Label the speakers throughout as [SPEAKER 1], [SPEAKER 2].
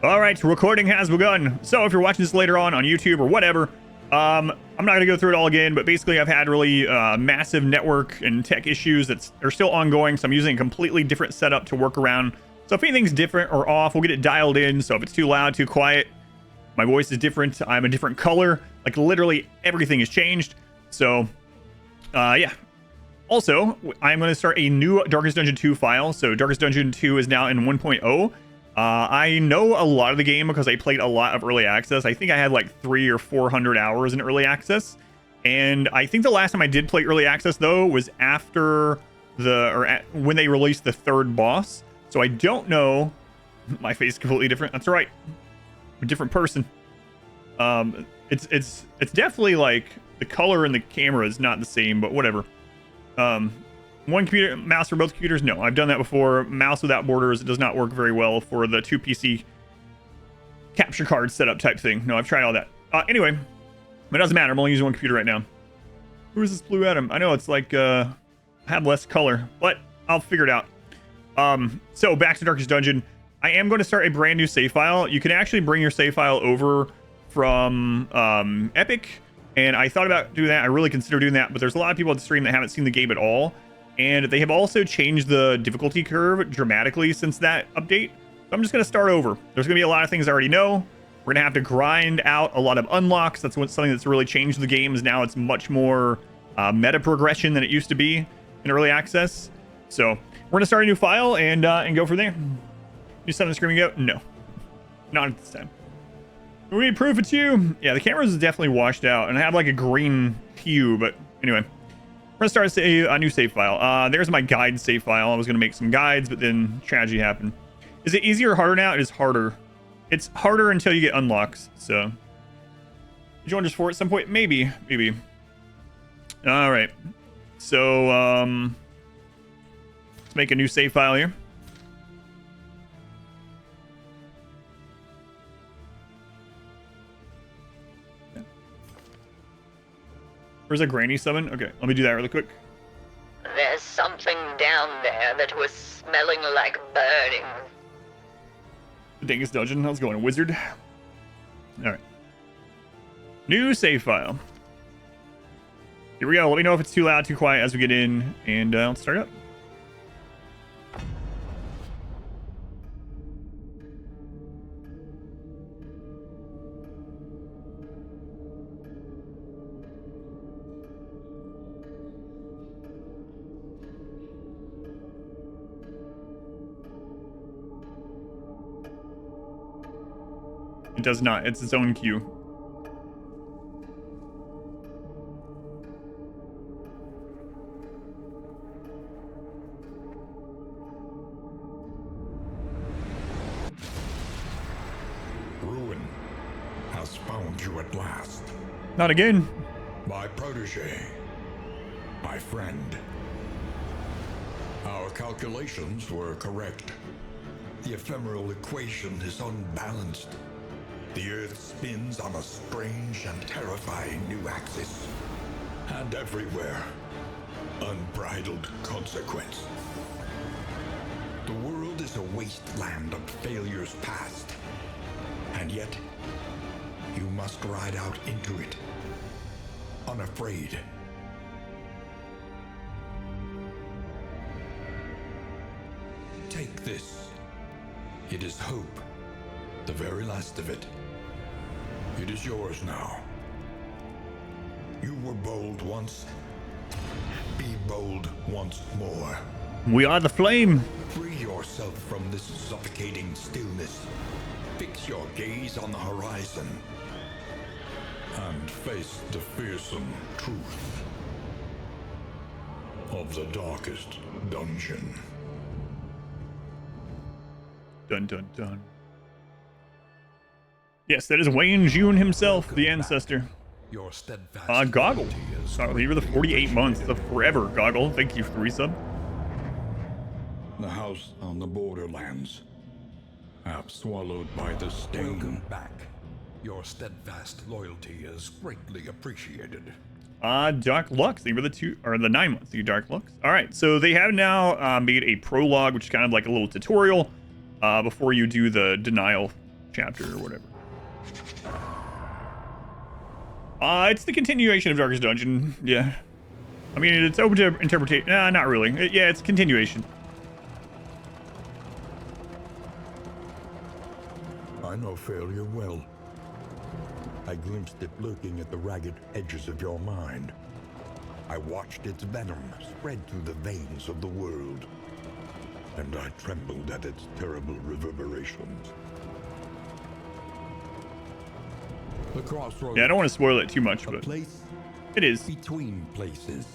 [SPEAKER 1] All right, recording has begun. So if you're watching this later on YouTube or whatever, I'm not going to go through it all again, but basically I've had really massive network and tech issues that are still ongoing, so I'm using a completely different setup to work around. So if anything's different or off, we'll get it dialed in. So if it's too loud, too quiet, my voice is different, I'm a different color, like literally everything has changed. So yeah. Also, I'm going to start a new Darkest Dungeon 2 file. So Darkest Dungeon 2 is now in 1.0. I know a lot of the game because I played a lot of early access. I think I had like 300 or 400 hours in early access. And I think the last time I did play early access, though, was after when they released the third boss. So I don't know. My face is completely different. That's right. I'm a different person. It's definitely like the color in the camera is not the same, but whatever. One computer mouse for both computers? No, I've done that before. Mouse without borders, it does not work very well for the 2 PC capture card setup type thing. No, I've tried all that. Anyway, it doesn't matter. I'm only using one computer right now. Who is this blue atom? I know it's like have less color, but I'll figure it out. So back to Darkest Dungeon. I am going to start a brand new save file. You can actually bring your save file over from Epic, and I thought about doing that. I really consider doing that, but there's a lot of people on the stream that haven't seen the game at all. And they have also changed the difficulty curve dramatically since that update. So I'm just going to start over. There's going to be a lot of things I already know. We're going to have to grind out a lot of unlocks. That's something that's really changed the game. Is now it's much more meta progression than it used to be in early access. So we're going to start a new file and go from there. Do something screaming out? No, not at this time. We need proof it's you. Yeah, the camera is definitely washed out, and I have like a green hue. But anyway. We're going to start a new save file. There's my guide save file. I was going to make some guides, but then tragedy happened. Is it easier or harder now? It is harder. It's harder until you get unlocks. So, did you want to just for at some point? Maybe. All right. So, let's make a new save file here. Where's a granny summon? Okay, let me do that really quick.
[SPEAKER 2] There's something down there that was smelling like burning.
[SPEAKER 1] The Dingus Dungeon. How's it going, wizard? Alright. New save file. Here we go. Let me know if it's too loud, too quiet as we get in, and let's start up. It does not. It's its own queue.
[SPEAKER 3] Ruin has found you at last.
[SPEAKER 1] Not again.
[SPEAKER 3] My protege. My friend. Our calculations were correct. The ephemeral equation is unbalanced. The Earth spins on a strange and terrifying new axis. And everywhere, unbridled consequence. The world is a wasteland of failures past. And yet, you must ride out into it, unafraid. Take this. It is hope, the very last of it. It is yours now. You were bold once. Be bold once more.
[SPEAKER 1] We are the flame.
[SPEAKER 3] Free yourself from this suffocating stillness. Fix your gaze on the horizon. And face the fearsome truth of the darkest dungeon.
[SPEAKER 1] Dun dun dun. Yes, that is Wayne June himself, the ancestor.
[SPEAKER 3] Your steadfast
[SPEAKER 1] Goggle.
[SPEAKER 3] loyalty is
[SPEAKER 1] Thank you for the 48 months. The forever Goggle. Thank you for the resub.
[SPEAKER 3] the house on the borderlands, half swallowed by the stain. Welcome back. Your steadfast loyalty is greatly appreciated.
[SPEAKER 1] Dark Lux. They were the 9 months. You Dark Lux. All right, so they have now made a prologue, which is kind of like a little tutorial before you do the denial chapter or whatever. It's the continuation of Darkest Dungeon. Yeah. I mean, it's open to interpretation. Nah, not really. Yeah, it's a continuation.
[SPEAKER 3] I know failure well. I glimpsed it lurking at the ragged edges of your mind. I watched its venom spread through the veins of the world, and I trembled at its terrible reverberations. The crossroads.
[SPEAKER 1] Yeah, I don't want to spoil it too much,
[SPEAKER 3] A
[SPEAKER 1] but
[SPEAKER 3] place
[SPEAKER 1] it is.
[SPEAKER 3] between places.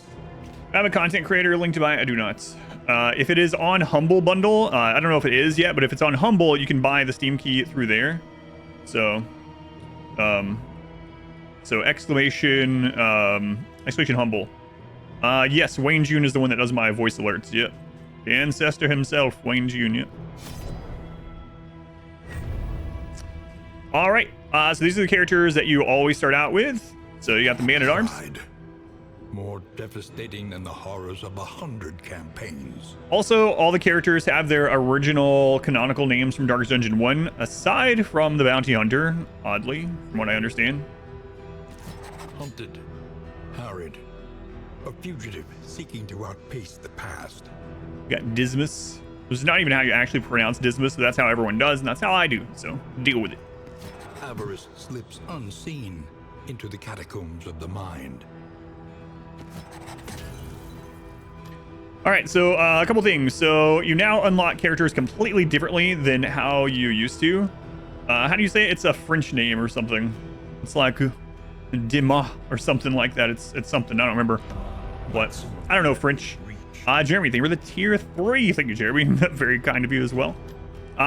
[SPEAKER 1] I'm a content creator. Link to buy. I do not. If it is on Humble Bundle, I don't know if it is yet, but if it's on Humble, you can buy the Steam key through there. So, exclamation Humble. Yes, Wayne June is the one that does my voice alerts. Yep. The ancestor himself, Wayne June. Yep. All right. So these are the characters that you always start out with. So you got the Man-at-Arms.
[SPEAKER 3] More devastating than the horrors of 100 campaigns.
[SPEAKER 1] Also, all the characters have their original canonical names from Darkest Dungeon 1, aside from the Bounty Hunter, oddly, from what I understand.
[SPEAKER 3] Hunted, harried, a fugitive seeking to outpace the past.
[SPEAKER 1] You got Dismas. This is not even how you actually pronounce Dismas, but that's how everyone does, and that's how I do, so deal with it.
[SPEAKER 3] Avarice slips unseen into the catacombs of the mind.
[SPEAKER 1] All right, so a couple things. So you now unlock characters completely differently than how you used to. How do you say it? It's a French name or something? It's like Dima or something like that. It's something. I don't remember what. I don't know French. Jeremy, thank you for the tier 3. Thank you, Jeremy. Very kind of you as well.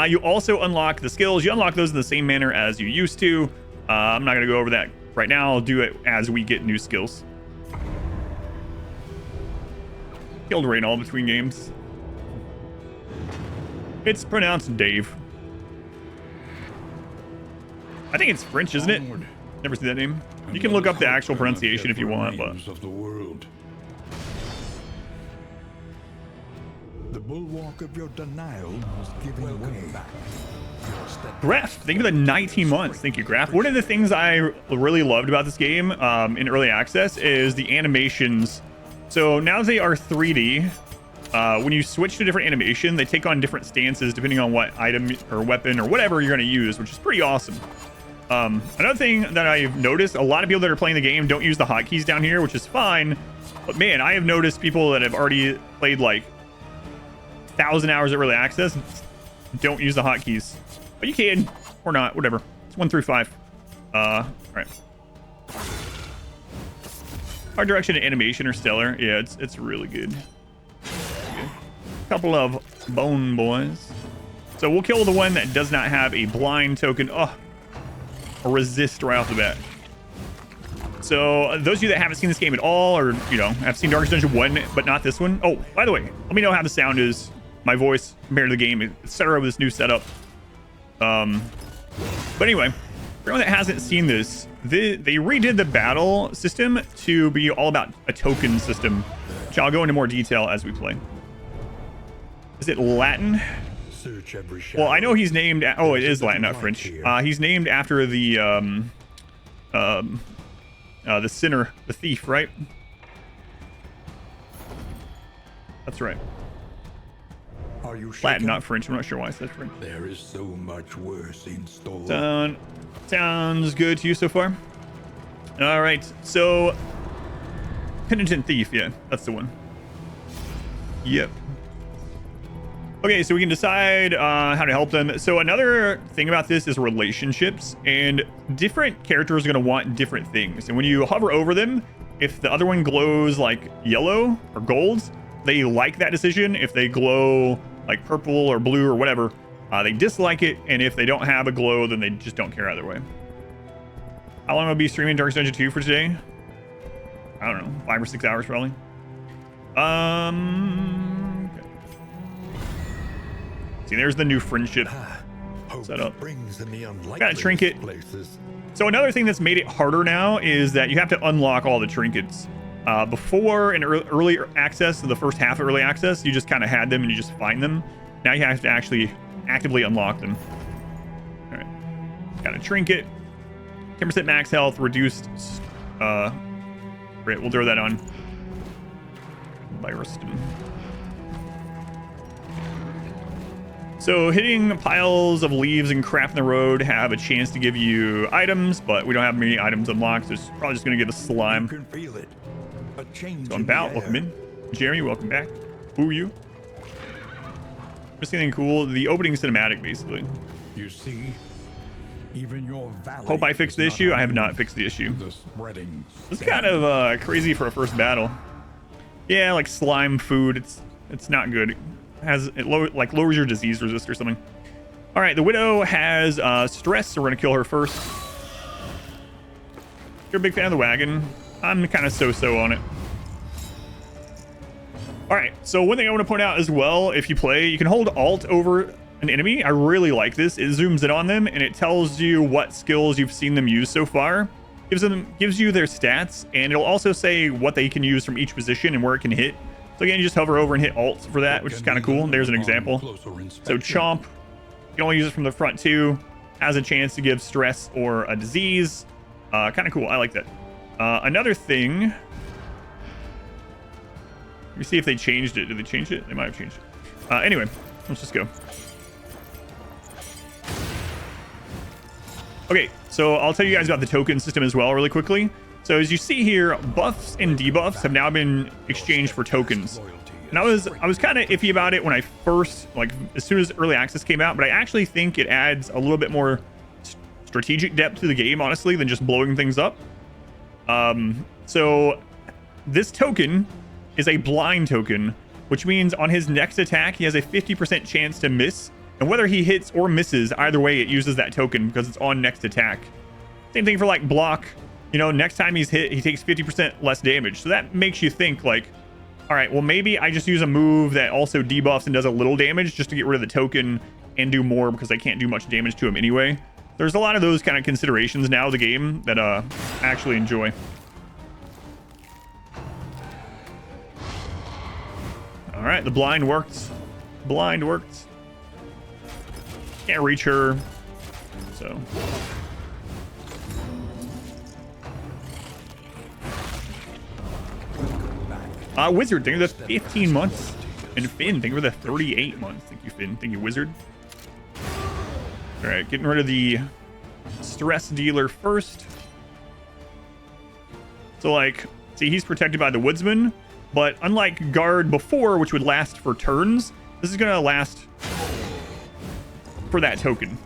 [SPEAKER 1] You also unlock the skills. You unlock those in the same manner as you used to. I'm not going to go over that right now. I'll do it as we get new skills. Killed Raynal between games. It's pronounced Dave. I think it's French, isn't it? Never seen that name. You can look up the actual pronunciation if you want, but
[SPEAKER 3] of the world. The bulwark of your denial is giving way.
[SPEAKER 1] Graf, thank you for the 19 months. Thank you, Graf. One of the things I really loved about this game in early access is the animations. So now they are 3D. When you switch to different animation, they take on different stances depending on what item or weapon or whatever you're going to use, which is pretty awesome. Another thing that I've noticed, a lot of people that are playing the game don't use the hotkeys down here, which is fine. But man, I have noticed people that have already played like 1,000 hours of early access don't use the hotkeys. But you can, or not, whatever. It's 1 through 5. All right. Art direction and animation are stellar. Yeah, it's really good. Couple of bone boys. So we'll kill the one that does not have a blind token. Oh, a resist right off the bat. So those of you that haven't seen this game at all, or have seen Darkest Dungeon 1 but not this one. Oh, by the way, let me know how the sound is, my voice compared to the game, etc. with this new setup. But anyway, for anyone that hasn't seen this, they redid the battle system to be all about a token system, which I'll go into more detail as we play. Is it Latin?
[SPEAKER 3] Search every
[SPEAKER 1] Well, I know he's named. Oh, it is Latin, not French. He's named after the sinner, the thief, right? That's right.
[SPEAKER 3] Are you
[SPEAKER 1] Latin, not French. I'm not sure why I said French.
[SPEAKER 3] There is so much worse in store.
[SPEAKER 1] Sounds good to you so far? All right, so penitent thief, yeah, that's the one. Yep. Okay, so we can decide how to help them. So another thing about this is relationships, and different characters are going to want different things. And when you hover over them, if the other one glows like yellow or gold, they like that decision. If they glow like purple or blue or whatever, they dislike it. And if they don't have a glow, then they just don't care either way. How long will I be streaming Darkest Dungeon 2 for today? I don't know, 5 or 6 hours probably. Okay. See, there's the new friendship setup. Got a trinket. So another thing that's made it harder now is that you have to unlock all the trinkets. Before in early access, the first half of early access, you just kind of had them and you just find them. Now you have to actually actively unlock them. All right. Got a trinket. 10% max health, reduced. Great, we'll throw that on. Virus. So hitting piles of leaves and crap in the road have a chance to give you items, but we don't have many items unlocked, so it's probably just going to give us slime.
[SPEAKER 3] You can feel it. A change
[SPEAKER 1] So I'm
[SPEAKER 3] in the
[SPEAKER 1] about,
[SPEAKER 3] air.
[SPEAKER 1] welcome in. Jeremy, welcome back. Who are you? Just anything cool? The opening cinematic, basically.
[SPEAKER 3] You see, even your valley
[SPEAKER 1] Hope I fixed the
[SPEAKER 3] is
[SPEAKER 1] issue. I have
[SPEAKER 3] immune
[SPEAKER 1] not fixed the issue.
[SPEAKER 3] to the spreading
[SPEAKER 1] It's kind of crazy for a first battle. Yeah, like slime food. It's not good. It lowers your disease resist or something. All right, the Widow has stress, so we're gonna kill her first. You're a big fan of the wagon. I'm kind of so-so on it. All right, so one thing I want to point out as well, if you play, you can hold Alt over an enemy. I really like this. It zooms in on them and it tells you what skills you've seen them use so far. Gives you their stats, and it'll also say what they can use from each position and where it can hit. So again, you just hover over and hit Alt for that, which is kind of cool. There's an example. So Chomp, you can only use it from the front too. Has a chance to give stress or a disease. Kind of cool. I like that. Another thing. Let me see if they changed it. Did they change it? They might have changed it. Anyway, let's just go. Okay, so I'll tell you guys about the token system as well really quickly. So as you see here, buffs and debuffs have now been exchanged for tokens. And I was kind of iffy about it when I first, like as soon as early access came out, but I actually think it adds a little bit more strategic depth to the game, honestly, than just blowing things up. So this token is a blind token, which means on his next attack, he has a 50% chance to miss. And whether he hits or misses, either way, it uses that token because it's on next attack. Same thing for like block. You know, next time he's hit, he takes 50% less damage. So that makes you think like, all right, well, maybe I just use a move that also debuffs and does a little damage just to get rid of the token and do more because I can't do much damage to him anyway. There's a lot of those kind of considerations now of the game that I actually enjoy. All right, the blind worked. Blind worked. Can't reach her, so. Wizard, thank you for the 15 months. And Finn, thank you for the 38 months. Thank you, Finn. Thank you, Wizard. All right, getting rid of the stress dealer first. So, like, see, he's protected by the Woodsman, but unlike Guard before, which would last for turns, this is going to last for that token.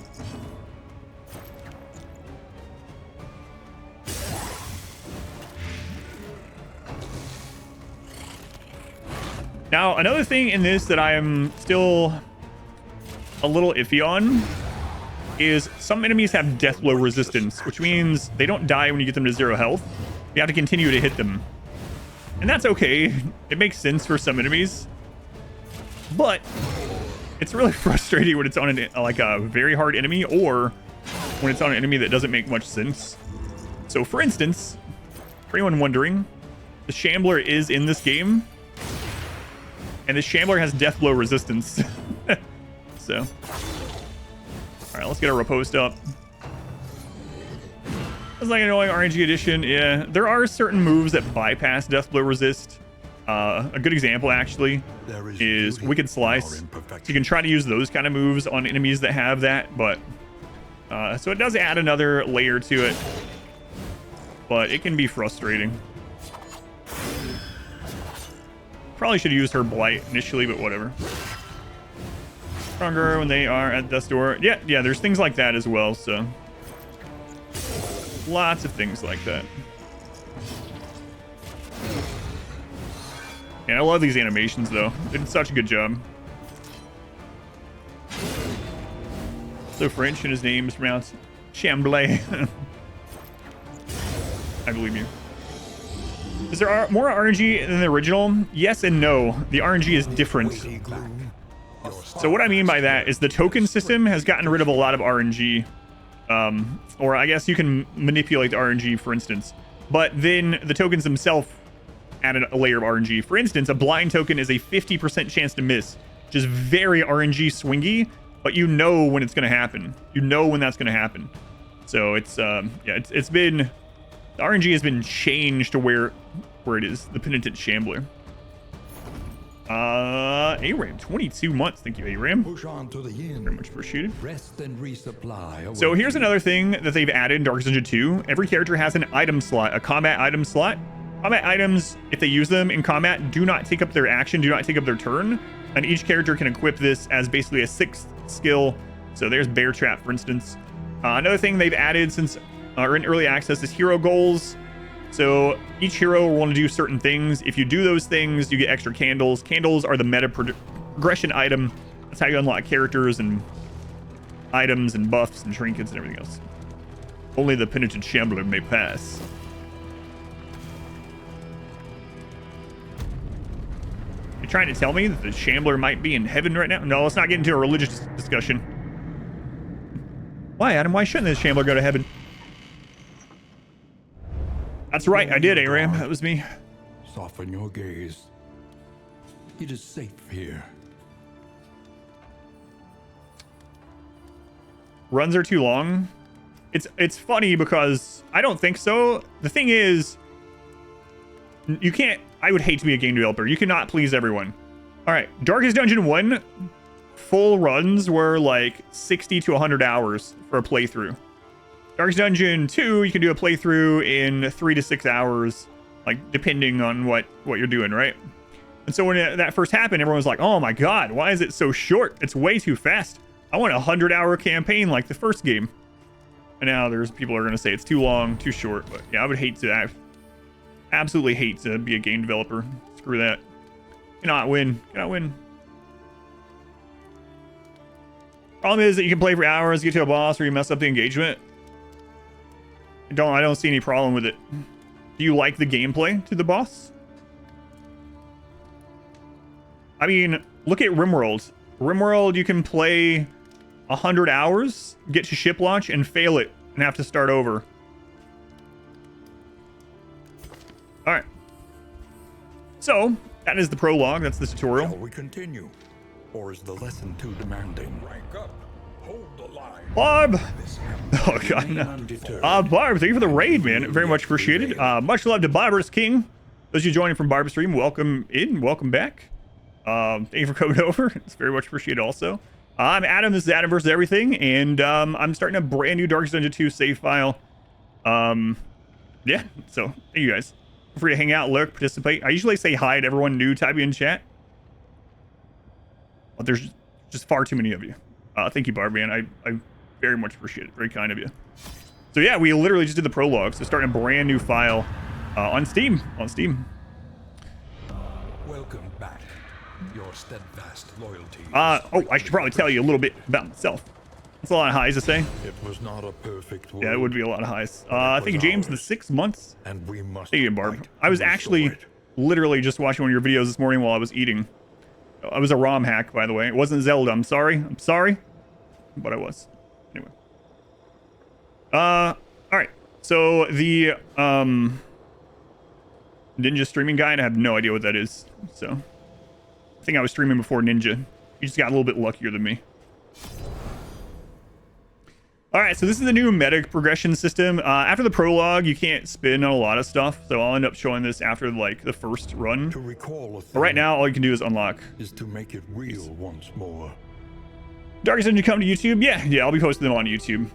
[SPEAKER 1] Now, another thing in this that I am still a little iffy on is some enemies have death blow resistance, which means they don't die when you get them to 0 health. You have to continue to hit them. And that's okay. It makes sense for some enemies. But it's really frustrating when it's on like a very hard enemy or when it's on an enemy that doesn't make much sense. So for instance, for anyone wondering, the Shambler is in this game. And the Shambler has death blow resistance. So. Alright, let's get our riposte up. It's like an annoying RNG edition. Yeah, there are certain moves that bypass death blow resist. A good example, actually, is Wicked Slice. So you can try to use those kind of moves on enemies that have that, but... so it does add another layer to it. But it can be frustrating. Probably should have used her Blight initially, but whatever. Stronger when they are at death's door. Yeah, there's things like that as well, so... Lots of things like that. Yeah, I love these animations, though. They did such a good job. So French, and his name is pronounced Chamblay. I believe you. Is there more RNG than the original? Yes and no. The RNG is different. So what I mean by that is the token system has gotten rid of a lot of RNG. Or I guess you can manipulate the RNG, for instance. But then the tokens themselves added a layer of RNG. For instance, a blind token is a 50% chance to miss, which is very RNG swingy, but you know when it's going to happen. You know when that's going to happen. So it's yeah, it's been, the RNG has been changed to where it is, the Penitent Shambler. Aram, 22 months. Thank you, Aram.
[SPEAKER 3] Push on to the inn.
[SPEAKER 1] Very much appreciated.
[SPEAKER 3] Rest and resupply.
[SPEAKER 1] So here's another thing that they've added in Darkest Dungeon 2. Every character has an item slot, a combat item slot. Combat items, if they use them in combat, do not take up their action, do not take up their turn. And each character can equip this as basically a 6th skill. So there's Bear Trap, for instance. Another thing they've added since are in early access is hero goals. So each hero will want to do certain things. If you do those things, you get extra candles. Candles are the meta progression item. That's how you unlock characters and items and buffs and trinkets and everything else. Only the Penitent Shambler may pass. You trying to tell me that the Shambler might be in heaven right now? No, let's not get into a religious discussion. Why, Adam? Why shouldn't the Shambler go to heaven? That's right, I did, Aram. That was me.
[SPEAKER 3] Soften your gaze. It is safe here.
[SPEAKER 1] Runs are too long. It's funny because I don't think so. The thing is, you can't, I would hate to be a game developer. You cannot please everyone. All right, Darkest Dungeon 1 full runs were like 60 to 100 hours for a playthrough. Darkest Dungeon 2, you can do a playthrough in 3 to 6 hours, like depending on what you're doing, right? And so when that first happened, everyone was like, oh my god, why is it so short? It's way too fast. I want a 100-hour campaign like the first game. And now there's people who are going to say it's too long, too short. But yeah, I would hate to, I absolutely hate to be a game developer. Screw that. Cannot win. Cannot win. Problem is that you can play for hours, get to a boss, or you mess up the engagement. I don't see any problem with it. Do you like the gameplay to the boss? I mean, look at RimWorld. RimWorld, you can play 100 hours, get to ship launch, and fail it, and have to start over. All right. So, that is the prologue. That's the tutorial.
[SPEAKER 3] Shall we continue? Or is the lesson too demanding? Rank up. Hold the line.
[SPEAKER 1] Barb! Oh, God, no. Barb, thank you for the raid, man. Very much appreciated. Much love to Barbarous King. Those of you joining from Barb Stream, welcome in, welcome back. Thank you for coming over. It's very much appreciated also. I'm Adam, this is Adam vs. Everything, and I'm starting a brand new Darkest Dungeon 2 save file. Yeah, so thank you guys. Feel free to hang out, lurk, participate. I usually say hi to everyone new typing in chat. But there's just far too many of you. Thank you, Barb, man. I very much appreciate it. Very kind of you. So yeah, we literally just did the prologue. So starting a brand new file on Steam.
[SPEAKER 3] Welcome back. Your steadfast loyalty.
[SPEAKER 1] Oh, I should probably tell you a little bit about myself. That's a lot of highs to say.
[SPEAKER 3] It was not a perfect world.
[SPEAKER 1] Yeah, it would be a lot of highs. I think James, the 6 months.
[SPEAKER 3] And we must.
[SPEAKER 1] Thank you, Barb. I was actually literally just watching one of your videos this morning while I was eating. I was a ROM hack, by the way. It wasn't Zelda. I'm sorry. But I was. Anyway. All right. So the Ninja streaming guide, I have no idea what that is. So I think I was streaming before Ninja. You just got a little bit luckier than me. All right, so this is the new meta progression system. After the prologue, you can't spin on a lot of stuff, so I'll end up showing this after like the first run.
[SPEAKER 3] To recall a thing
[SPEAKER 1] But right now, all you can do is unlock.
[SPEAKER 3] is to make it real once more.
[SPEAKER 1] Darkest Dungeon come to YouTube? Yeah, I'll be posting them on YouTube.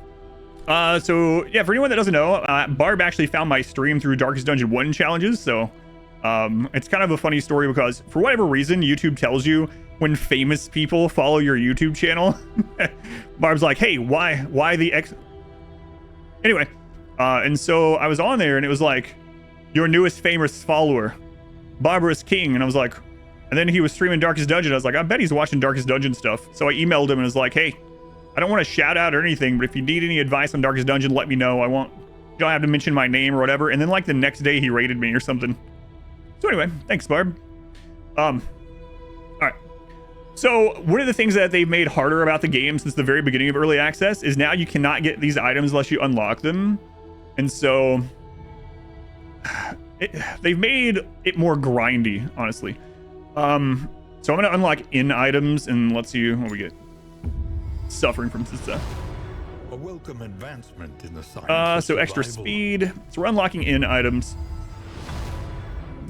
[SPEAKER 1] So yeah, for anyone that doesn't know, Barb actually found my stream through Darkest Dungeon 1 challenges. So it's kind of a funny story because for whatever reason, YouTube tells you when famous people follow your YouTube channel. Barb's like, hey, why the X? Anyway, and so I was on there and it was like, your newest famous follower, Barbarous King. And I was like, and then he was streaming Darkest Dungeon. I was like, I bet he's watching Darkest Dungeon stuff. So I emailed him and was like, hey, I don't want to shout out or anything, but if you need any advice on Darkest Dungeon, let me know. You don't have to mention my name or whatever. And then like the next day he raided me or something. So anyway, thanks, Barb. All right. So one of the things that they've made harder about the game since the very beginning of early access is now you cannot get these items unless you unlock them. And so they've made it more grindy, honestly. So I'm going to unlock in items and let's see what we get. Suffering from stuff.
[SPEAKER 3] A welcome advancement in the science.
[SPEAKER 1] So extra speed. So we're unlocking in items.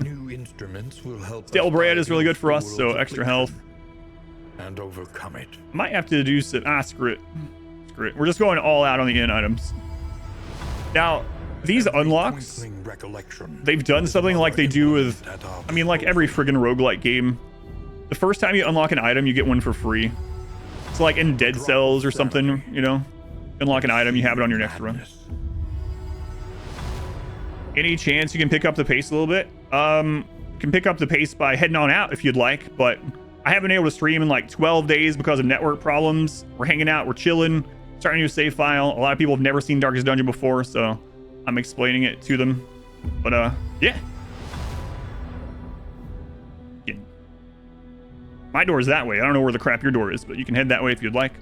[SPEAKER 3] New instruments will help.
[SPEAKER 1] Stale bread is really good for us, so extra health.
[SPEAKER 3] And overcome it.
[SPEAKER 1] Might have to do some. Screw it. Screw it. We're just going all out on the in items. Now, these unlocks, they've done something like they do with, I mean, like every friggin' roguelike game. The first time you unlock an item, you get one for free. It's like in Dead Cells or something, you know? Unlock an item, you have it on your next run. Any chance you can pick up the pace a little bit? You can pick up the pace by heading on out if you'd like, but I haven't been able to stream in like 12 days because of network problems. We're hanging out, we're chilling, starting a new save file. A lot of people have never seen Darkest Dungeon before, so I'm explaining it to them. But yeah. My door is that way. I don't know where the crap your door is, but you can head that way if you'd like.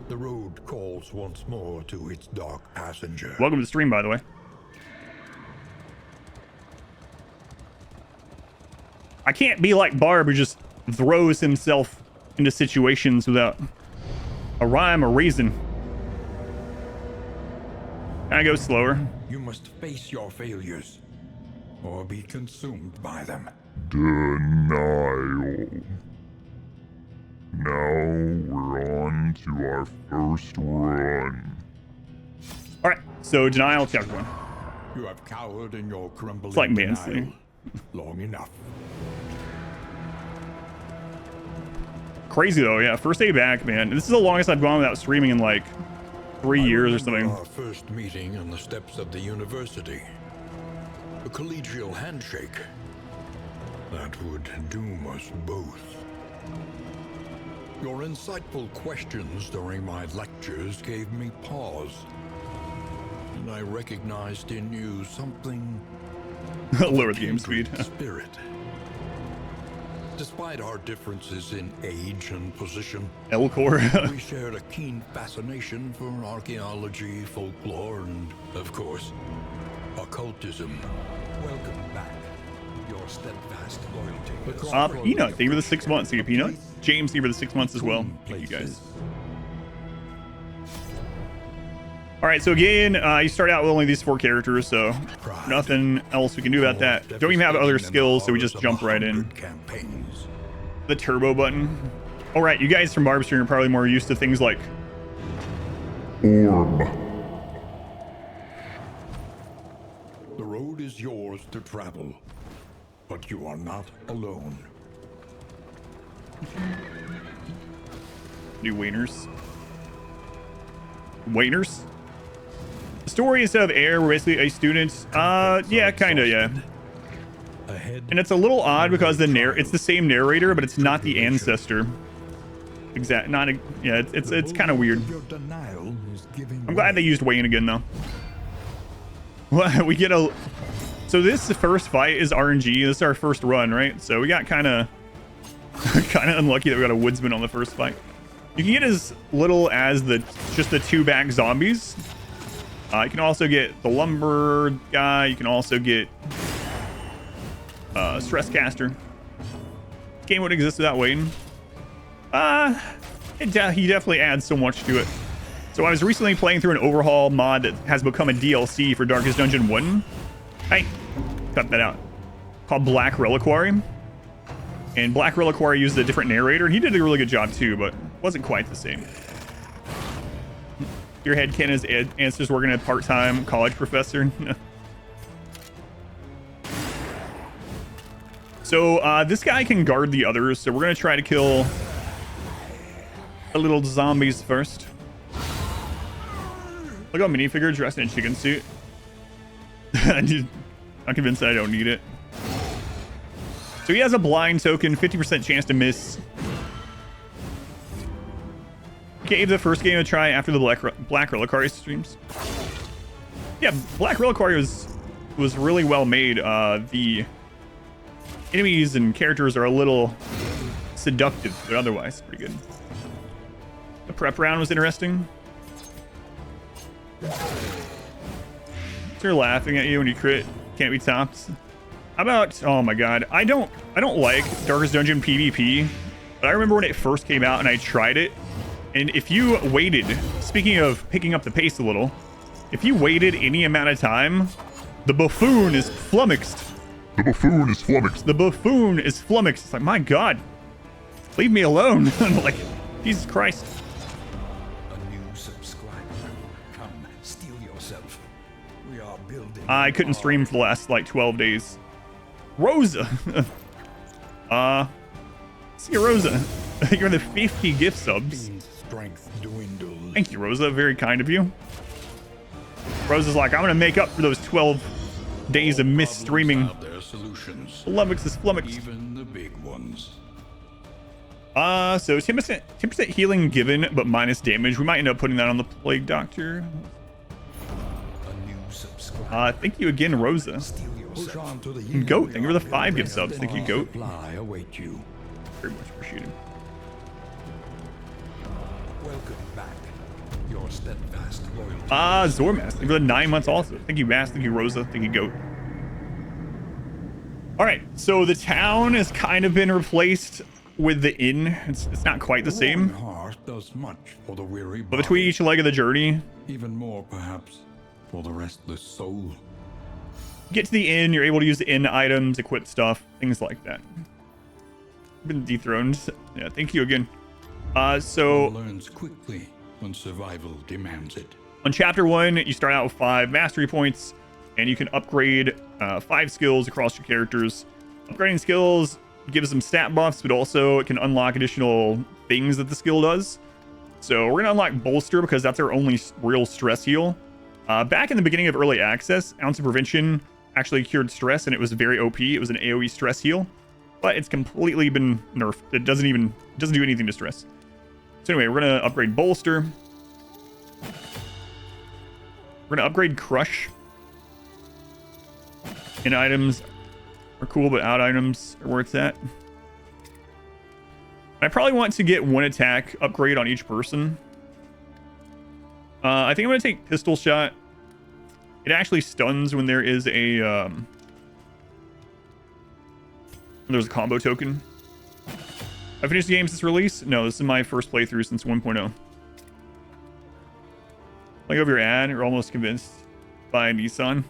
[SPEAKER 3] The road calls once more to its dark passenger.
[SPEAKER 1] Welcome to the stream, by the way. I can't be like Barb, who just throws himself into situations without a rhyme or reason. Can I go slower?
[SPEAKER 3] You must face your failures, or be consumed by them.
[SPEAKER 4] Denial. Now we're on to our first run.
[SPEAKER 1] All right, so Denial, chapter 1.
[SPEAKER 3] You have cowered in your crumbling
[SPEAKER 1] It's like
[SPEAKER 3] denial
[SPEAKER 1] menacing.
[SPEAKER 3] long enough.
[SPEAKER 1] Crazy though, yeah. First day back, man. This is the longest I've gone without streaming in like 3 years or something.
[SPEAKER 3] Our first meeting on the steps of the university. A collegial handshake. That would doom us both. Your insightful questions during my lectures gave me pause. And I recognized in you something.
[SPEAKER 1] Lower the game speed.
[SPEAKER 3] Spirit. Despite our differences in age and position,
[SPEAKER 1] Elcor.
[SPEAKER 3] we shared a keen fascination for archaeology, folklore, and, of course, occultism. Welcome back. Your steadfast loyalty.
[SPEAKER 1] Peanut, thank you for the 6 months. Thank you, Peanut. James, thank you for the 6 months as well. Thank you, guys. All right, so again, you start out with only these 4 characters, so nothing else we can do about that. Don't even have other skills, so we just jump right in. The turbo button. All right, you guys from Barbstream are probably more used to things like
[SPEAKER 4] Orb.
[SPEAKER 3] The road is yours to travel, but you are not alone.
[SPEAKER 1] new waiters. Waiters? The story instead of air, we're basically a student. Yeah, kind of, yeah. And it's a little odd because it's the same narrator, but it's not the ancestor. Yeah, it's kind of weird. I'm glad they used Wayne again though. We get so this first fight is RNG. This is our first run, right? So we got kind of unlucky that we got a woodsman on the first fight. You can get as little as just the 2-back zombies. You can also get the lumber guy. You can also get stress caster. This game would exist without Wayne. He definitely adds so much to it. So I was recently playing through an overhaul mod that has become a DLC for Darkest Dungeon 1. Hey, cut that out. Called Black Reliquary. And Black Reliquary used a different narrator. He did a really good job too, but wasn't quite the same. Your head canon is Answer's working at part-time college professor. So this guy can guard the others, so we're gonna try to kill the little zombies first. Look how minifigure dressed in a chicken suit. I'm convinced that I don't need it. So he has a blind token, 50% chance to miss. Gave the first game a try after the Black Reliquary streams. Yeah, Black Reliquary was really well made. The enemies and characters are a little seductive, but otherwise pretty good. The prep round was interesting. They're laughing at you when you crit. Can't be topped. How about, oh my god, I don't like Darkest Dungeon PvP, but I remember when it first came out and I tried it, And if you waited, speaking of picking up the pace a little, if you waited any amount of time, the buffoon is flummoxed.
[SPEAKER 4] The buffoon is flummoxed.
[SPEAKER 1] The buffoon is flummoxed. It's like, my God, leave me alone. Like, Jesus Christ.
[SPEAKER 3] A new subscriber. Come, steal yourself. We are building.
[SPEAKER 1] I couldn't stream for the last like 12 days. Rosa. See you, Rosa. You're the 50 gift subs.
[SPEAKER 3] Strength dwindles.
[SPEAKER 1] Thank you, Rosa. Very kind of you. Rosa's like, I'm gonna make up for those 12 days of missed streaming.
[SPEAKER 3] Have their solutions.
[SPEAKER 1] Flummox is flummoxed.
[SPEAKER 3] Even the big ones.
[SPEAKER 1] So 10% healing given, but minus damage. We might end up putting that on the Plague Doctor.
[SPEAKER 3] A new subscriber.
[SPEAKER 1] Thank you again, Rosa.
[SPEAKER 3] Steal yourself. Push on to the
[SPEAKER 1] Goat, thank you for the 5 gift subs. Thank you, Goat.
[SPEAKER 3] Supply await you.
[SPEAKER 1] Very much appreciated.
[SPEAKER 3] Welcome back. Your steadfast loyalty.
[SPEAKER 1] Zormas, thank you for the 9 months also. Thank you, Bass. Thank you, Rosa. Thank you, Goat. All right, so the town has kind of been replaced with the inn. It's not quite the same.
[SPEAKER 3] Heart does much for the weary
[SPEAKER 1] But between each leg of the journey,
[SPEAKER 3] even more perhaps for the restless soul.
[SPEAKER 1] get to the inn, you're able to use the inn items, equip stuff, things like that. Been dethroned. Yeah, thank you again. So
[SPEAKER 3] One learns quickly when survival demands it.
[SPEAKER 1] on chapter 1, you start out with 5 mastery points, and you can upgrade 5 skills across your characters. Upgrading skills gives them stat buffs, but also it can unlock additional things that the skill does. So we're gonna unlock Bolster because that's our only real stress heal. Back in the beginning of early access, Ounce of Prevention actually cured stress, and it was very OP. It was an AoE stress heal, but it's completely been nerfed. It doesn't do anything to stress. So anyway, we're gonna upgrade Bolster. We're gonna upgrade Crush. In items are cool, but out items are where it's at. I probably want to get 1 attack upgrade on each person. I think I'm gonna take Pistol Shot. It actually stuns when there is a there's a combo token. I finished the game since release. No, this is my first playthrough since 1.0. Like over your ad, you're almost convinced by Nissan.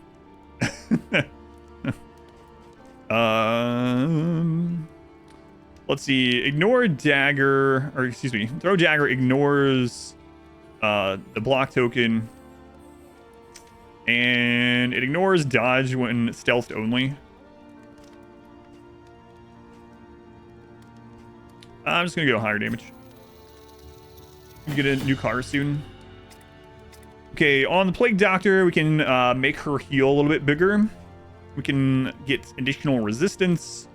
[SPEAKER 1] Let's see. Ignore dagger, or excuse me, throw dagger ignores the block token, and it ignores dodge when stealthed only. I'm just gonna go higher damage. Get a new car soon. Okay, on the Plague Doctor, we can make her heal a little bit bigger. We can get additional resistance.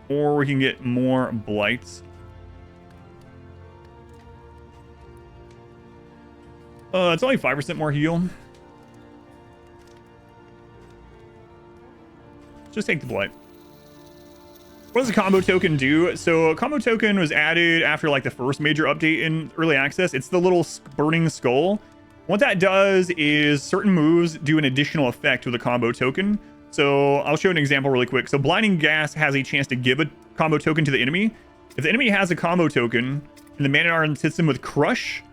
[SPEAKER 1] Or we can get more blights. It's only 5% more heal. Just take the blight. What does a combo token do? So a combo token was added after like the first major update in early access. It's the little burning skull. What that does is certain moves do an additional effect with a combo token. So I'll show an example really quick. So Blinding Gas has a chance to give a combo token to the enemy. If the enemy has a combo token and the Man-at-Arms hits them with Crush,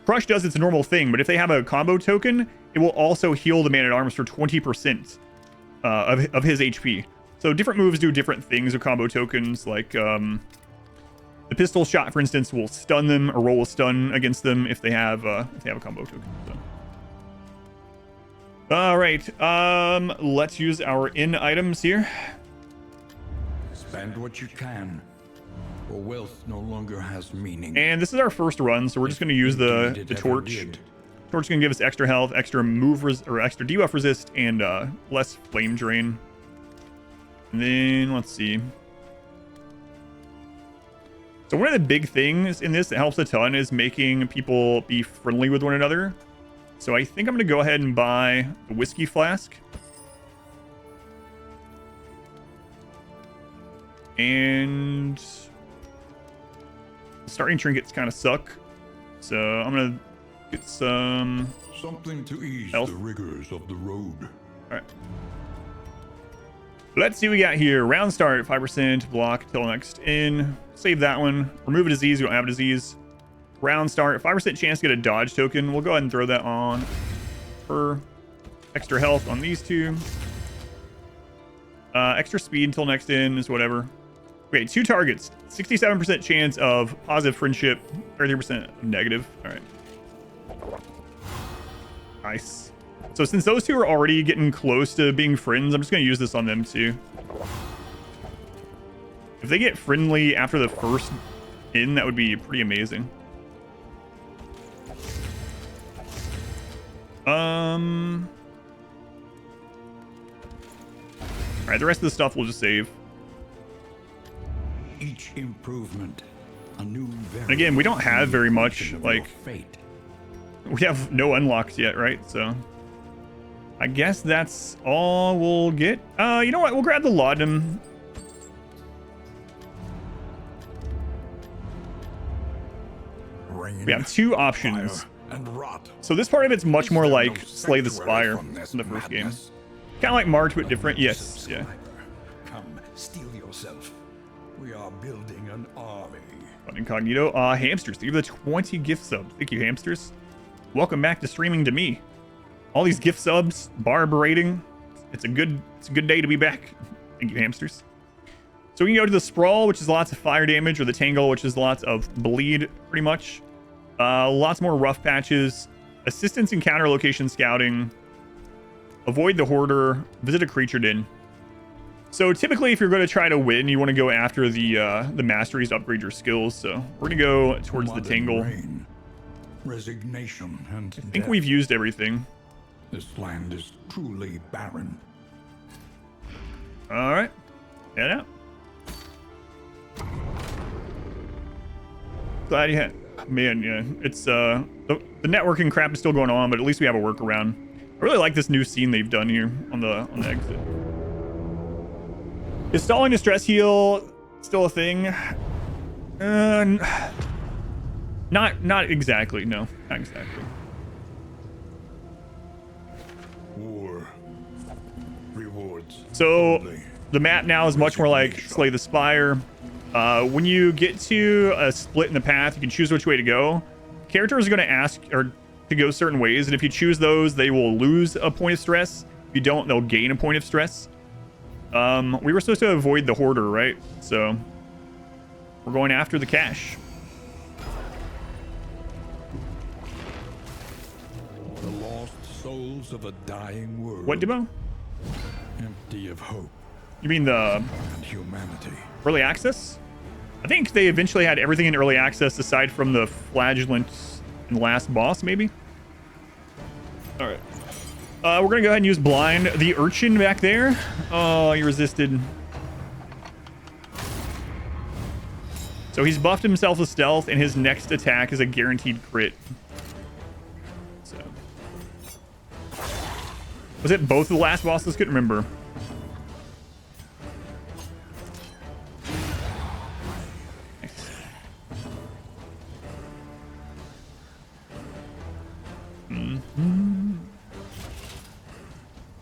[SPEAKER 1] Crush does its normal thing. But if they have a combo token, it will also heal the Man-at-Arms for 20% of his HP. So different moves do different things with combo tokens. Like the Pistol Shot, for instance, will stun them or roll a stun against them if they have a combo token. So. All right, let's use our in items here.
[SPEAKER 3] Spend what you can, for wealth no longer has meaning.
[SPEAKER 1] And this is our first run, so we're just going to use the torch. Torch is going to give us extra health, extra move or extra debuff resist, and less flame drain. And then let's see. So one of the big things in this that helps a ton is making people be friendly with one another. So I think I'm going to go ahead and buy the whiskey flask. And starting trinkets kind of suck. So I'm going to get something
[SPEAKER 3] to ease
[SPEAKER 1] health.
[SPEAKER 3] the rigors of the road.
[SPEAKER 1] All right. Let's see what we got here. Round start, 5% block till next in. Save that one. Remove a disease. We don't have a disease. Round start, 5% chance to get a dodge token. We'll go ahead and throw that on for extra health on these two. Extra speed until next in is whatever. Okay, 2 targets. 67% chance of positive friendship, 33% negative. All right. Nice. So since those two are already getting close to being friends, I'm just going to use this on them too. If they get friendly after the first in, that would be pretty amazing. All right, the rest of the stuff we'll just save.
[SPEAKER 3] Each improvement, a new
[SPEAKER 1] And again, we don't have very much, like,
[SPEAKER 3] fate.
[SPEAKER 1] we have no unlocks yet, right? So I guess that's all we'll get. You know what? We'll grab the laudanum. We have 2 options.
[SPEAKER 3] And rot.
[SPEAKER 1] So this part of it's much more
[SPEAKER 3] Is there
[SPEAKER 1] like
[SPEAKER 3] no
[SPEAKER 1] Slay the
[SPEAKER 3] sanctuary
[SPEAKER 1] Spire
[SPEAKER 3] from this
[SPEAKER 1] in the first game.
[SPEAKER 3] madness?
[SPEAKER 1] Kind of like March, but different. Yes, yeah.
[SPEAKER 3] Subscriber, come, steel yourself. We are building an army.
[SPEAKER 1] Incognito. Hamsters. Give the 20 gift subs. Thank you, hamsters. Welcome back to streaming to me. All these gift subs, barb rating. It's a good day to be back. Thank you, hamsters. So we can go to the Sprawl, which is lots of fire damage, or the Tangle, which is lots of bleed, pretty much. Lots more rough patches. Assistance in counter location scouting. Avoid the Hoarder. Visit a creature den. So typically, if you're going to try to win, you want to go after the masteries to upgrade your skills. So we're going to go towards the Tangle.
[SPEAKER 3] Rain, resignation, and
[SPEAKER 1] I think we've used everything.
[SPEAKER 3] This land is truly barren.
[SPEAKER 1] All right. Head out. Glad you had... Man, yeah. It's, the networking crap is still going on, but at least we have a workaround. I really like this new scene they've done here on the exit. Is stalling to stress heal still a thing? Not exactly. No, not exactly.
[SPEAKER 3] War. Rewards.
[SPEAKER 1] So
[SPEAKER 3] only.
[SPEAKER 1] the map now is much more like Slay the Spire. When you get to a split in the path, you can choose which way to go. Characters are going to ask or to go certain ways, and if you choose those, they will lose a point of stress. If you don't, they'll gain a point of stress. We were supposed to avoid the Hoarder, right? So we're going after the cash.
[SPEAKER 3] The lost souls of a dying world.
[SPEAKER 1] What, Demo?
[SPEAKER 3] Empty of hope
[SPEAKER 1] You mean the
[SPEAKER 3] and humanity.
[SPEAKER 1] early access? I think they eventually had everything in early access aside from the flagellant and last boss, maybe? All right. We're going to go ahead and use blind. The urchin back there. Oh, he resisted. So he's buffed himself with stealth, and his next attack is a guaranteed crit. So, was it both of the last bosses? Couldn't remember.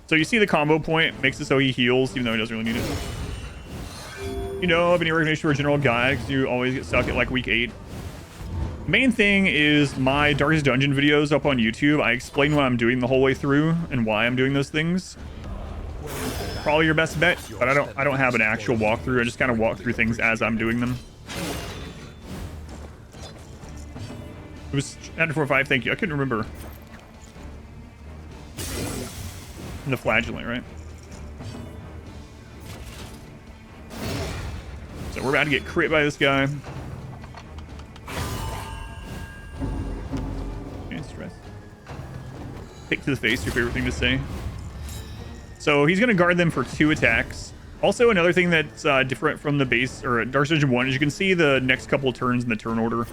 [SPEAKER 1] So you see the combo point makes it so he heals even though he doesn't really need it. You know, have any recognition for a general guide because you always get stuck at like week 8. Main thing is my Darkest Dungeon videos up on YouTube. I explain what I'm doing the whole way through and why I'm doing those things. Probably your best bet, but I don't have an actual walkthrough. I just kind of walk through things as I'm doing them. It was 945, thank you. I couldn't remember. The flagellant, right? So we're about to get crit by this guy. Okay, stress. Kick to the face, your favorite thing to say. So he's going to guard them for 2 attacks. Also, another thing that's different from the base or Dark Dungeon 1 is you can see the next couple of turns in the turn order.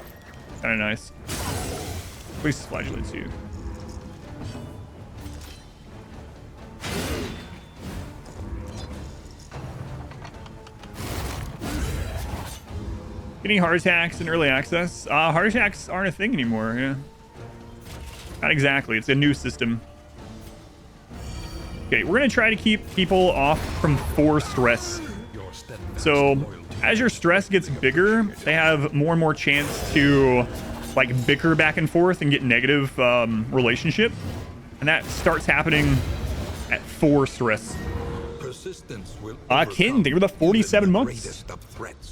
[SPEAKER 1] Kind of nice. At least flagellant too. Getting heart attacks in early access. Heart attacks aren't a thing anymore, yeah. Not exactly. It's a new system. Okay, we're gonna try to keep people off from 4 stress. So as your stress gets bigger, they have more and more chance to like bicker back and forth and get negative relationship, and that starts happening at 4 stress. Kin, thank you for the 47 months.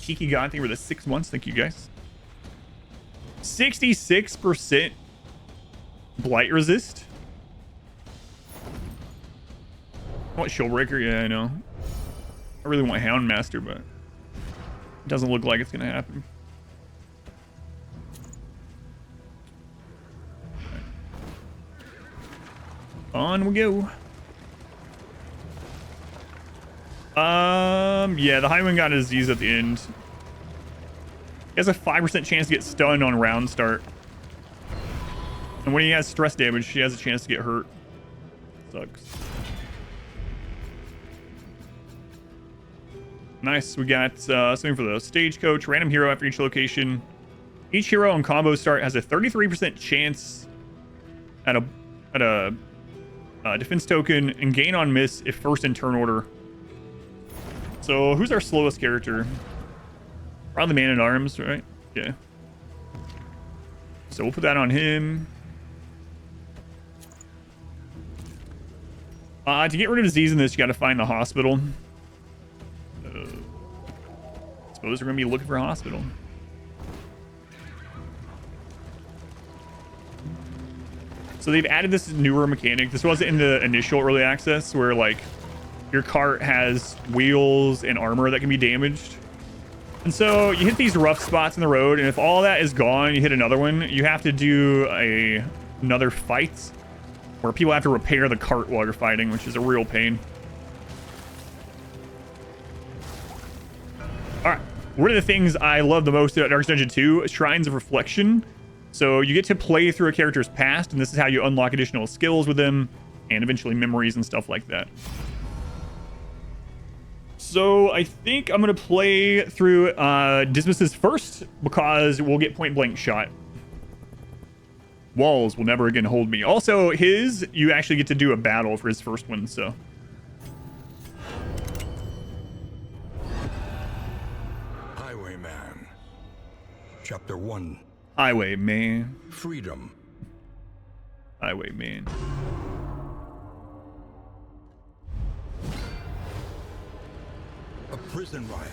[SPEAKER 1] Kiki God, thank you for the 6 months. Thank you guys. 66% blight resist. I want Showbreaker, yeah, I know. I really want Houndmaster, but it doesn't look like it's gonna happen. On we go. Yeah, the Highwing got a disease at the end. He has a 5% chance to get stunned on round start. And when he has stress damage, he has a chance to get hurt. Sucks. Nice, we got something for the stagecoach. Random hero after each location. Each hero on combo start has a 33% chance at a defense token and gain on miss if first in turn order. So who's our slowest character? Probably the Man-at-Arms, right? Yeah. So we'll put that on him. To get rid of disease in this, you got to find the hospital. Suppose we're gonna be looking for a hospital. So they've added this newer mechanic. This wasn't in the initial early access, where like your cart has wheels and armor that can be damaged. And so you hit these rough spots in the road, and if all that is gone, you hit another one, you have to do another fight where people have to repair the cart while you're fighting, which is a real pain. All right, one of the things I love the most about Darkest Dungeon 2 is Shrines of Reflection. So you get to play through a character's past, and this is how you unlock additional skills with them, and eventually memories and stuff like that. So I think I'm going to play through Dismas's first, because we'll get point blank shot. Walls will never again hold me. Also, you actually get to do a battle for his first one, so.
[SPEAKER 3] Highwayman. Chapter 1.
[SPEAKER 1] Highwayman.
[SPEAKER 3] Freedom.
[SPEAKER 1] Highwayman.
[SPEAKER 3] A prison riot.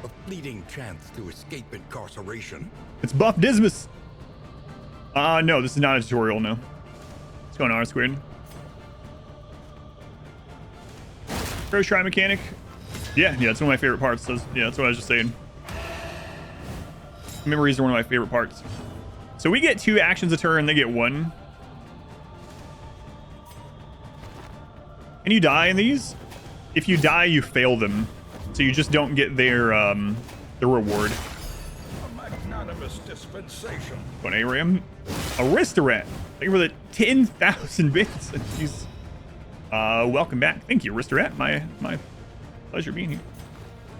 [SPEAKER 3] A fleeting chance to escape incarceration.
[SPEAKER 1] It's Buff Dismas. No, this is not a tutorial, no. What's going on, R-Squared? Pro Shrine mechanic. Yeah, it's one of my favorite parts. So, yeah, that's what I was just saying. Memories are one of my favorite parts. So we get 2 actions a turn, they get 1. Can you die in these? If you die, you fail them. So you just don't get their reward.
[SPEAKER 3] A magnanimous dispensation.
[SPEAKER 1] Going ARAM. Aristorat. Thank you for the 10,000 bits. Jeez. Welcome back. Thank you, Aristorat. My pleasure being here.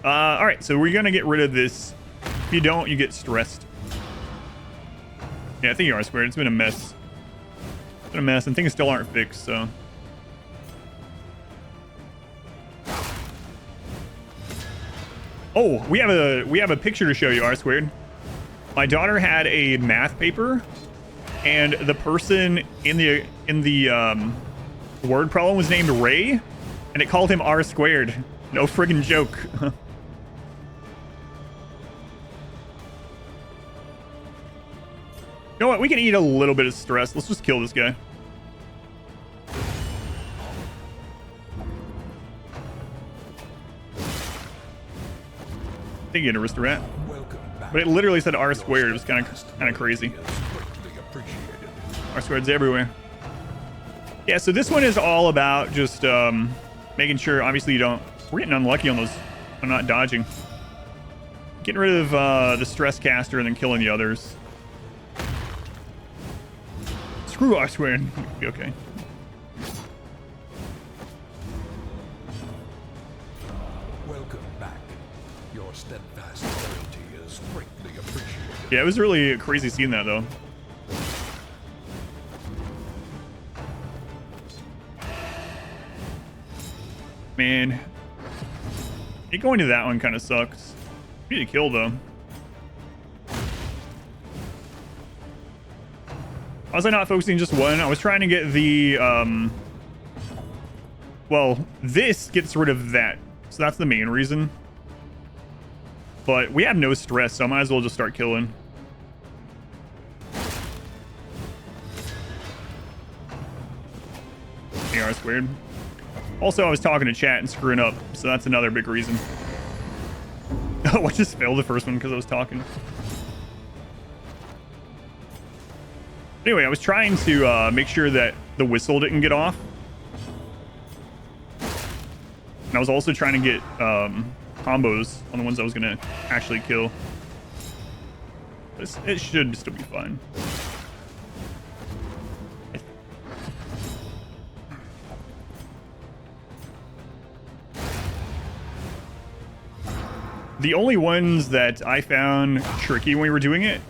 [SPEAKER 1] All right, so we're gonna get rid of this. If you don't, you get stressed. Yeah, I think you are squared. It's been a mess. It's been a mess, and things still aren't fixed, so. Oh, we have a picture to show you, R-Squared. My daughter had a math paper, and the person in the word problem was named Ray, and it called him R-Squared. No friggin' joke. You know what? We can eat a little bit of stress. Let's just kill this guy. I think you get a Aristorat. But it literally said R-Squared. It was kind of crazy. R-Squared's everywhere. Yeah, so this one is all about just making sure, obviously, you don't... We're getting unlucky on those. I'm not dodging. Getting rid of the stress caster and then killing the others. Screw R-Squared. Be okay.
[SPEAKER 3] Welcome back. Your steadfast loyalty is greatly appreciated.
[SPEAKER 1] Yeah, it was really crazy seeing that, though. Man. Going to that one kind of sucks. We need to kill, though. Why was I not focusing just one? I was trying to get the, well, this gets rid of that. So that's the main reason. But we have no stress, so I might as well just start killing. AR squared. Also, I was talking to chat and screwing up, so that's another big reason. Oh, I just failed the first one because I was talking. Anyway, I was trying to make sure that the whistle didn't get off. And I was also trying to get combos on the ones I was going to actually kill. It should still be fine. The only ones that I found tricky when we were doing it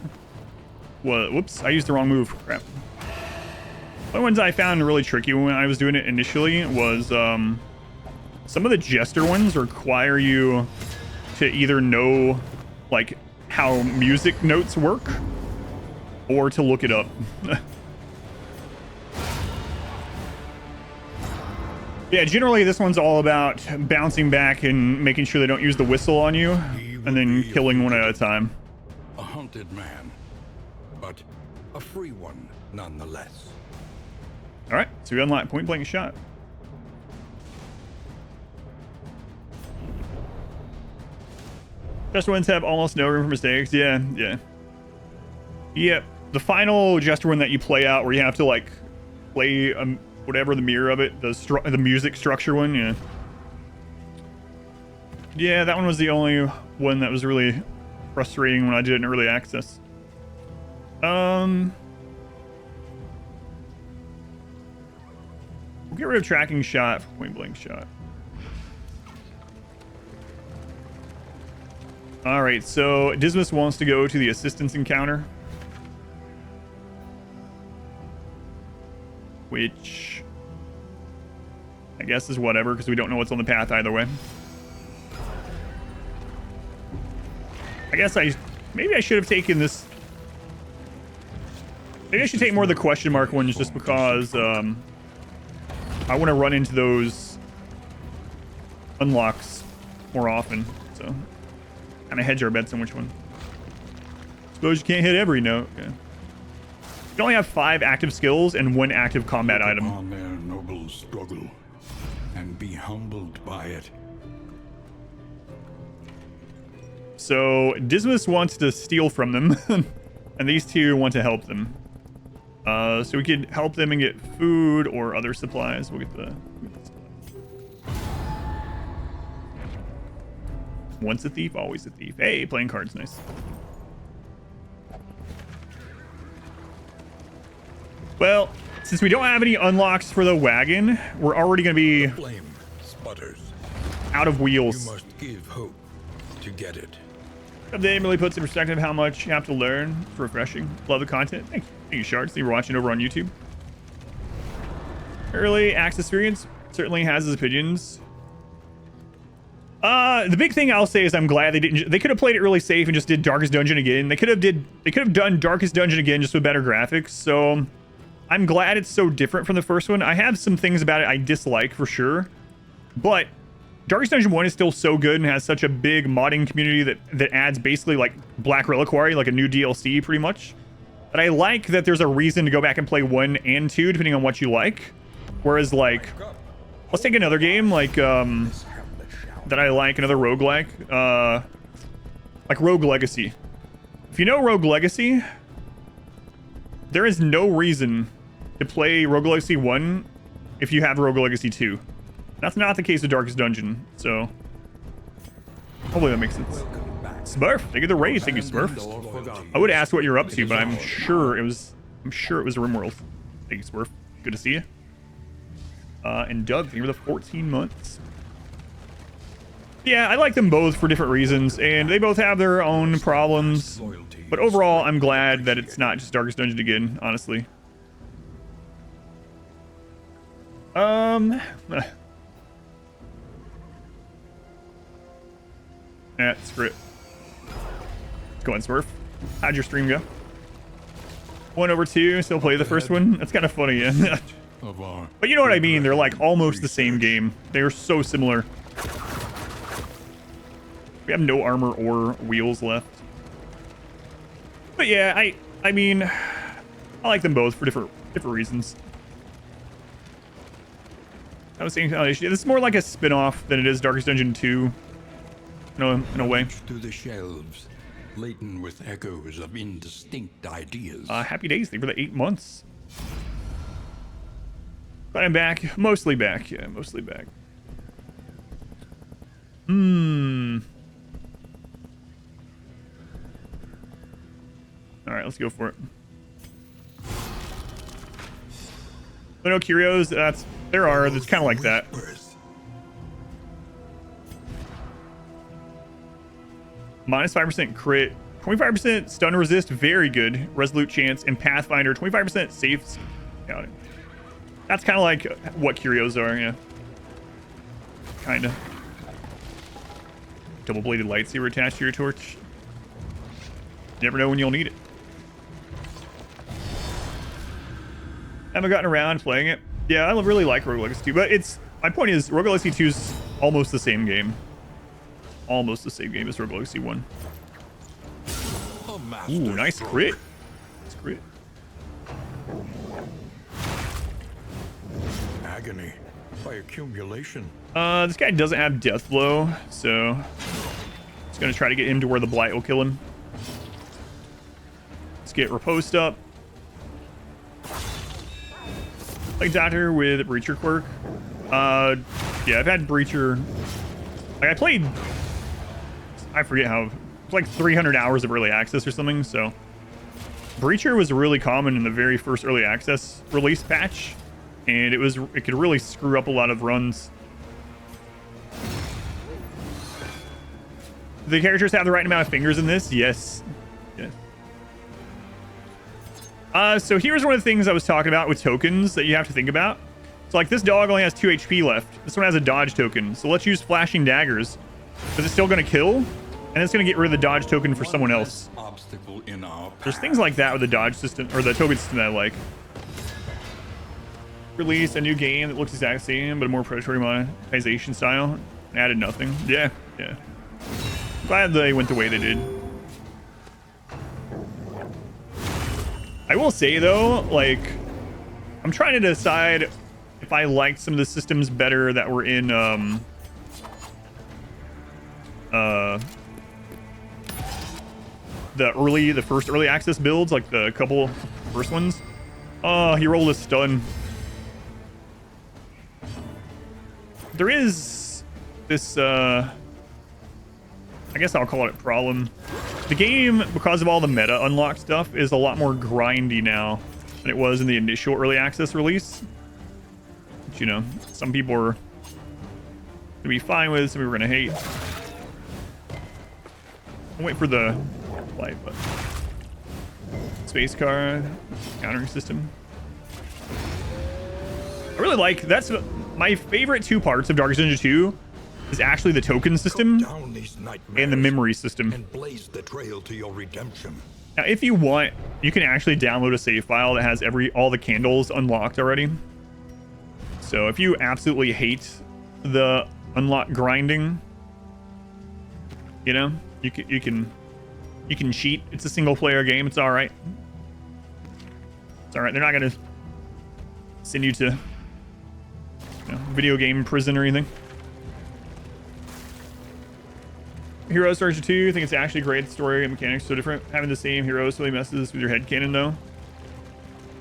[SPEAKER 1] was... Whoops, I used the wrong move. Crap. The only ones I found really tricky when I was doing it initially was... some of the jester ones require you to either know, like, how music notes work, or to look it up. Yeah, generally this one's all about bouncing back and making sure they don't use the whistle on you, and then killing one at a time.
[SPEAKER 3] A hunted man, but a free one nonetheless.
[SPEAKER 1] All right, so we unlock point blank shot. Jester ones have almost no room for mistakes. Yeah. Yep. The final Jester one that you play out, where you have to like play whatever the mirror of it, the music structure one. Yeah, that one was the only one that was really frustrating when I did it in early access. We'll get rid of tracking shot for point blank shot. All right, so Dismas wants to go to the assistance encounter, which I guess is whatever, because we don't know what's on the path either way. I guess maybe I should have taken this. Maybe I should take more of the question mark ones, just because I want to run into those unlocks more often. So kind of hedge our bets on which one. Suppose you can't hit every note. Okay. You only have 5 active skills and 1 active combat item.
[SPEAKER 3] On their noble struggle, and be humbled by it.
[SPEAKER 1] So Dismas wants to steal from them, and these two want to help them. So we could help them and get food or other supplies. We'll get the supplies. Once a thief, always a thief. Hey, playing cards, nice. Well, since we don't have any unlocks for the wagon, we're already going to be
[SPEAKER 3] Flame sputters.
[SPEAKER 1] out of wheels.
[SPEAKER 3] You must give hope to get it.
[SPEAKER 1] They really puts in perspective how much you have to learn. It's refreshing. Love the content. Thank you, Shards. Thank you for watching over on YouTube. Early access experience certainly has its opinions. The big thing I'll say is I'm glad they could have played it really safe and just did Darkest Dungeon again. They could have done Darkest Dungeon again just with better graphics. So I'm glad it's so different from the first one. I have some things about it I dislike for sure, but Darkest Dungeon 1 is still so good and has such a big modding community that adds basically like Black Reliquary, like a new DLC pretty much. But I like that there's a reason to go back and play 1 and 2 depending on what you like. Whereas like, let's take another game like that I like, another roguelike, like Rogue Legacy. If you know Rogue Legacy, there is no reason to play Rogue Legacy 1 if you have Rogue Legacy 2. That's not the case with Darkest Dungeon, so hopefully that makes sense. Smurf, thank you the raid, thank you Smurf. I would ask what you're up to, but I'm sure it was RimWorld. Thank you Smurf, good to see you. And Doug, thank you for the 14 months. Yeah, I like them both for different reasons, and they both have their own problems. But overall, I'm glad that it's not just Darkest Dungeon again, honestly. Screw it. Go on, Smurf. How'd your stream go? 1/2. Still play the first one. That's kind of funny, yeah. But you know what I mean? They're like almost the same game. They are so similar. We have no armor or wheels left. But yeah, I mean, I like them both for different reasons. I was saying, this is more like a spin-off than it is Darkest Dungeon 2. In a way.
[SPEAKER 3] Through the shelves, laden with echoes of indistinct ideas.
[SPEAKER 1] Happy days. Thank you for the 8 months. But I'm back. Mostly back. Yeah, mostly back. Alright, let's go for it. But no curios, that's kind of like that. Minus 5% crit, 25% stun resist, very good. Resolute chance, and Pathfinder, 25% safe. Got it. That's kind of like what curios are, yeah. Kind of. Double-bladed lightsaber attached to your torch. You never know when you'll need it. Haven't gotten around playing it. Yeah, I really like Rogue Legacy 2, but my point is, Rogue Legacy 2 is almost the same game. Almost the same game as Rogue Legacy 1. Ooh, nice crit. Nice crit.
[SPEAKER 3] Agony by accumulation.
[SPEAKER 1] This guy doesn't have Death Blow, so just gonna try to get him to where the Blight will kill him. Let's get Riposte up. Like Doctor with Breacher Quirk. Yeah, I've had Breacher. Like I played, I forget how, it's like 300 hours of early access or something. So Breacher was really common in the very first early access release patch, and it could really screw up a lot of runs. Do the characters have the right amount of fingers in this? Yes. Yes. So here's one of the things I was talking about with tokens that you have to think about. So like this dog only has 2 HP left. This one has a dodge token. So let's use flashing daggers. Is it still going to kill? And it's going to get rid of the dodge token for someone else. There's things like that with the dodge system, or the token system that I like. Release a new game that looks exact same, but a more predatory monetization style. Added nothing. Yeah, yeah. Glad they went the way they did. I will say though, like, I'm trying to decide if I liked some of the systems better that were in the first early access builds, like the couple first ones. Oh, he rolled a stun. There is this I guess I'll call it problem. The game, because of all the meta unlock stuff, is a lot more grindy now than it was in the initial early access release. But, you know, some people are gonna be fine with it, some people are gonna hate. I'll wait for the light, but space car countering system. I really like, that's my favorite 2 parts of Darkest Dungeon 2 is actually the token system and the memory system.
[SPEAKER 3] And blaze the trail to your redemption.
[SPEAKER 1] Now, if you want, you can actually download a save file that has all the candles unlocked already. So if you absolutely hate the unlock grinding, you know, you can cheat. It's a single player game. It's all right. It's all right. They're not gonna send you to video game prison or anything. Heroes Starter 2, I think it's actually great. The story and mechanics so different. Having the same heroes really messes with your headcanon though.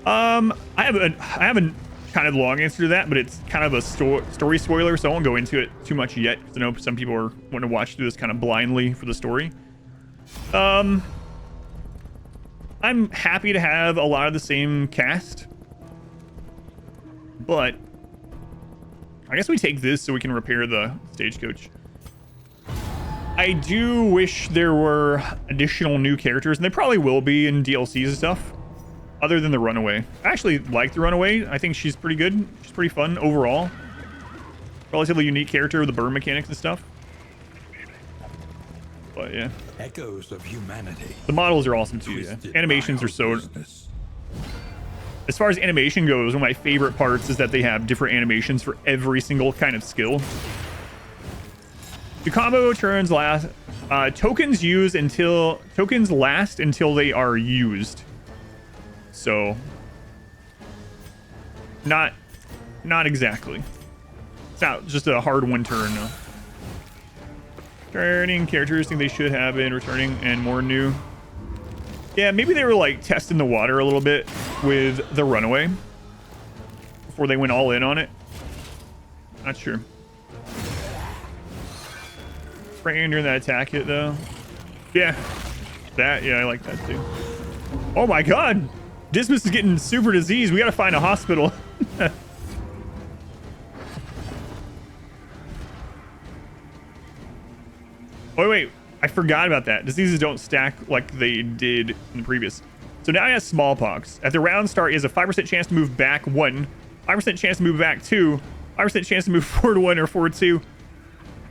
[SPEAKER 1] I have a kind of long answer to that, but it's kind of a story spoiler, so I won't go into it too much yet, because I know some people are wanting to watch through this kind of blindly for the story. I'm happy to have a lot of the same cast, but I guess we take this so we can repair the stagecoach. I do wish there were additional new characters, and they probably will be in DLCs and stuff, other than the Runaway. I actually like the Runaway. I think she's pretty good. She's pretty fun overall. Relatively unique character with the burn mechanics and stuff. But yeah,
[SPEAKER 3] Echoes of humanity.
[SPEAKER 1] the models are awesome too. Yeah,
[SPEAKER 3] Twisted
[SPEAKER 1] animations are so.
[SPEAKER 3] business.
[SPEAKER 1] As far as animation goes, one of my favorite parts is that they have different animations for every single kind of skill. The combo turns last. Tokens last until they are used. So, not exactly. It's not just a hard one turn. No. Turning characteristic they should have been returning and more new. Yeah, maybe they were like testing the water a little bit with the runaway before they went all in on it. Not sure. Spraying during that attack hit though. Yeah, I like that too. Oh my god, Dismas is getting super diseased. We gotta find a hospital. Wait, I forgot about that. Diseases don't stack like they did in the previous. So now he has smallpox. At the round start, he has a 5% chance to move back 1, 5% chance to move back 2, 5% chance to move forward 1 or forward 2,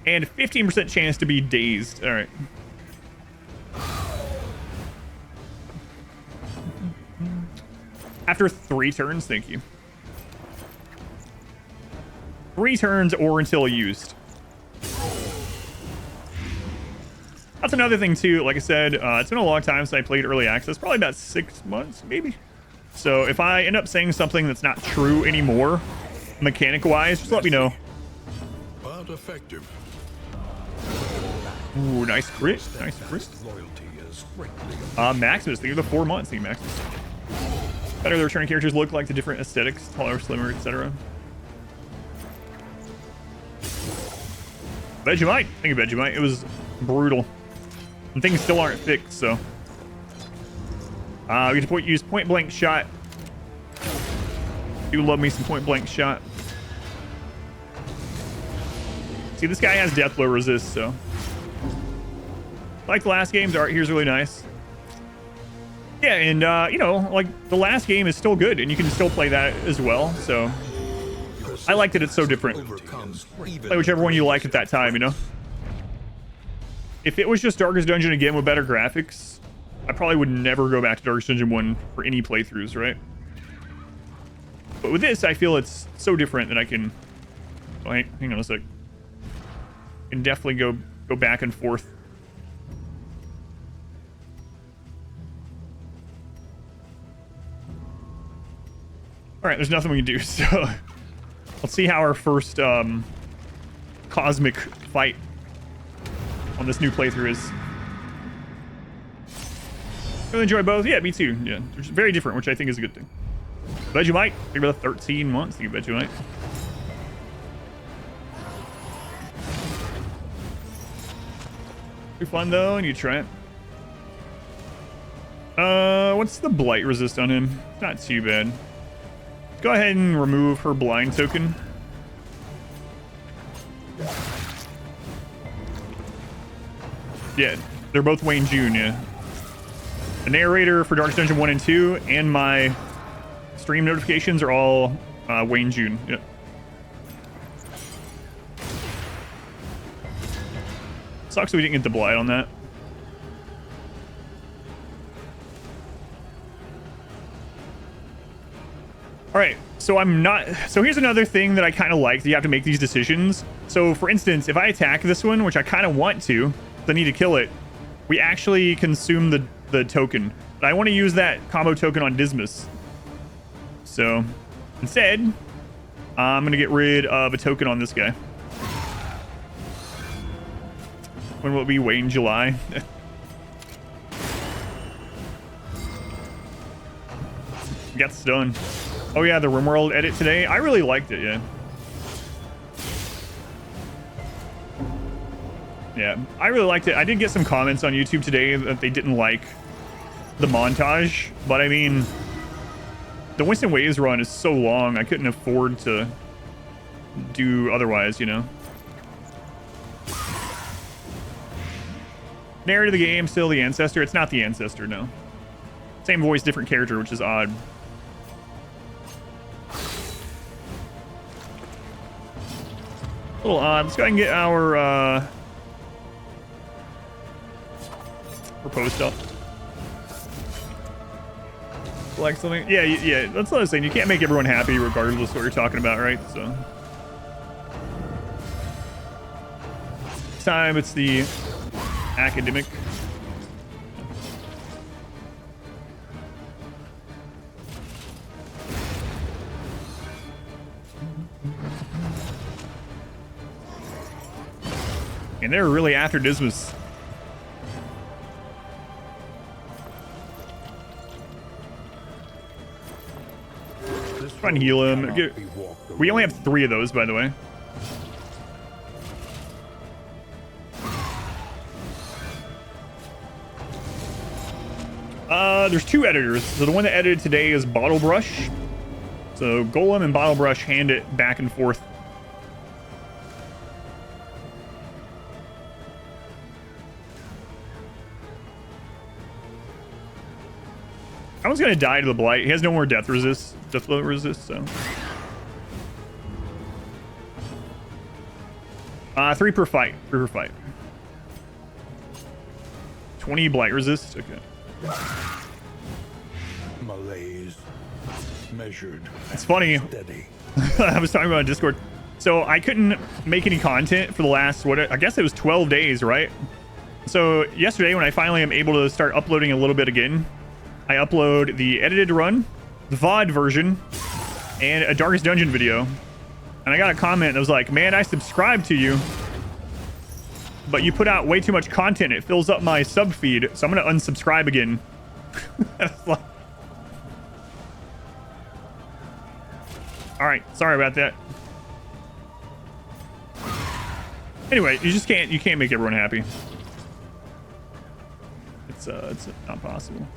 [SPEAKER 1] and 15% chance to be dazed. All right. After 3 turns, thank you. 3 turns or until used. That's another thing too. Like I said, it's been a long time since I played early access, probably about 6 months maybe. So if I end up saying something that's not true anymore, mechanic wise, just let me know.
[SPEAKER 3] But effective.
[SPEAKER 1] Ooh, nice crit. Nice crit.
[SPEAKER 3] Loyalty is strictly
[SPEAKER 1] Maximus, think of the 4 months, think Maximus. Better the returning characters look like, the different aesthetics, taller, slimmer, etc. Vegemite, thank you Vegemite. It was brutal. And things still aren't fixed, so. We get to use point blank shot. Do love me some point blank shot. See, this guy has death blow resist, so. Like the last game's art here's really nice. Yeah, and you know, like the last game is still good, and you can still play that as well. So I like that it's so different. Play whichever one you like at that time, you know. If it was just Darkest Dungeon again with better graphics, I probably would never go back to Darkest Dungeon 1 for any playthroughs, right? But with this, I feel it's so different that I can. Oh, hang on a sec. Can definitely go back and forth. All right, there's nothing we can do, so let's see how our first cosmic fight on this new playthrough is. Really enjoy both. Yeah, me too. Yeah, they're just very different, which I think is a good thing. Vegemite, think about 13 months. Think of Vegemite. Pretty fun though, and you try it. What's the blight resist on him? Not too bad. Go ahead and remove her blind token. Yeah, they're both Wayne June, yeah. The narrator for Darkest Dungeon 1 and 2 and my stream notifications are all Wayne June, yeah. Sucks we didn't get the blight on that. All right, so here's another thing that I kind of like, that you have to make these decisions. So for instance, if I attack this one, which I kind of want to, I need to kill it, we actually consume the token. But I want to use that combo token on Dismas. So instead, I'm going to get rid of a token on this guy. When will it be? Wayne July? Gets done. Oh yeah, the RimWorld edit today. I really liked it, yeah. Yeah, I really liked it. I did get some comments on YouTube today that they didn't like the montage, but I mean, the Winston Waves run is so long, I couldn't afford to do otherwise, you know. Narrator of the game, still the Ancestor. It's not the Ancestor, no. Same voice, different character, which is odd. A little odd. Let's go ahead and get our propose stuff. Select something. Yeah, yeah. That's what I was saying. You can't make everyone happy regardless of what you're talking about, right? So. This time it's the academic. And they're really after Dismas. Try and heal him. We only have 3 of those, by the way. There's 2 editors. So the one that edited today is Bottle Brush. So Golem and Bottle Brush hand it back and forth. I was gonna die to the Blight. He has no more death blow resist, so. 3 per fight. 3 per fight. 20 Blight resist. Okay.
[SPEAKER 3] Malaise measured.
[SPEAKER 1] It's funny.
[SPEAKER 3] Steady.
[SPEAKER 1] I was talking about on Discord. So I couldn't make any content for the last, I guess it was 12 days, right? So yesterday when I finally am able to start uploading a little bit again, I upload the edited run, the VOD version, and a Darkest Dungeon video. And I got a comment that was like, man, I subscribed to you, but you put out way too much content. It fills up my sub feed, so I'm going to unsubscribe again. Like, all right, sorry about that. Anyway, you can't make everyone happy. It's not possible.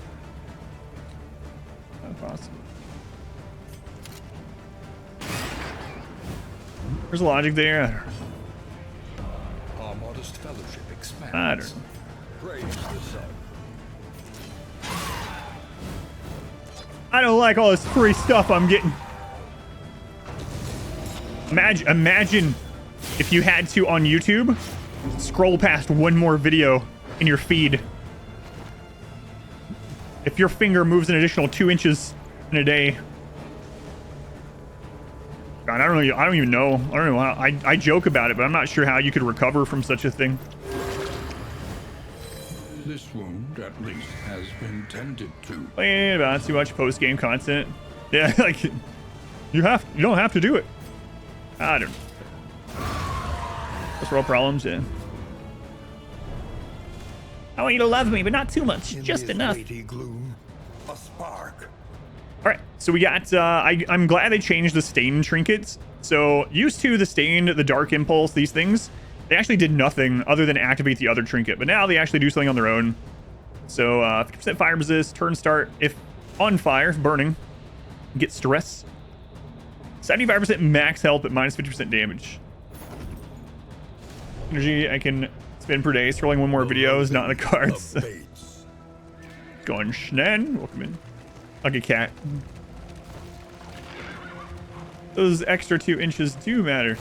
[SPEAKER 1] Possible. There's logic there.
[SPEAKER 3] Our modest fellowship expands.
[SPEAKER 1] I don't know.
[SPEAKER 3] Praise the sun.
[SPEAKER 1] I don't like all this free stuff I'm getting. Imagine if you had to on YouTube scroll past one more video in your feed. If your finger moves an additional 2 inches in a day. God, I don't even know. I don't know how. I joke about it, but I'm not sure how you could recover from such a thing.
[SPEAKER 3] This wound, at least, has been tended to.
[SPEAKER 1] Playing about too much post-game content. Yeah, like you don't have to do it. I don't know. Those are all problems, yeah. I want you to love me, but not too much. Just enough.
[SPEAKER 3] Gloom, a spark.
[SPEAKER 1] All right, so we got, I'm glad they changed the stain trinkets. So used to the stain, the dark impulse, these things, they actually did nothing other than activate the other trinket. But now they actually do something on their own. So 50% fire resist, turn start, if on fire, burning, get stress. 75% max health at minus 50% damage. Energy I can spend per day, scrolling one more video is not in the cards. Going Schnen, welcome in. Like a cat. Those extra 2 inches do matter.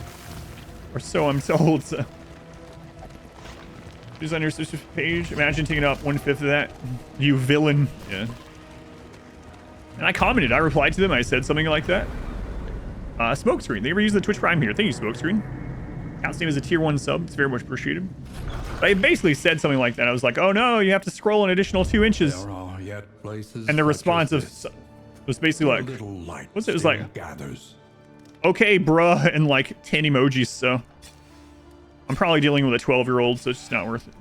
[SPEAKER 1] Or so I'm told. So. Just on your sister's page. Imagine taking up 1/5 of that. You villain. Yeah. And I commented. I replied to them. I said something like that. Smokescreen. They ever use the Twitch Prime here. Thank you, Smokescreen. Counts name as a tier 1 sub. It's very much appreciated. I basically said something like that. I was like, oh no, you have to scroll an additional 2 inches. And the response was basically like, what's it? It was like,
[SPEAKER 3] gathers.
[SPEAKER 1] Okay, bruh, and like 10 emojis. So I'm probably dealing with a 12-year-old, so it's just not worth it.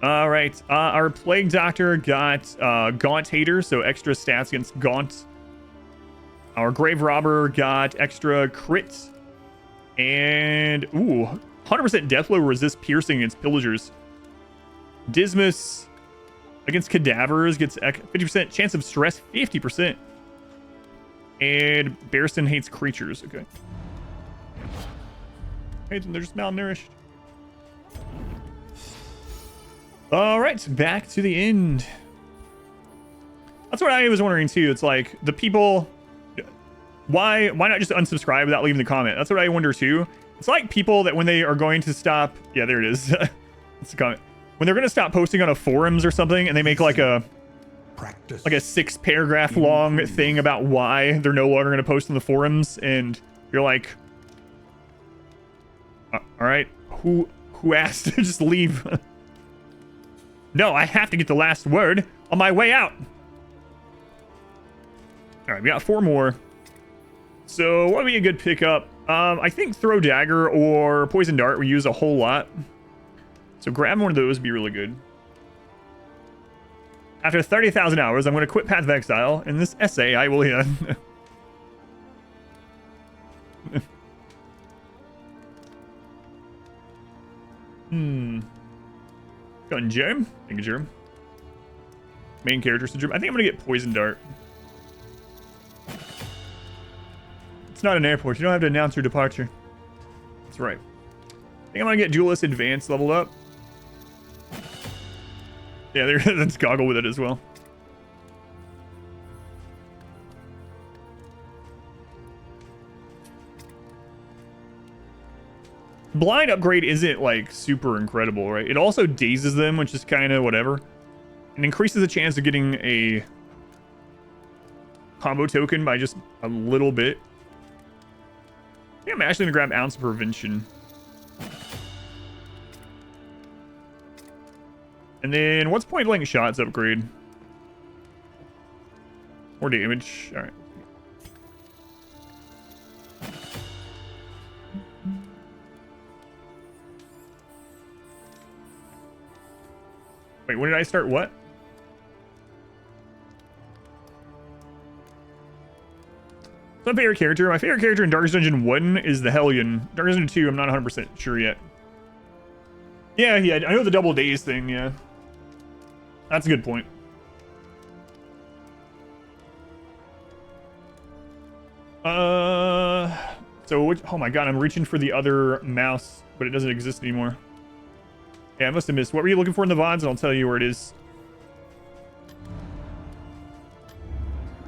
[SPEAKER 1] All right, our Plague Doctor got Gaunt Hater, so extra stats against Gaunt. Our Grave Robber got extra crit. And, ooh, 100% Deathblow resist piercing against Pillagers. Dismas against Cadavers gets 50% chance of stress, 50%. And Bearston hates creatures. Okay. Hates them, they're just malnourished. All right, back to the end. That's what I was wondering too. It's like the people, why not just unsubscribe without leaving the comment? That's what I wonder too. It's like people that when they are going to stop, yeah, there it is. It's a comment. when they're gonna stop posting on a forums or something, and they make like a
[SPEAKER 3] Practice.
[SPEAKER 1] 6-paragraph long thing about why they're no longer gonna post on the forums, and you're like, all right, who asked to just leave? No, I have to get the last word on my way out. All right, we got 4 more. So what would be a good pickup? I think throw dagger or poison dart we use a whole lot. So grabbing one of those would be really good. After 30,000 hours, I'm going to quit Path of Exile. In this essay, I will... Gun Germ. Thank you, Germ. Main character syndrome. I think I'm going to get poison dart. It's not an airport. You don't have to announce your departure. That's right. I think I'm going to get Duelist Advanced leveled up. Yeah, let's goggle with it as well. Blind upgrade isn't like super incredible, right? It also dazes them, which is kind of whatever. And increases the chance of getting a combo token by just a little bit. I think I'm actually gonna grab Ounce of Prevention. And then what's point blank shots upgrade? More damage. All right. Wait, when did I start what? So my favorite character. My favorite character in Darkest Dungeon 1 is the Hellion. Darkest Dungeon 2, I'm not 100% sure yet. Yeah, I know the double days thing, yeah. That's a good point. Oh my god, I'm reaching for the other mouse, but it doesn't exist anymore. Yeah, I must have missed. What were you looking for in the VODs? And I'll tell you where it is.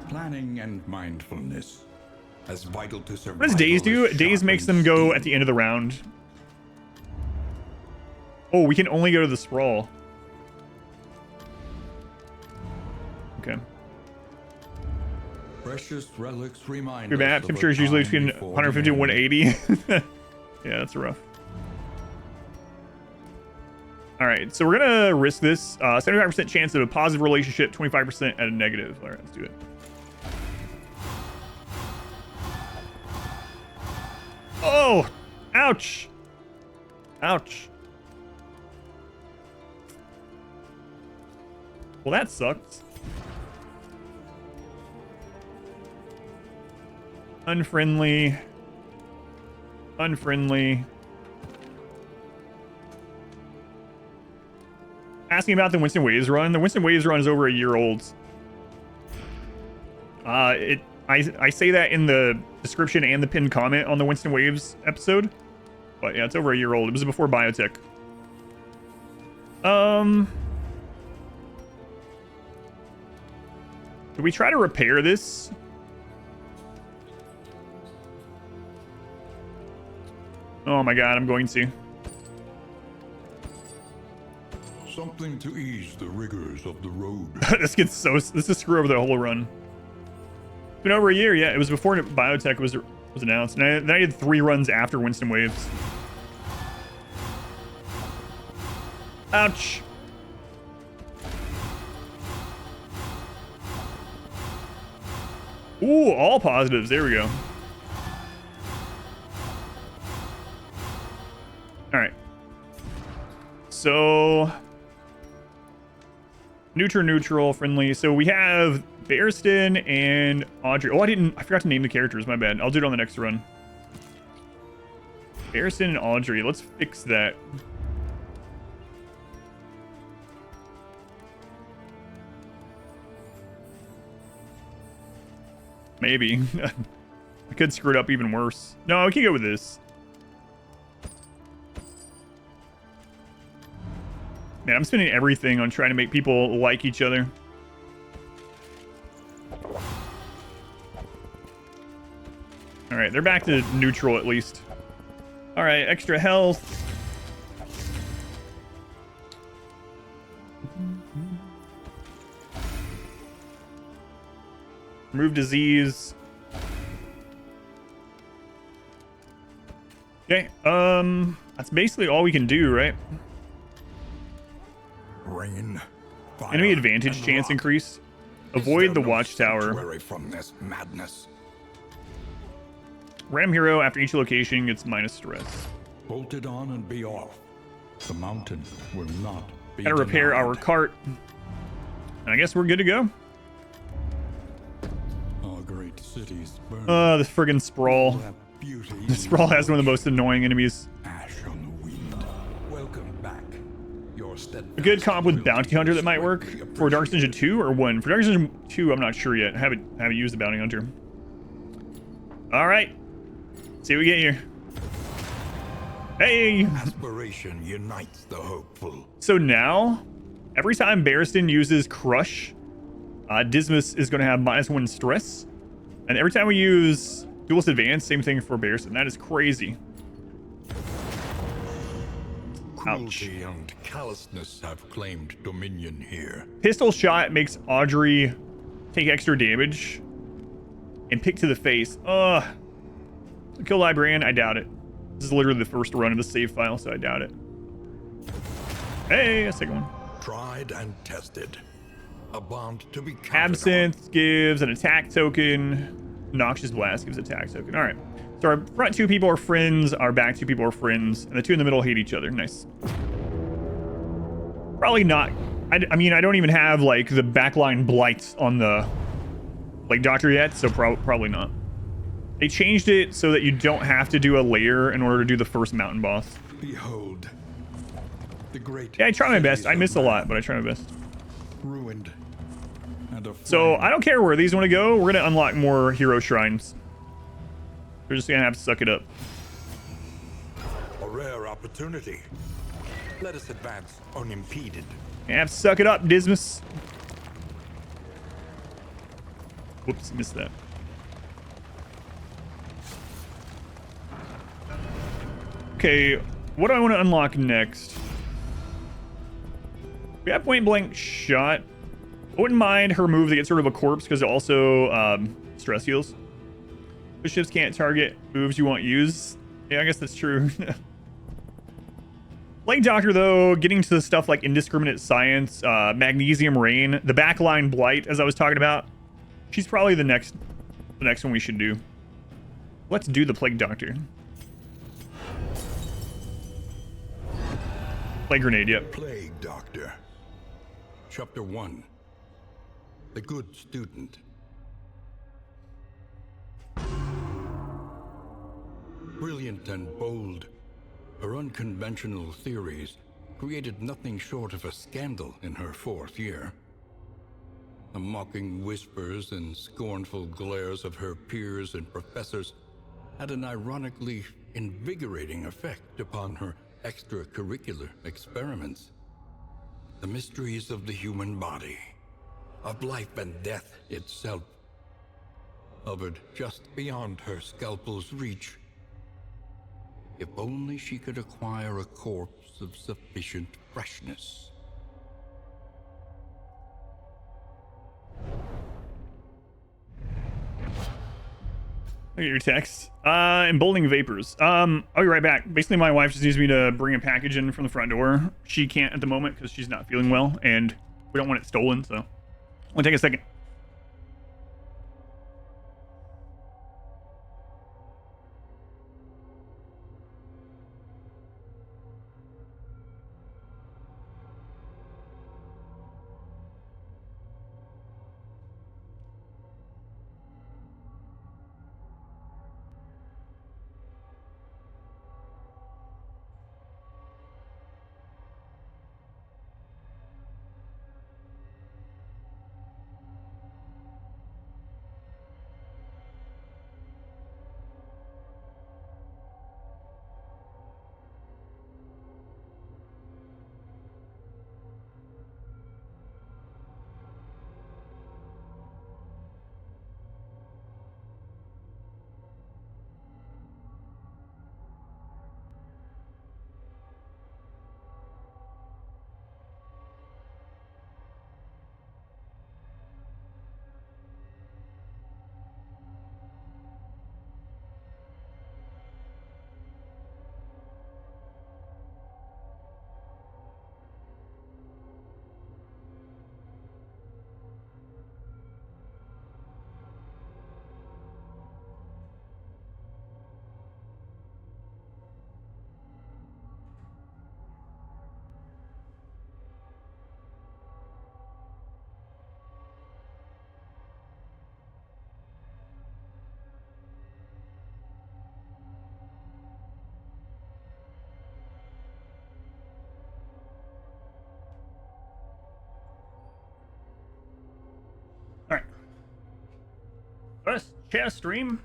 [SPEAKER 3] Planning and mindfulness, as vital to survival.
[SPEAKER 1] What does Daze do?
[SPEAKER 3] as
[SPEAKER 1] Daze makes them
[SPEAKER 3] sharpened
[SPEAKER 1] go
[SPEAKER 3] steel.
[SPEAKER 1] at the end of the round. Oh, we can only go to the Sprawl. Okay.
[SPEAKER 3] Precious relics remind
[SPEAKER 1] Your
[SPEAKER 3] us
[SPEAKER 1] map
[SPEAKER 3] of a
[SPEAKER 1] temperature is usually
[SPEAKER 3] time
[SPEAKER 1] between
[SPEAKER 3] before
[SPEAKER 1] 150 and
[SPEAKER 3] men.
[SPEAKER 1] 180. Yeah, that's rough. All right, so we're gonna risk this. 75% chance of a positive relationship, 25% at a negative. All right, let's do it. Oh, ouch. Ouch. Well, that sucks. Unfriendly. Unfriendly. Asking about the Winston Waves run. The Winston Waves run is over a year old. I say that in the description and the pinned comment on the Winston Waves episode. But yeah, it's over a year old. It was before biotech. Do we try to repair this? Oh my god, I'm going to.
[SPEAKER 3] Something to ease the rigors of the road.
[SPEAKER 1] This is screw over the whole run. It's been over a year, yeah. It was before biotech was announced. And then I did 3 runs after Winston Waves. Ouch. Ooh, all positives. There we go. All right. So neutral, friendly. So we have Bearston and Audrey. Oh, I forgot to name the characters. My bad. I'll do it on the next run. Bearston and Audrey. Let's fix that. Maybe. I could screw it up even worse. No, we can go with this. Man, I'm spending everything on trying to make people like each other. Alright, they're back to neutral at least. Alright, extra health. Remove disease. Okay, that's basically all we can do, right?
[SPEAKER 3] Rain, fire,
[SPEAKER 1] Enemy advantage
[SPEAKER 3] and
[SPEAKER 1] chance
[SPEAKER 3] rot.
[SPEAKER 1] increase.
[SPEAKER 3] Is
[SPEAKER 1] Avoid
[SPEAKER 3] there
[SPEAKER 1] the
[SPEAKER 3] no
[SPEAKER 1] watchtower.
[SPEAKER 3] sanctuary from this madness?
[SPEAKER 1] Ram hero after each location gets minus stress.
[SPEAKER 3] Bolt it on and be off. The mountain will not be
[SPEAKER 1] Gotta repair our
[SPEAKER 3] denied.
[SPEAKER 1] cart. And I guess we're good to go.
[SPEAKER 3] Our great cities burn.
[SPEAKER 1] The friggin' Sprawl.
[SPEAKER 3] That beauty
[SPEAKER 1] The Sprawl has one of the most annoying enemies.
[SPEAKER 3] ash on the wind. Welcome back. Your
[SPEAKER 1] A good comp with Bounty Hunter that might work for Dark Ninja 2 or 1. For Dark Ninja 2, I'm not sure yet. I haven't used the Bounty Hunter. All right. See what we get here. Hey!
[SPEAKER 3] Aspiration unites the hopeful.
[SPEAKER 1] So now, every time Barristan uses Crush, Dismas is going to have -1 stress. And every time we use Duelist Advance, same thing for Barristan. That is crazy.
[SPEAKER 3] Cruelty and callousness have claimed dominion here.
[SPEAKER 1] Pistol shot makes Audrey take extra damage and pick to the face. Kill Librarian? I doubt it. This is literally the first run of the save file, so I doubt it. Hey, a second one.
[SPEAKER 3] Tried and tested. A bond to be counted
[SPEAKER 1] Absinthe gives an attack token. Noxious Blast gives attack token. All right. So our front 2 people are friends. Our back 2 people are friends. And the 2 in the middle hate each other. Nice. Probably not. I mean, I don't even have, like, the backline blights on the Plague Doctor yet, so probably not. They changed it so that you don't have to do a layer in order to do the first mountain boss.
[SPEAKER 3] on. Behold. The great
[SPEAKER 1] Yeah, I try my best.
[SPEAKER 3] cities
[SPEAKER 1] I
[SPEAKER 3] of
[SPEAKER 1] miss a
[SPEAKER 3] man,
[SPEAKER 1] lot, but I try my best.
[SPEAKER 3] Ruined. And
[SPEAKER 1] So
[SPEAKER 3] aflame.
[SPEAKER 1] I don't care where these want to go. We're going to unlock more hero shrines. We're just going to have to suck it up.
[SPEAKER 3] A rare opportunity. Let us advance unimpeded.
[SPEAKER 1] Have to suck it up, Dismas. Whoops, missed that. Okay, what do I want to unlock next? We have point blank shot. I wouldn't mind her move that gets rid of a corpse because it also stress heals. Bishops can't target moves you won't use. Yeah, I guess that's true. Plague Doctor, though, getting to the stuff like Indiscriminate Science, Magnesium Rain, the backline Blight, as I was talking about, she's probably the next one we should do. Let's do the Plague Doctor. Plague Grenade, yep.
[SPEAKER 3] Plague Doctor. Chapter 1. The Good Student. Brilliant and bold, her unconventional theories created nothing short of a scandal in her 4th year. The mocking whispers and scornful glares of her peers and professors had an ironically invigorating effect upon her extracurricular experiments. The mysteries of the human body, of life and death itself, hovered just beyond her scalpel's reach. If only she could acquire a corpse of sufficient freshness.
[SPEAKER 1] Look at your text. Emboldening vapors. I'll be right back. Basically, my wife just needs me to bring a package in from the front door. She can't at the moment because she's not feeling well, and we don't want it stolen, so it'll take a second. First chair stream.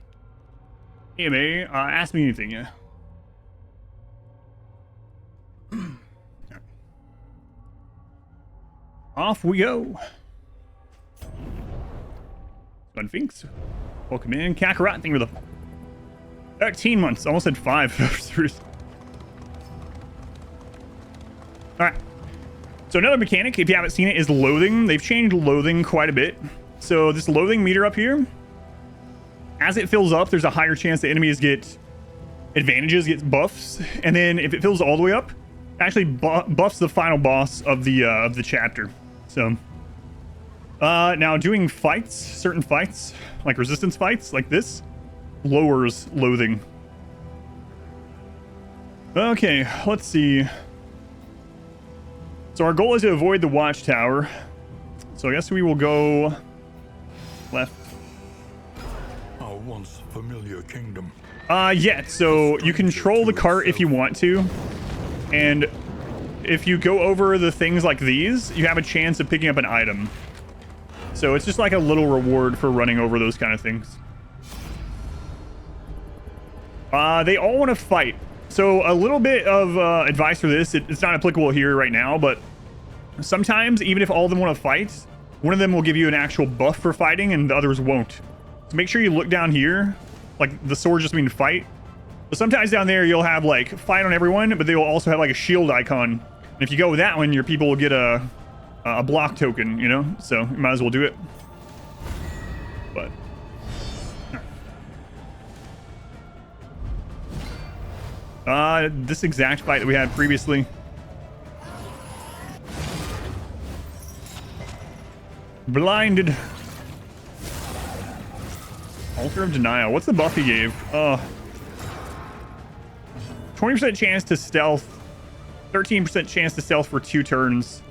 [SPEAKER 1] AMA, ask me anything, yeah. Off we go. Fun Finks. Welcome in. Kakarot, thank you for the 13 months. Almost had 5. Alright. So another mechanic, if you haven't seen it, is loathing. They've changed loathing quite a bit. So this loathing meter up here, as it fills up, there's a higher chance the enemies get advantages, get buffs. And then if it fills all the way up, it actually buffs the final boss of the chapter. So now doing fights, certain fights, like resistance fights like this, lowers loathing. Okay, let's see. So our goal is to avoid the watchtower. So I guess we will go left.
[SPEAKER 3] Our once familiar kingdom.
[SPEAKER 1] Yeah, so you control the cart if you want to. And if you go over the things like these, you have a chance of picking up an item. So it's just like a little reward for running over those kind of things. They all want to fight. So a little bit of advice for this. It's not applicable here right now, but sometimes even if all of them want to fight, one of them will give you an actual buff for fighting and the others won't. So make sure you look down here. Like the sword just means fight. But sometimes down there you'll have like fight on everyone, but they will also have like a shield icon. And if you go with that one, your people will get a block token, you know? So you might as well do it. But this exact fight that we had previously. Blinded. Altar of Denial. What's the buff he gave? 20% chance to stealth. 13% chance to stealth for 2 turns.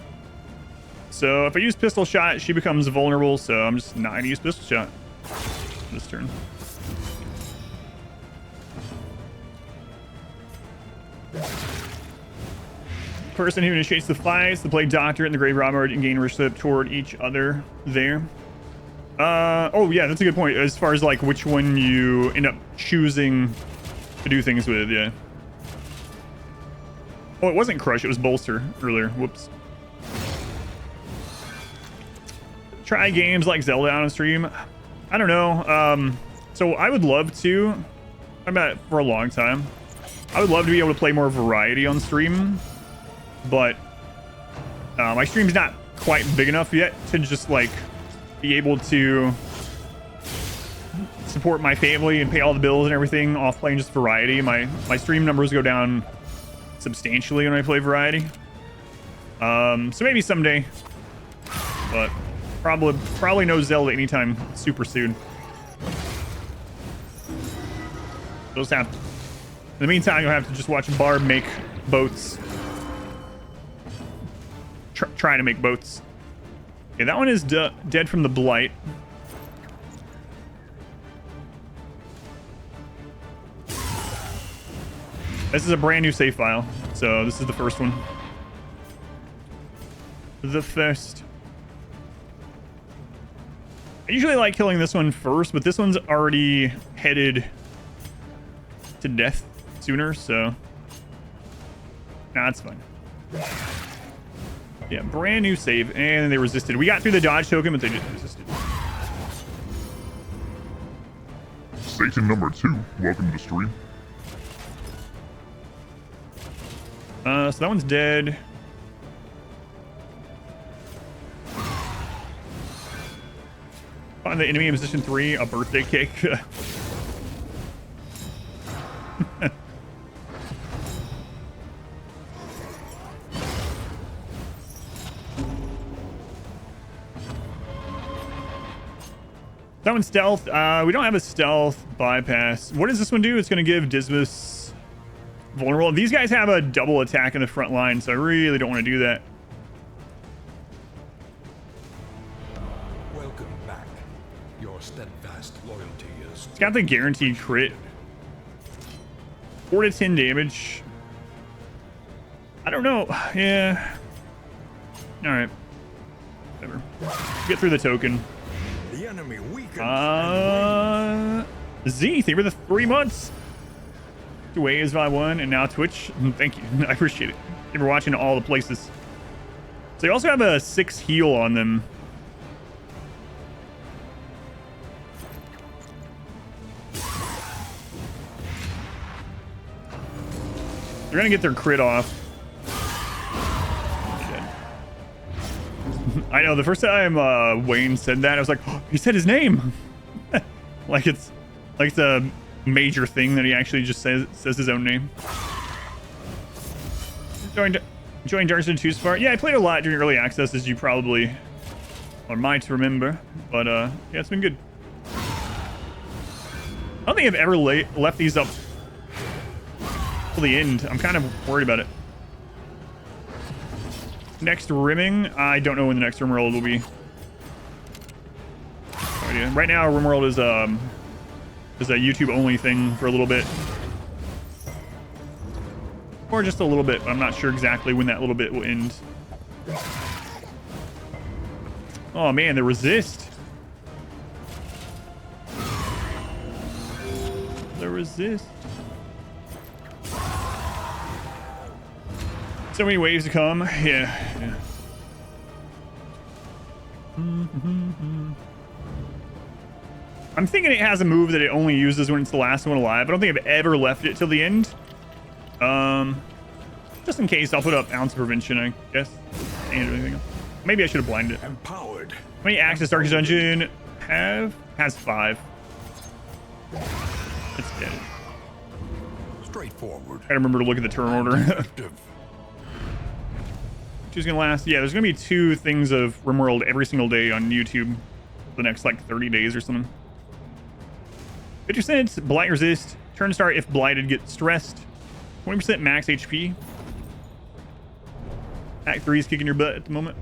[SPEAKER 1] So if I use pistol shot, she becomes vulnerable. So I'm just not going to use pistol shot this turn. Person who initiates the fights, the Plague Doctor and the Grave Robber gain initiative toward each other there. Oh yeah, that's a good point. As far as like which one you end up choosing to do things with, yeah. Oh, it wasn't Crush, it was Bolster earlier. Whoops. Try games like Zelda on stream. I don't know. So I would love to. I've been at it for a long time. I would love to be able to play more variety on stream, but my stream's not quite big enough yet to just like be able to support my family and pay all the bills and everything off playing just variety. My stream numbers go down substantially when I play variety. So maybe someday, but probably no Zelda anytime super soon. Those have. In the meantime, you'll have to just watch Barb make boats. Trying to make boats. Okay, that one is dead from the blight. This is a brand new save file, so this is the first one. The first. I usually like killing this one first, but this one's already headed to death sooner, so nah, it's fine. Yeah, brand new save, and they resisted. We got through the dodge token, but they just resisted.
[SPEAKER 4] Satan number 2, welcome to the stream.
[SPEAKER 1] So that one's dead. Find the enemy in position 3, a birthday cake. That one's stealth. We don't have a stealth bypass. What does this one do? It's going to give Dismas vulnerable. These guys have a double attack in the front line, so I really don't want to do that.
[SPEAKER 3] Welcome back. Your steadfast loyalty is.
[SPEAKER 1] It's got the guaranteed crit. 4 to 10 damage. I don't know. Yeah. All right. Whatever. Get through the token.
[SPEAKER 3] The The enemy weakens.
[SPEAKER 1] Z, thank you for the 3 months. 2 waves by 1, and now Twitch. Thank you. I appreciate it. Thank you for watching all the places. So you also have a 6 heal on them. They're gonna get their crit off. I know, the first time Wayne said that, I was like, oh, he said his name. like it's a major thing that he actually just says his own name. Joined Darkson 2 Spart. Yeah, I played a lot during early access, as you probably or might remember. But yeah, it's been good. I don't think I've ever left these up till the end. I'm kind of worried about it. Next rimming, I don't know when the next RimWorld will be. No idea. Right now, RimWorld is a YouTube only thing for a little bit, or just a little bit. But I'm not sure exactly when that little bit will end. Oh man, the resist. The resist. So many waves to come. Yeah. I'm thinking it has a move that it only uses when it's the last one alive. I don't think I've ever left it till the end. Just in case, I'll put up ounce prevention, I guess. And anything else. Maybe I should have blinded it.
[SPEAKER 3] Empowered.
[SPEAKER 1] How many access Darkest Dungeon has 5. It's dead.
[SPEAKER 3] Straightforward.
[SPEAKER 1] Gotta remember to look at the turn order.
[SPEAKER 3] Effective.
[SPEAKER 1] Who's gonna last? Yeah, there's gonna be 2 things of RimWorld every single day on YouTube for the next like 30 days or something. 50% blight resist. Turn start if blighted, get stressed. 20% max HP. Act 3 is kicking your butt at the moment.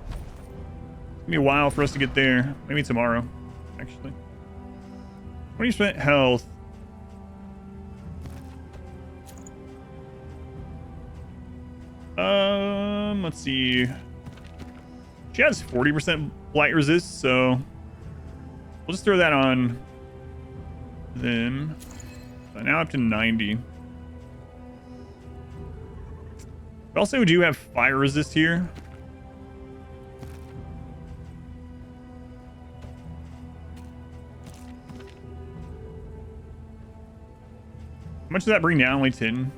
[SPEAKER 1] It's gonna be a while for us to get there. Maybe tomorrow, actually. 20% health. Let's see. She has 40% blight resist, so we'll just throw that on them. So now up to 90. We also do have fire resist here. How much does that bring down? Only 10.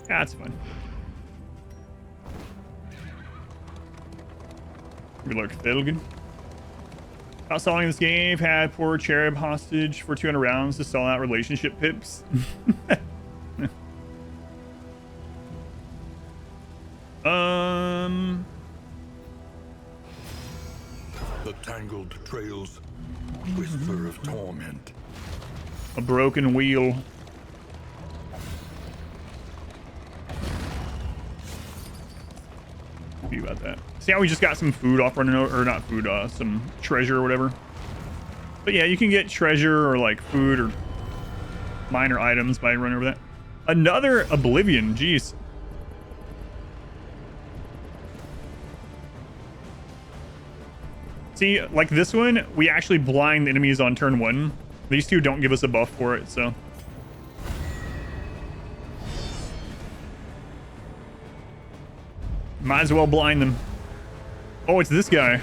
[SPEAKER 1] Yeah, that's fine. Good luck, Felgen. Outstalling this game, had poor Cherub hostage for 200 rounds to stall out relationship pips.
[SPEAKER 3] The tangled trails, whisper of torment.
[SPEAKER 1] A broken wheel. Be about that. See how we just got some food off running over, or not food, some treasure or whatever. But yeah, you can get treasure or like food or minor items by running over that. Another Oblivion, jeez. See, like this one, we actually blind the enemies on turn 1. These 2 don't give us a buff for it, so. Might as well blind them. Oh, it's this guy.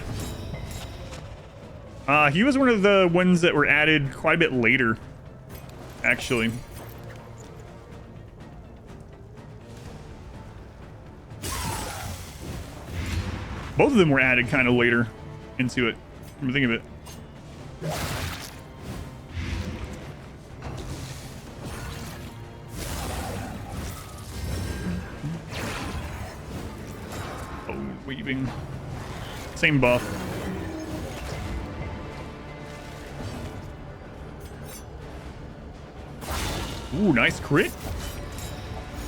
[SPEAKER 1] He was one of the ones that were added quite a bit later, actually. Both of them were added kind of later into it. Come to think of it. Oh, weaving. Same buff. Ooh, nice crit.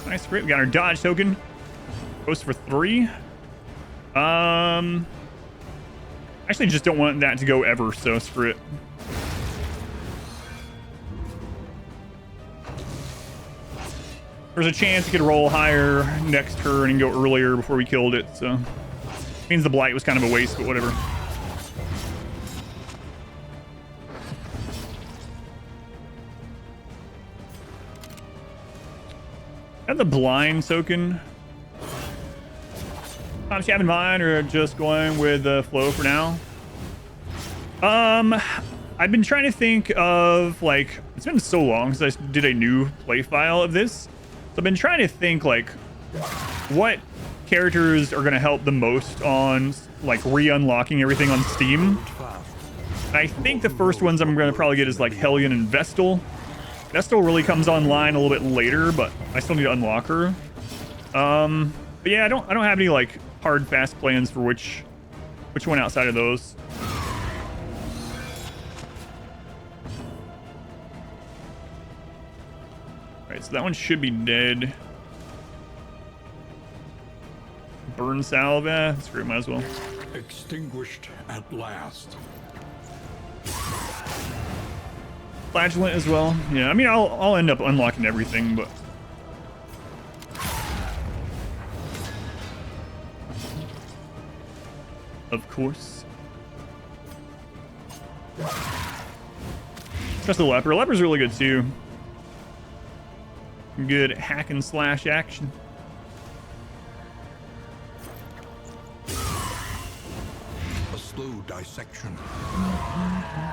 [SPEAKER 1] Nice crit. We got our dodge token. Goes for 3. Actually just don't want that to go ever, so screw it. There's a chance it could roll higher next turn and go earlier before we killed it, so means the blight was kind of a waste, but whatever. Got the blind token. You have in mind, or just going with the flow for now? I've been trying to think of, like, it's been so long since I did a new play file of this. So I've been trying to think, like, what characters are going to help the most on, like, re-unlocking everything on Steam. And I think the first ones I'm going to probably get is, like, Hellion and Vestal. Vestal really comes online a little bit later, but I still need to unlock her. But yeah, I don't have any, like, hard, fast plans for which one outside of those. Alright, so that one should be dead. Burn salve, screw it, might as well.
[SPEAKER 3] Extinguished at last.
[SPEAKER 1] Flagellant as well. Yeah, I mean, I'll end up unlocking everything, but... Of course. Trust the leper. Leper's really good too. Good hack and slash action.
[SPEAKER 3] A slow dissection.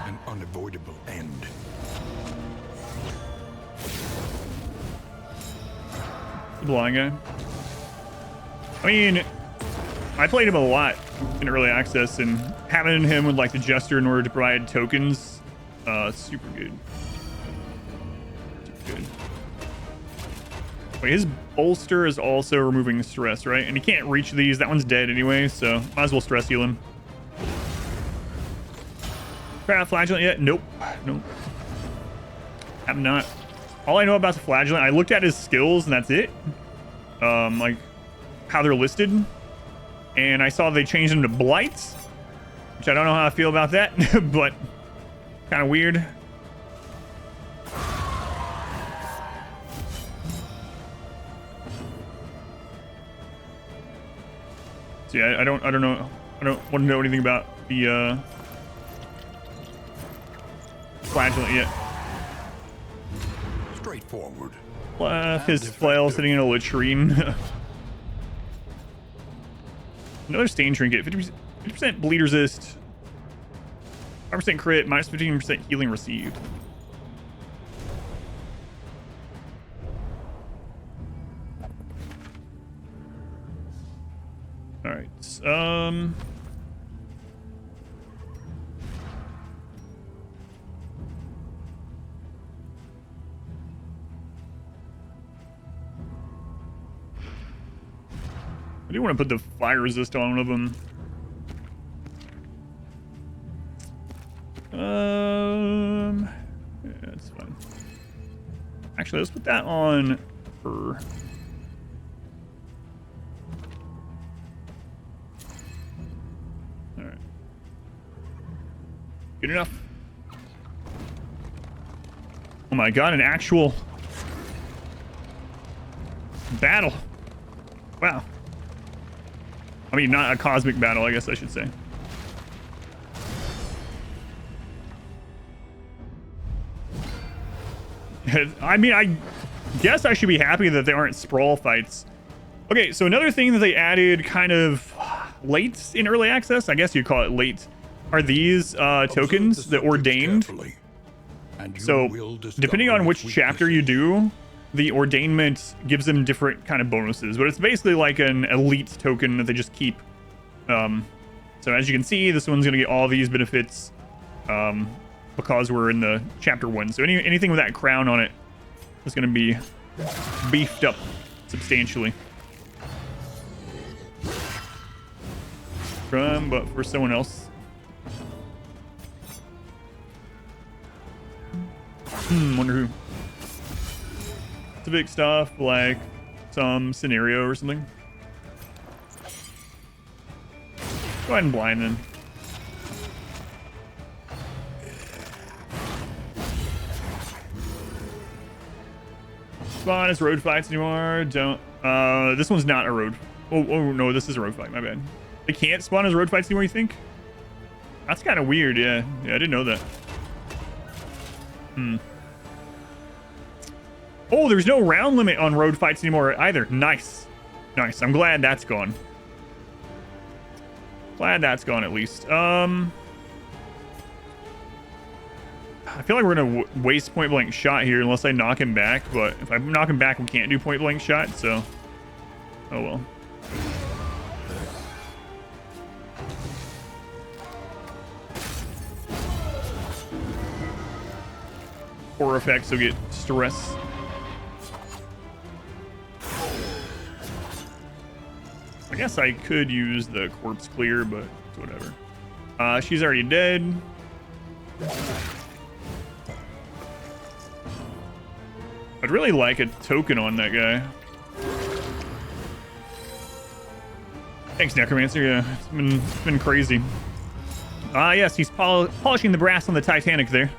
[SPEAKER 3] An unavoidable end.
[SPEAKER 1] The blind guy. I mean, I played him a lot in early access, and having him with like the Jester in order to provide tokens, super good. Super good. Wait, his bolster is also removing stress, right? And he can't reach these. That one's dead anyway, so might as well stress heal him. Craft flagellant yet? Nope. Nope. Have not. All I know about the flagellant, I looked at his skills and that's it. Like how they're listed. And I saw they changed them to blights, which I don't know how I feel about that, but kind of weird. So yeah, I don't know. I don't want to know anything about the flagellant yet.
[SPEAKER 3] Straightforward.
[SPEAKER 1] His flail sitting in a latrine. Another stain trinket. 50% bleed resist. 5% crit. Minus 15% healing received. All right. I do want to put the fire resist on one of them. Yeah, that's fine. Actually, let's put that on her. All right. Good enough. Oh my god, an actual battle. Wow. I mean, not a cosmic battle, I guess I should say. I mean, I guess I should be happy that they aren't Sprawl fights. Okay, so another thing that they added kind of late in early access, I guess you'd call it late, are these tokens, the Ordained. So, depending on which chapter you do, the ordainment gives them different kind of bonuses, but it's basically like an elite token that they just keep. So as you can see, this one's gonna get all these benefits because we're in the chapter 1. So anything with that crown on it is gonna be beefed up substantially. But for someone else. Wonder who. Specific stuff like some scenario or something. Go ahead and blind then. Spawn as road fights anymore. Don't. This one's not a road. Oh no, this is a road fight. My bad. They can't spawn as road fights anymore. You think? That's kind of weird. Yeah, I didn't know that. Oh, there's no round limit on road fights anymore either. Nice. Nice. I'm glad that's gone. Glad that's gone at least. I feel like we're gonna waste point blank shot here unless I knock him back, but if I knock him back, we can't do point blank shot, so oh well. Horror effects will get stress. I guess I could use the corpse clear, but it's whatever. She's already dead. I'd really like a token on that guy. Thanks, Necromancer. Yeah, it's been crazy. Yes, he's polishing the brass on the Titanic there.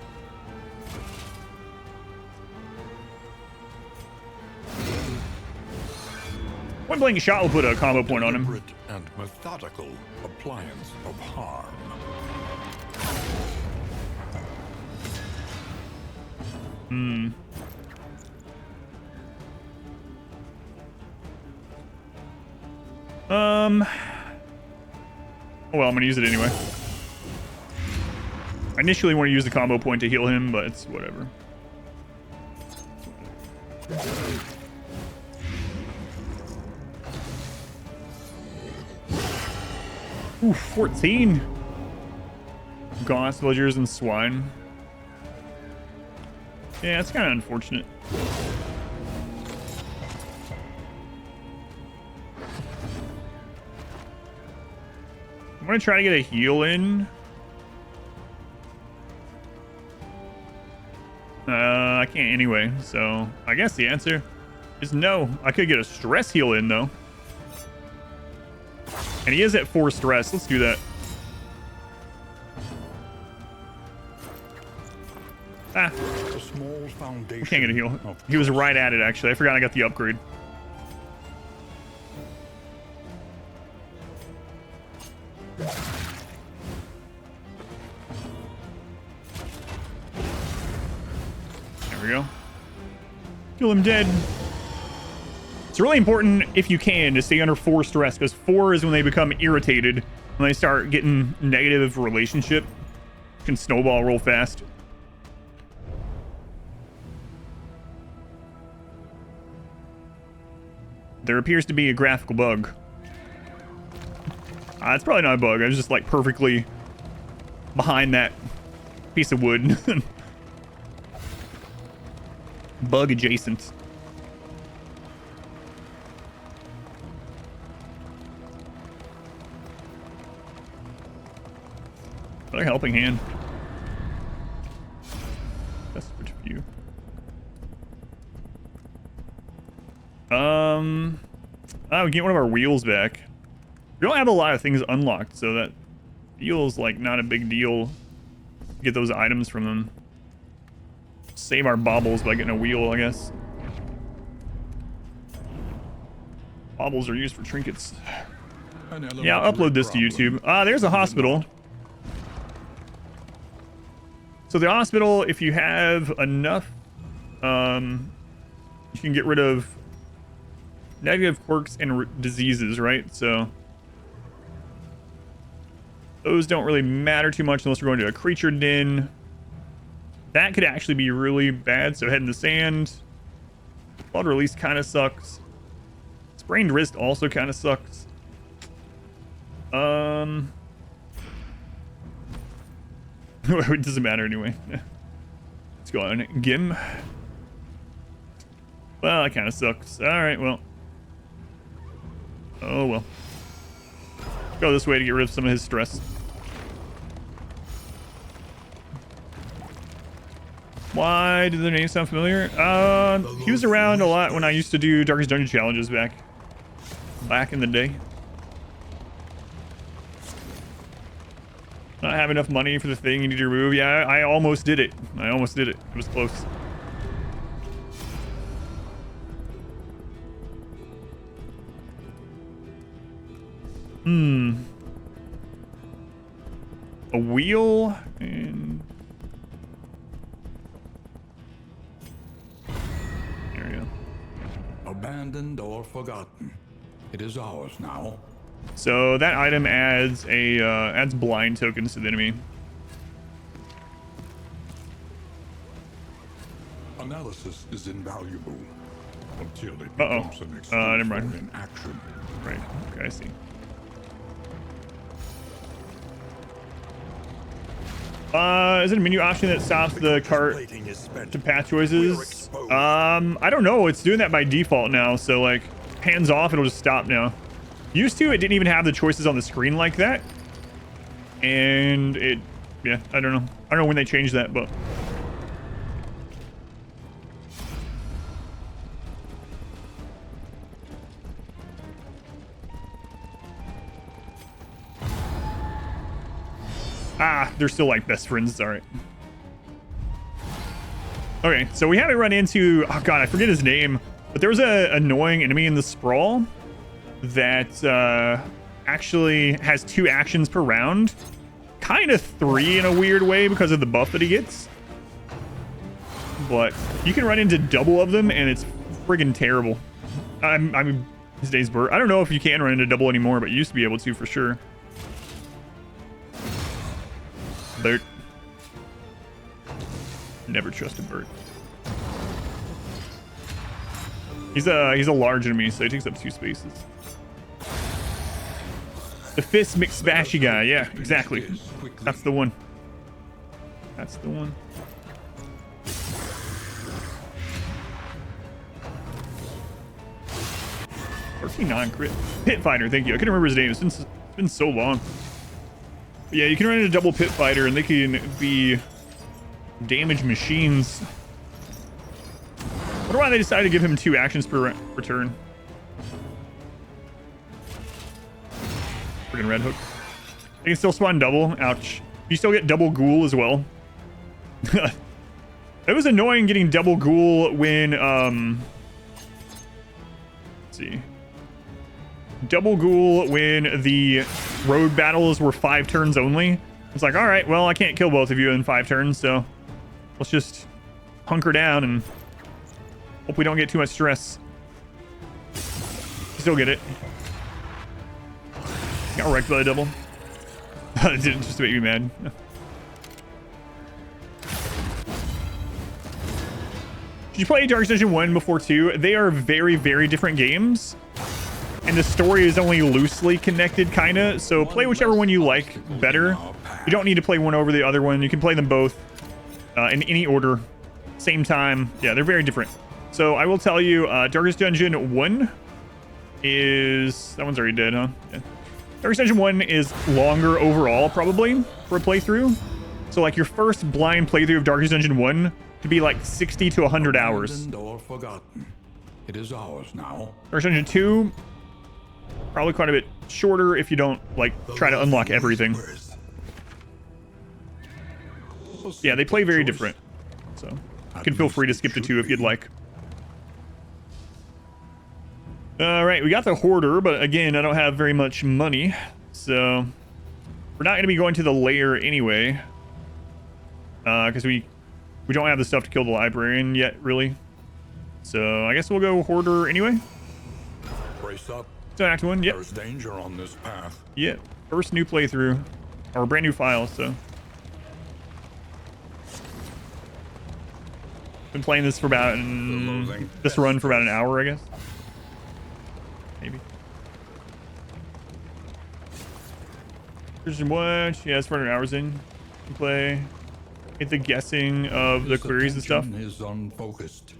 [SPEAKER 1] One blank shot will put a combo point on him.
[SPEAKER 3] Deliberate and methodical appliance of harm.
[SPEAKER 1] Oh well, I'm gonna use it anyway. I initially want to use the combo point to heal him, but it's whatever. Ooh, 14. Gaunt villagers and swine. Yeah, it's kind of unfortunate. I'm gonna try to get a heal in. I can't anyway, so I guess the answer is no. I could get a stress heal in though. And he is at 4 stress. Let's do that. Ah.
[SPEAKER 3] A small foundation.
[SPEAKER 1] We can't get a heal. He was right at it, actually. I forgot I got the upgrade. There we go. Kill him dead. It's really important, if you can, to stay under 4 stress, because 4 is when they become irritated, when they start getting negative relationship. Can snowball real fast. There appears to be a graphical bug. It's probably not a bug. I was just like perfectly behind that piece of wood. Bug adjacent. What a helping hand. Desperate view. We get one of our wheels back. We don't have a lot of things unlocked, so that feels like not a big deal to get those items from them. Save our baubles by getting a wheel, I guess. Baubles are used for trinkets. Yeah, I'll upload this to YouTube. There's a hospital. So the hospital, if you have enough, you can get rid of negative quirks and diseases, right? So those don't really matter too much unless we're going to a creature den. That could actually be really bad. So head in the sand. Blood release kind of sucks. Sprained wrist also kind of sucks. It doesn't matter anyway. Let's go on. Gim. Well, that kind of sucks. All right, well. Oh, well. Go this way to get rid of some of his stress. Why did the name sound familiar? He was around a lot when I used to do Darkest Dungeon challenges back in the day. Not have enough money for the thing you need to remove. Yeah, I almost did it. It was close. A wheel and there
[SPEAKER 3] Abandoned or forgotten. It is ours now.
[SPEAKER 1] So that item adds a adds blind tokens to the enemy.
[SPEAKER 3] Analysis is invaluable until it
[SPEAKER 1] Uh-oh.
[SPEAKER 3] becomes an
[SPEAKER 1] Never
[SPEAKER 3] excuse
[SPEAKER 1] mind.
[SPEAKER 3] for inaction.
[SPEAKER 1] Right. Okay, I see. Is it a menu option that stops the cart to path choices? I don't know. It's doing that by default now. So like hands off, it'll just stop now. Used to, it didn't even have the choices on the screen like that. And it, yeah, I don't know. I don't know when they changed that, but. Ah, they're still like best friends. All right. Okay, so we haven't run into, oh god, I forget his name, but there was a annoying enemy in the Sprawl that actually has 2 actions per round. Kind of 3 in a weird way because of the buff that he gets. But you can run into double of them and it's friggin' terrible. I mean, his day's birth. I don't know if you can run into double anymore, but you used to be able to for sure. Bert. Never trusted Bert. He's a large enemy, so he takes up 2 spaces. The fist McSpashy guy, yeah, exactly. That's the one. That's the one. non-crit. Pit fighter, thank you. I couldn't remember his name. It's been so long. But yeah, you can run into double pit fighter and they can be damage machines. I wonder why they decided to give him 2 actions per turn. Freaking red hook. They can still spawn double. Ouch. You still get double ghoul as well. It was annoying getting double ghoul when let's see. Double ghoul when the road battles were 5 turns only. It's like, all right, well, I can't kill both of you in 5 turns, so let's just hunker down and hope we don't get too much stress. Still get it. Got wrecked by the double. It didn't, just to make me mad. Did you play Darkest Dungeon 1 before 2? They are very, very different games. And the story is only loosely connected, kinda. So play whichever one you like better. You don't need to play one over the other one. You can play them both in any order, same time. Yeah, they're very different. So I will tell you, Darkest Dungeon 1 is... That one's already dead, huh? Yeah. Darkest Dungeon 1 is longer overall, probably, for a playthrough. So like your first blind playthrough of Darkest Dungeon 1 could be like 60 to 100 hours.
[SPEAKER 3] Or forgotten. It is ours now.
[SPEAKER 1] Darkest Dungeon 2, probably quite a bit shorter if you don't like try to unlock everything. Yeah, they play very different. So you can feel free to skip to 2 if you'd like. All right, we got the Hoarder, but again, I don't have very much money. So we're not going to be going to the lair anyway. Because we don't have the stuff to kill the librarian yet, really. So I guess we'll go Hoarder anyway.
[SPEAKER 3] Brace up.
[SPEAKER 1] So Act 1, yep.
[SPEAKER 3] There's danger on this path.
[SPEAKER 1] Yeah, first new playthrough. Or brand new file, so. Been playing this for about... this run for about an hour, I guess. Maybe. Version 1, yeah, it's 400 hours in. You can play. Get the guessing of the queries and stuff.
[SPEAKER 3] Is unfocused,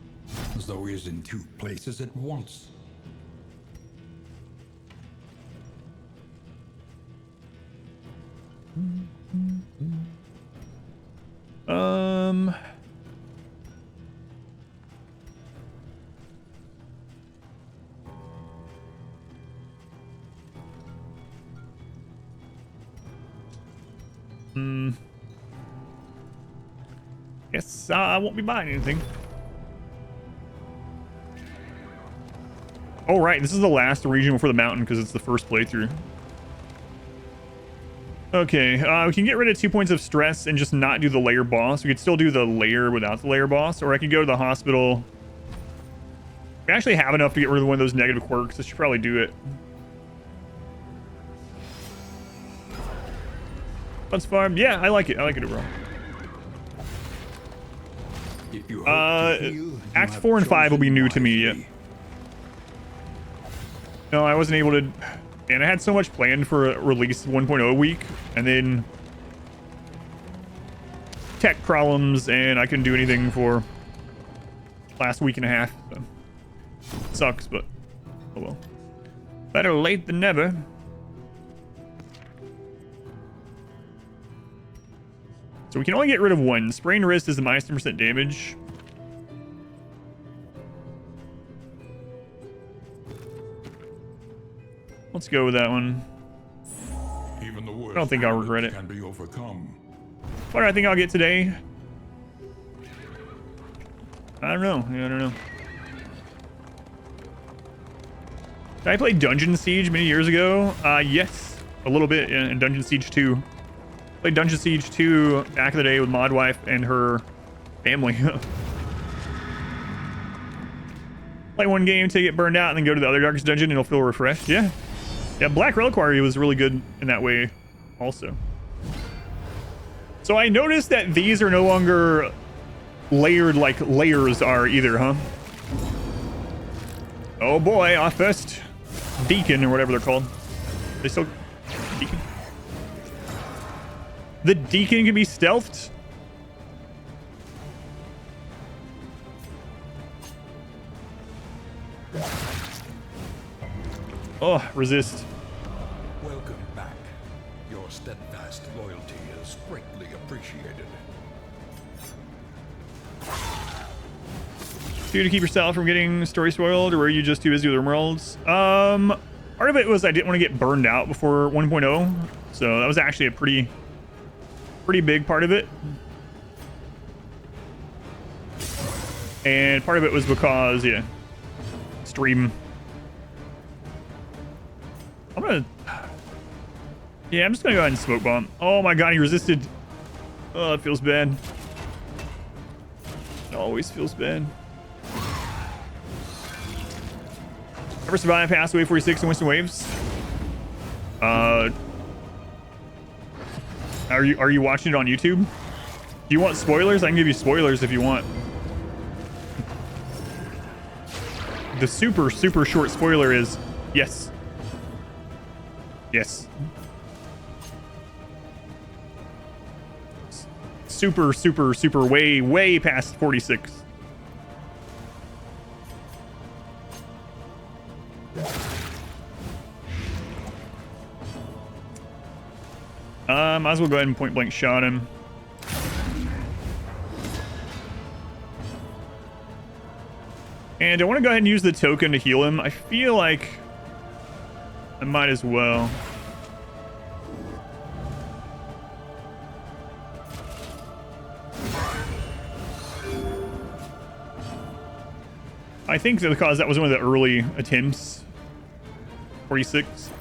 [SPEAKER 3] as though he is in 2 places at once.
[SPEAKER 1] Guess I won't be buying anything. Oh, right. This is the last region before the mountain because it's the first playthrough. Okay. We can get rid of 2 points of stress and just not do the lair boss. We could still do the lair without the lair boss, or I could go to the hospital. We actually have enough to get rid of one of those negative quirks. I should probably do it. Fun's farm. Yeah, I like it. I like it overall.
[SPEAKER 3] If you hope to heal, you
[SPEAKER 1] Acts
[SPEAKER 3] have
[SPEAKER 1] 4 and 5 will be
[SPEAKER 3] chosen
[SPEAKER 1] new to me.
[SPEAKER 3] wisely.
[SPEAKER 1] No, I wasn't able to. And I had so much planned for a release 1.0 week, and then tech problems, and I couldn't do anything for last week and a half. So. Sucks, but oh well. Better late than never. So we can only get rid of one. Sprained wrist is the minus 10% damage. Let's go with that one.
[SPEAKER 3] Even the worst
[SPEAKER 1] I don't think I'll regret it.
[SPEAKER 3] can be overcome.
[SPEAKER 1] What do I think I'll get today? I don't know. Yeah, I don't know. Did I play Dungeon Siege many years ago? Yes. A little bit in Dungeon Siege 2. Played Dungeon Siege 2 back in the day with Mod Wife and her family. Play one game till you get burned out and then go to the other darkest dungeon and it'll feel refreshed. Yeah. Yeah, Black Reliquary was really good in that way also. So I noticed that these are no longer layered like layers are either, huh? Oh boy, our first deacon or whatever they're called. They still deacon? The deacon can be stealthed? Oh, resist.
[SPEAKER 3] Welcome back. Your steadfast loyalty is greatly appreciated.
[SPEAKER 1] Do to keep yourself from getting story spoiled, or were you just too busy with emeralds? Part of it was I didn't want to get burned out before 1.0, so that was actually a pretty big part of it. And part of it was because, yeah, stream. I'm just gonna go ahead and smoke bomb. Oh my god, he resisted. Oh, it feels bad. It always feels bad. Ever survive past wave 46 in Winston Waves? Are you watching it on YouTube? Do you want spoilers? I can give you spoilers if you want. The super short spoiler is yes. Yes. Super way past 46. Might as well go ahead and point blank shot him. And I want to go ahead and use the token to heal him. I feel like I might as well. I think that because that was one of the early attempts. 46.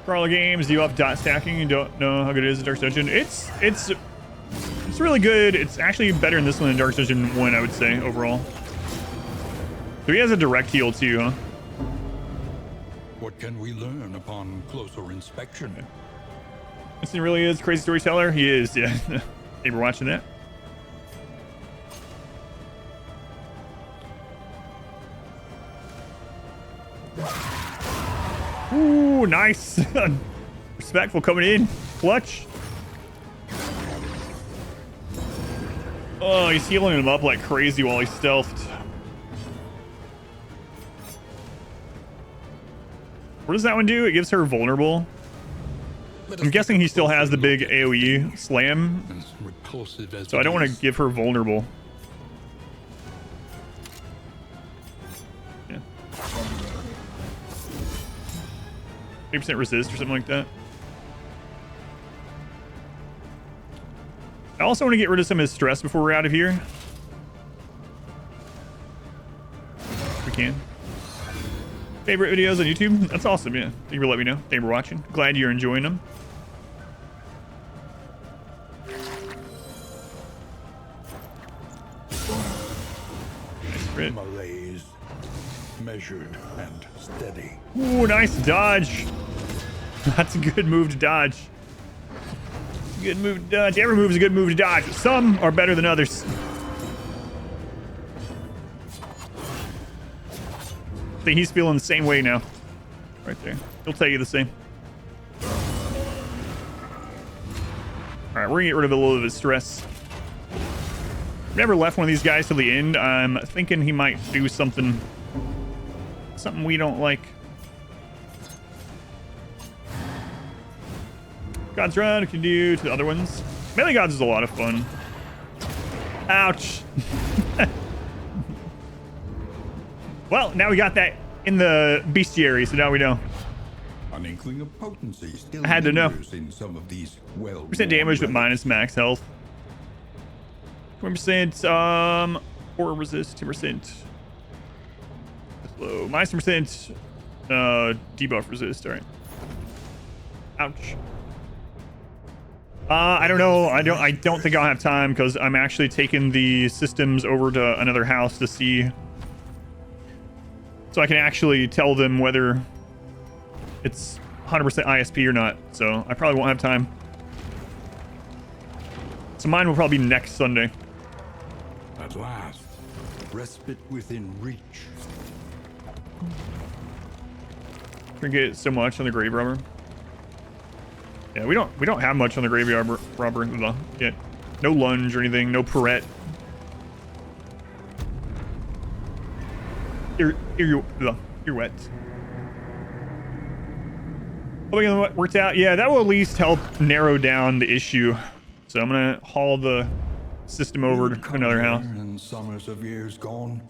[SPEAKER 1] Prologue games, do you have dot stacking? You don't know how good it is in Dark Dungeon. It's really good. It's actually better in this one than Dark Dungeon 1, I would say, overall. So he has a direct heal too, huh?
[SPEAKER 3] What can we learn upon closer inspection?
[SPEAKER 1] Winston really is a crazy storyteller. He is, yeah. Hey, we're watching that. Ooh, nice. Respectful coming in. Clutch. Oh, he's healing him up like crazy while he's stealthed. What does that one do? It gives her vulnerable. I'm guessing he still has the big AoE slam. So I don't want to give her vulnerable. Yeah. 8% resist or something like that. I also want to get rid of some of his stress before we're out of here. If we can. favorite videos on YouTube. That's awesome. Yeah, thank you for letting me know. Thank you for watching. Glad you're enjoying them. Nice crit.
[SPEAKER 3] Malaise, measured and steady.
[SPEAKER 1] Ooh, nice dodge. That's a good move to dodge. Good move to dodge. Every move is a good move to dodge. Some are better than others. I think he's feeling the same way now. Right there. He'll tell you the same. Alright, we're gonna get rid of a little of his stress. Never left one of these guys till the end. I'm thinking he might do something we don't like. God's Run can do to the other ones. Melee Gods is a lot of fun. Ouch. Well, now we got that in the bestiary, so now we know.
[SPEAKER 3] An inkling of potency still
[SPEAKER 1] I had to know.
[SPEAKER 3] in some of these
[SPEAKER 1] Percent damage but minus max health. 20% or resist, 2%. Slow. Minus 10% debuff resist. Alright. Ouch. I don't know. I don't think I'll have time because I'm actually taking the systems over to another house to see, so I can actually tell them whether it's 100% ISP or not. So I probably won't have time. So mine will probably be next Sunday.
[SPEAKER 3] At last, respite within reach.
[SPEAKER 1] We get so much on the grave robber. Yeah, we don't have much on the graveyard robber yet. No lunge or anything. No Perrette. You're wet. Hoping it worked out. Yeah, that will at least help narrow down the issue. So I'm gonna haul the system over to another house.
[SPEAKER 3] And summers of years gone.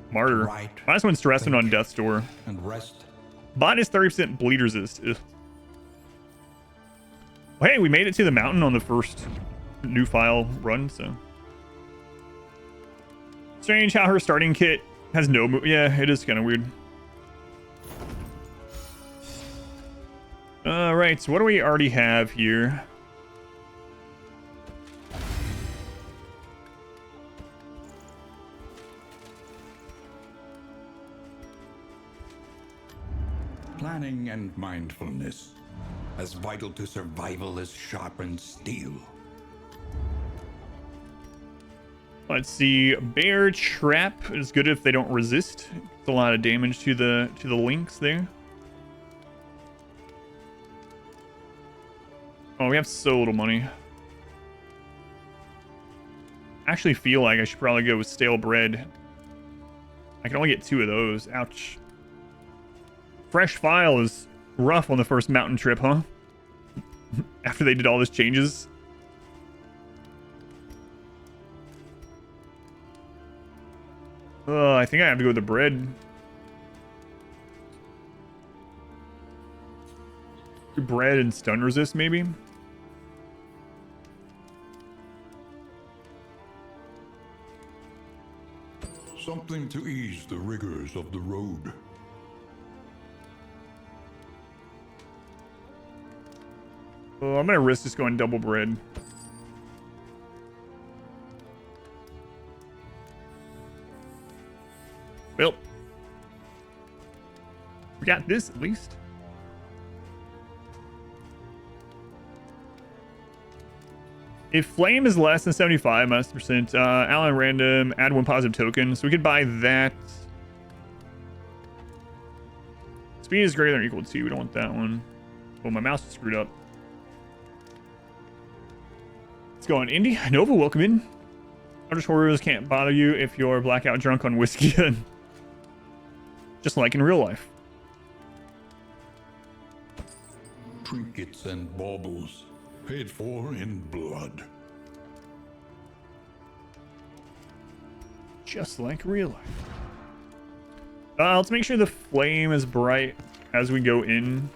[SPEAKER 1] Martyr.
[SPEAKER 3] Right.
[SPEAKER 1] Last one stressing on Death's Door.
[SPEAKER 3] And rest.
[SPEAKER 1] Bot is 30% bleed resist. Ugh. Well, hey, we made it to the mountain on the first new file run, so. Strange how her starting kit has no move. Yeah, it is kind of weird. Alright, so what do we already have here?
[SPEAKER 3] Planning and mindfulness. As vital to survival as sharpened steel.
[SPEAKER 1] Let's see. Bear Trap is good if they don't resist. It's a lot of damage to the links there. Oh, we have so little money. I actually feel like I should probably go with stale bread. I can only get 2 of those. Ouch. Fresh file is rough on the first mountain trip, huh? After they did all these changes. I think I have to go with the bread. Bread and stun resist, maybe?
[SPEAKER 3] Something to ease the rigors of the road.
[SPEAKER 1] Oh, I'm gonna risk just going double bread. Well, we got this at least. If flame is less than 75 minus percent, Allen random, add 1 positive token. So we could buy that. Speed is greater than or equal to. We don't want that one. Oh, my mouse is screwed up. Let's go on Indy. Nova, welcome in. Eldritch horrors can't bother you if you're blackout drunk on whiskey. Just like in real life.
[SPEAKER 3] Trinkets and baubles. Paid for in blood.
[SPEAKER 1] Just like real life. Let's make sure the flame is bright as we go in.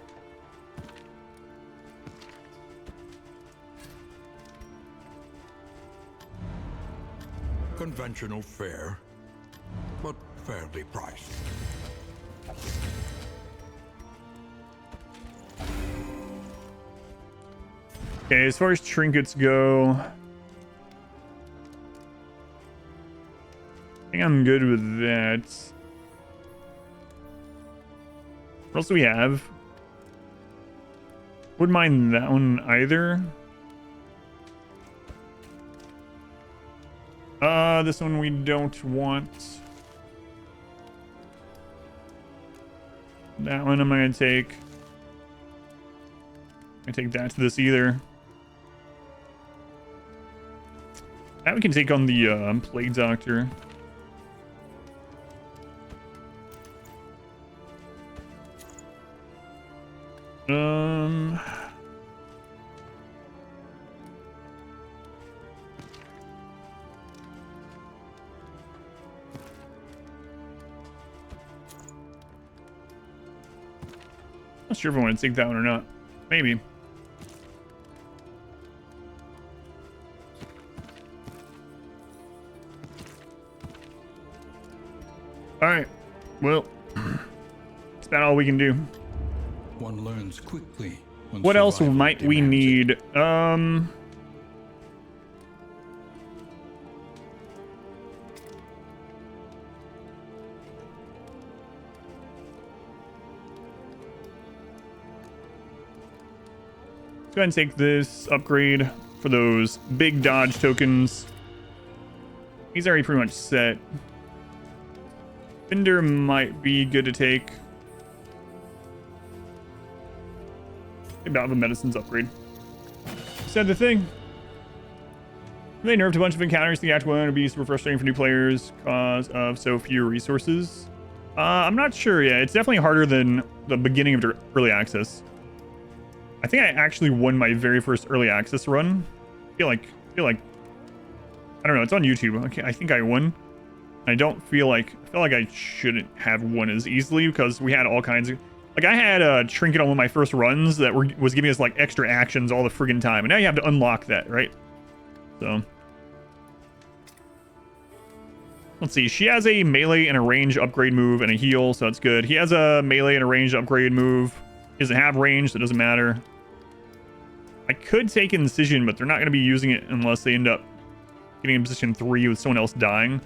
[SPEAKER 3] Conventional fare, but fairly priced.
[SPEAKER 1] Okay, as far as trinkets go, I think I'm good with that. What else do we have? Wouldn't mind that one either. This one we don't want. That one I'm gonna take. I take that to this either. That we can take on the Plague Doctor. Not sure if I want to take that one or not. Maybe. Alright. Well, that's about all we can do.
[SPEAKER 3] One learns quickly. When
[SPEAKER 1] What else
[SPEAKER 3] survival
[SPEAKER 1] might we
[SPEAKER 3] demands
[SPEAKER 1] need?
[SPEAKER 3] it.
[SPEAKER 1] Let's go ahead and take this upgrade for those big dodge tokens. He's already pretty much set. Fender might be good to take. About the medicines upgrade. Said the thing. They nerfed a bunch of encounters. The Act 1 would be super frustrating for new players because of so few resources. I'm not sure yet. It's definitely harder than the beginning of the early access. I think I actually won my very first early access run. I feel like I don't know. It's on YouTube. Okay, I think I won. I feel like I shouldn't have won as easily because we had all kinds of. Like, I had a trinket on one of my first runs that was giving us, like, extra actions all the friggin' time. And now you have to unlock that, right? So. Let's see. She has a melee and a range upgrade move and a heal, so that's good. He has a melee and a range upgrade move. He doesn't have range, so it doesn't matter. I could take Incision, but they're not going to be using it unless they end up getting in position 3 with someone else dying.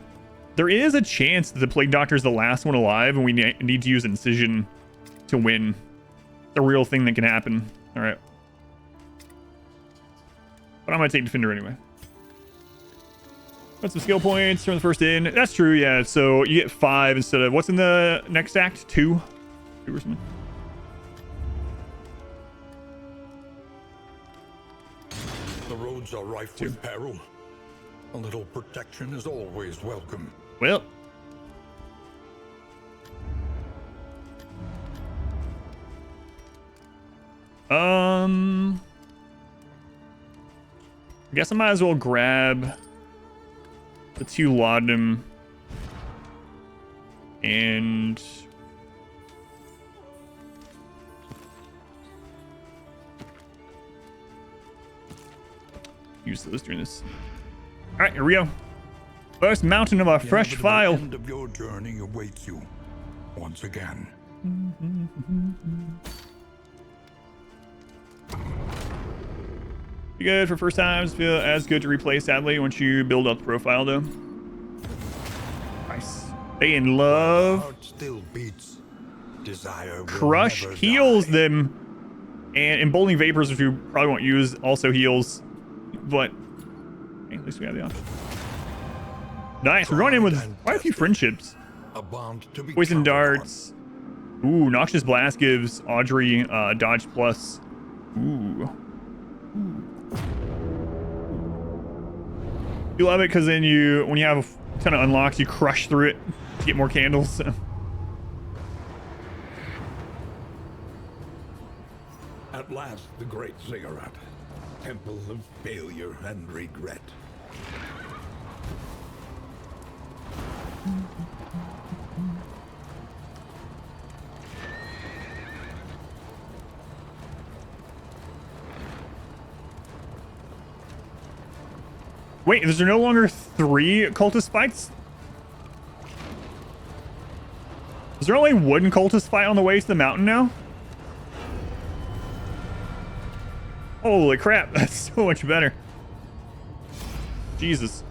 [SPEAKER 1] There is a chance that the Plague Doctor is the last one alive, and we need to use Incision to win. It's a real thing that can happen. All right. But I'm going to take Defender anyway. Got some skill points from the first in. That's true, yeah. So you get 5 instead of... What's in the next act? 2? 2 or something?
[SPEAKER 3] The roads are rife with peril. A little protection is always welcome.
[SPEAKER 1] Well... I guess I might as well grab the 2 laudanum and use those during this. All right, here we go. First mountain of our fresh
[SPEAKER 3] The
[SPEAKER 1] file.
[SPEAKER 3] end of your journey awaits you once again.
[SPEAKER 1] Be good for first times. Feel as good to replay, sadly, once you build up the profile, though. Nice. Stay in love.
[SPEAKER 3] Heart still beats. Desire will
[SPEAKER 1] Crush
[SPEAKER 3] never
[SPEAKER 1] heals
[SPEAKER 3] die.
[SPEAKER 1] them. And Emboldening Vapors, which we probably won't use, also heals. But hey, at least we have the option. Nice. We're going in with quite a few friendships.
[SPEAKER 3] A bond to be
[SPEAKER 1] Poison
[SPEAKER 3] counted on.
[SPEAKER 1] darts. Ooh, Noxious Blast gives Audrey dodge plus. Ooh. You love it because then when you have a ton of unlocks, you crush through it to get more candles.
[SPEAKER 3] At last, the great cigarette. Temple of failure and regret.
[SPEAKER 1] Wait, is there no longer 3 cultist fights? Is there only 1 cultist fight on the way to the mountain now? Holy crap, that's so much better. Jesus.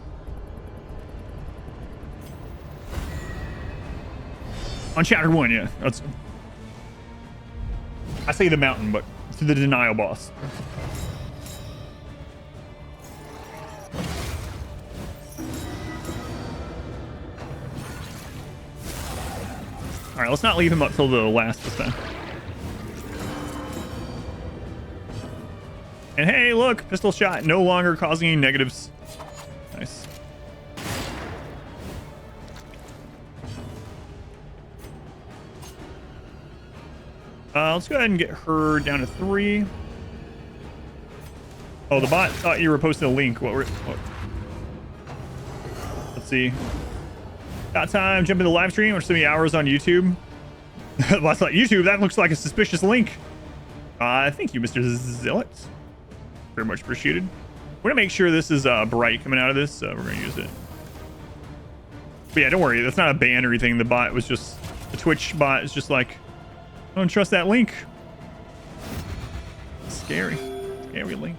[SPEAKER 1] On chapter 1, yeah. That's. I say the mountain, but to the denial boss. All right, let's not leave him up till the last this time. And hey, look, pistol shot no longer causing any negatives. Nice. Let's go ahead and get her down to 3. Oh, the bot thought you were posting a link. What? Let's see. Got time, jump into the live stream or so many hours on YouTube. Well, I thought YouTube, that looks like a suspicious link. Thank you, Mr. Zealot. Very much appreciated. We're gonna make sure this is bright coming out of this, so we're gonna use it. But yeah, don't worry, that's not a ban or anything. The bot was just, the Twitch bot is just like, I don't trust that link. Scary. Scary link.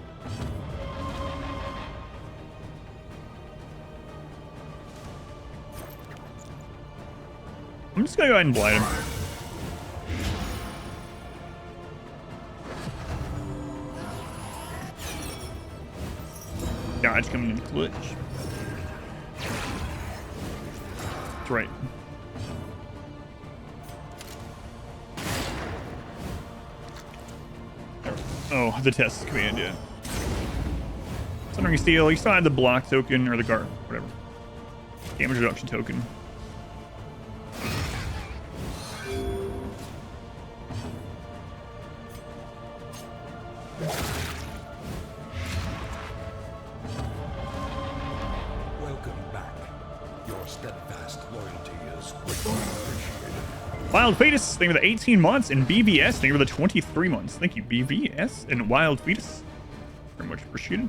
[SPEAKER 1] I'm just gonna go ahead and blind him. Dodge coming in clutch. That's right. Oh, the test command, yeah. Sundering Steel, you still have the block token or the guard, whatever. Damage reduction token. Wild Fetus, thank you for the 18 months, and BVS, thank you for the 23 months. Thank you, BVS and Wild Fetus. Very much appreciated.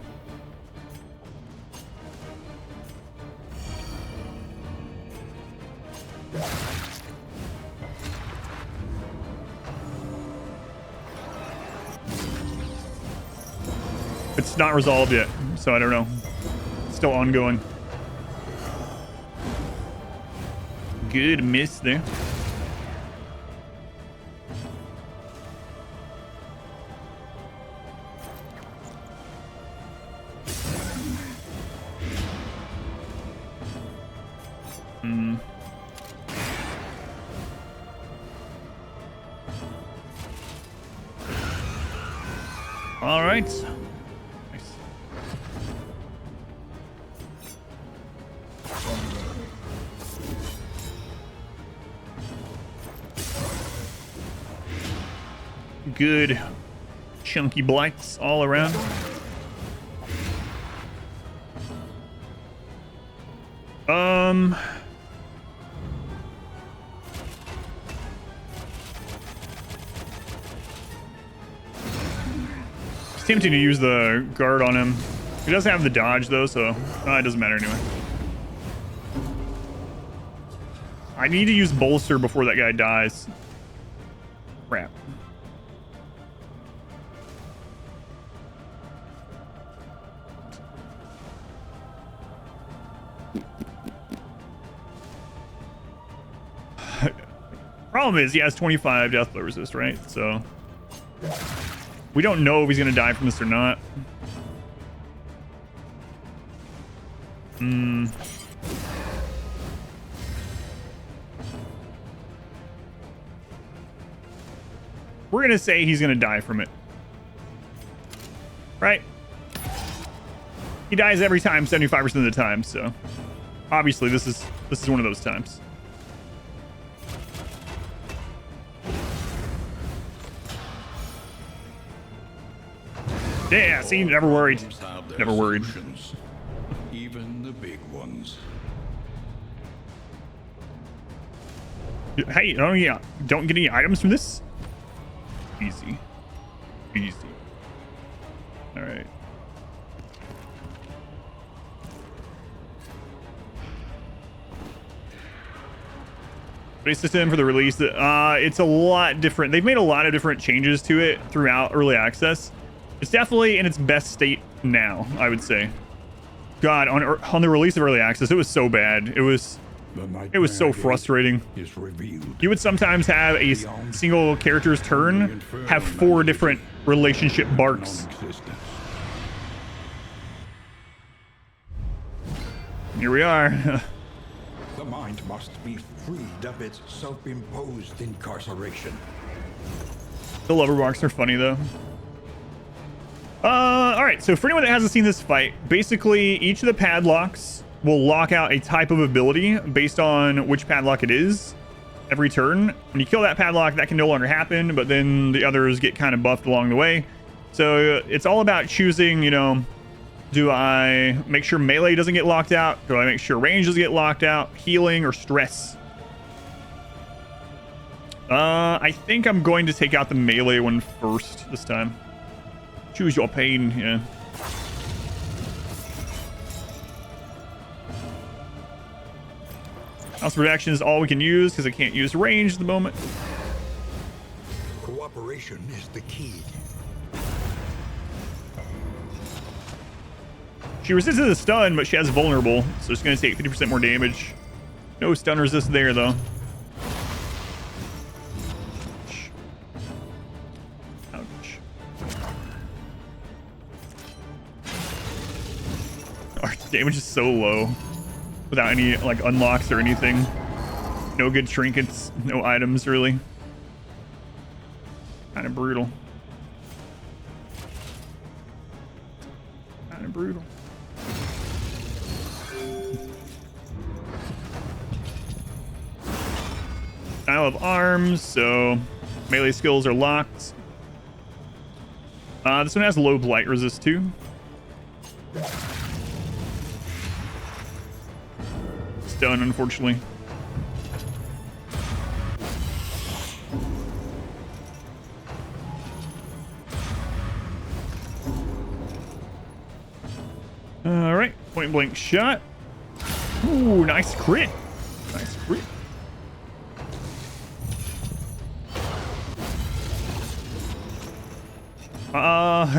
[SPEAKER 1] It's not resolved yet, so I don't know. It's still ongoing. Good miss there. All right. Nice. Good chunky blights all around. It's tempting to use the guard on him. He doesn't have the dodge though, so it doesn't matter anyway. I need to use bolster before that guy dies. Crap. Problem is he has 25 death blow resist, right? So we don't know if he's gonna die from this or not. We're gonna say he's gonna die from it, right? He dies every time 75% of the time, so obviously this is one of those times. Yeah, see, never worried. Never worried.
[SPEAKER 3] Even the big ones.
[SPEAKER 1] Hey, oh yeah, don't get any items from this? Easy. Easy. Alright. Base system for the release, it's a lot different. They've made a lot of different changes to it throughout early access. It's definitely in its best state now, I would say. God, on the release of Early Access, it was so bad. It was so frustrating.
[SPEAKER 3] Is revealed.
[SPEAKER 1] You would sometimes have a single character's turn have 4 different relationship barks.
[SPEAKER 3] Non-existence.
[SPEAKER 1] Here we are.
[SPEAKER 3] The mind must be freed of its self-imposed incarceration.
[SPEAKER 1] The lover barks are funny though. All right, so for anyone that hasn't seen this fight, basically each of the padlocks will lock out a type of ability based on which padlock it is every turn. When you kill that padlock, that can no longer happen, but then the others get kind of buffed along the way. So it's all about choosing, you know, do I make sure melee doesn't get locked out? Do I make sure range doesn't get locked out? Healing or stress? I think I'm going to take out the melee one first this time. Choose your pain, yeah. House protection is all we can use because I can't use range at the moment.
[SPEAKER 3] Cooperation is the key.
[SPEAKER 1] She resisted the stun, but she has vulnerable, so it's going to take 50% more damage. No stun resist there, though. Ouch. Our damage is so low without any like unlocks or anything. No good trinkets, no items really. Kind of brutal. Kind of brutal. Style of arms, so melee skills are locked. This one has low blight resist too. Stun, unfortunately. All right, point blank shot. Ooh, nice crit. Nice crit.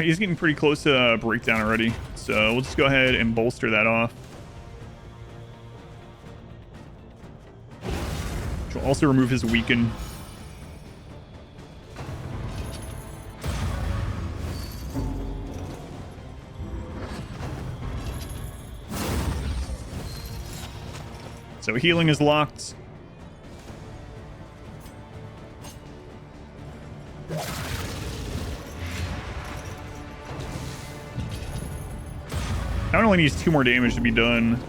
[SPEAKER 1] He's getting pretty close to breakdown already, so we'll just go ahead and bolster that off. Which will also remove his weaken. So healing is locked. That only needs 2 more damage to be done.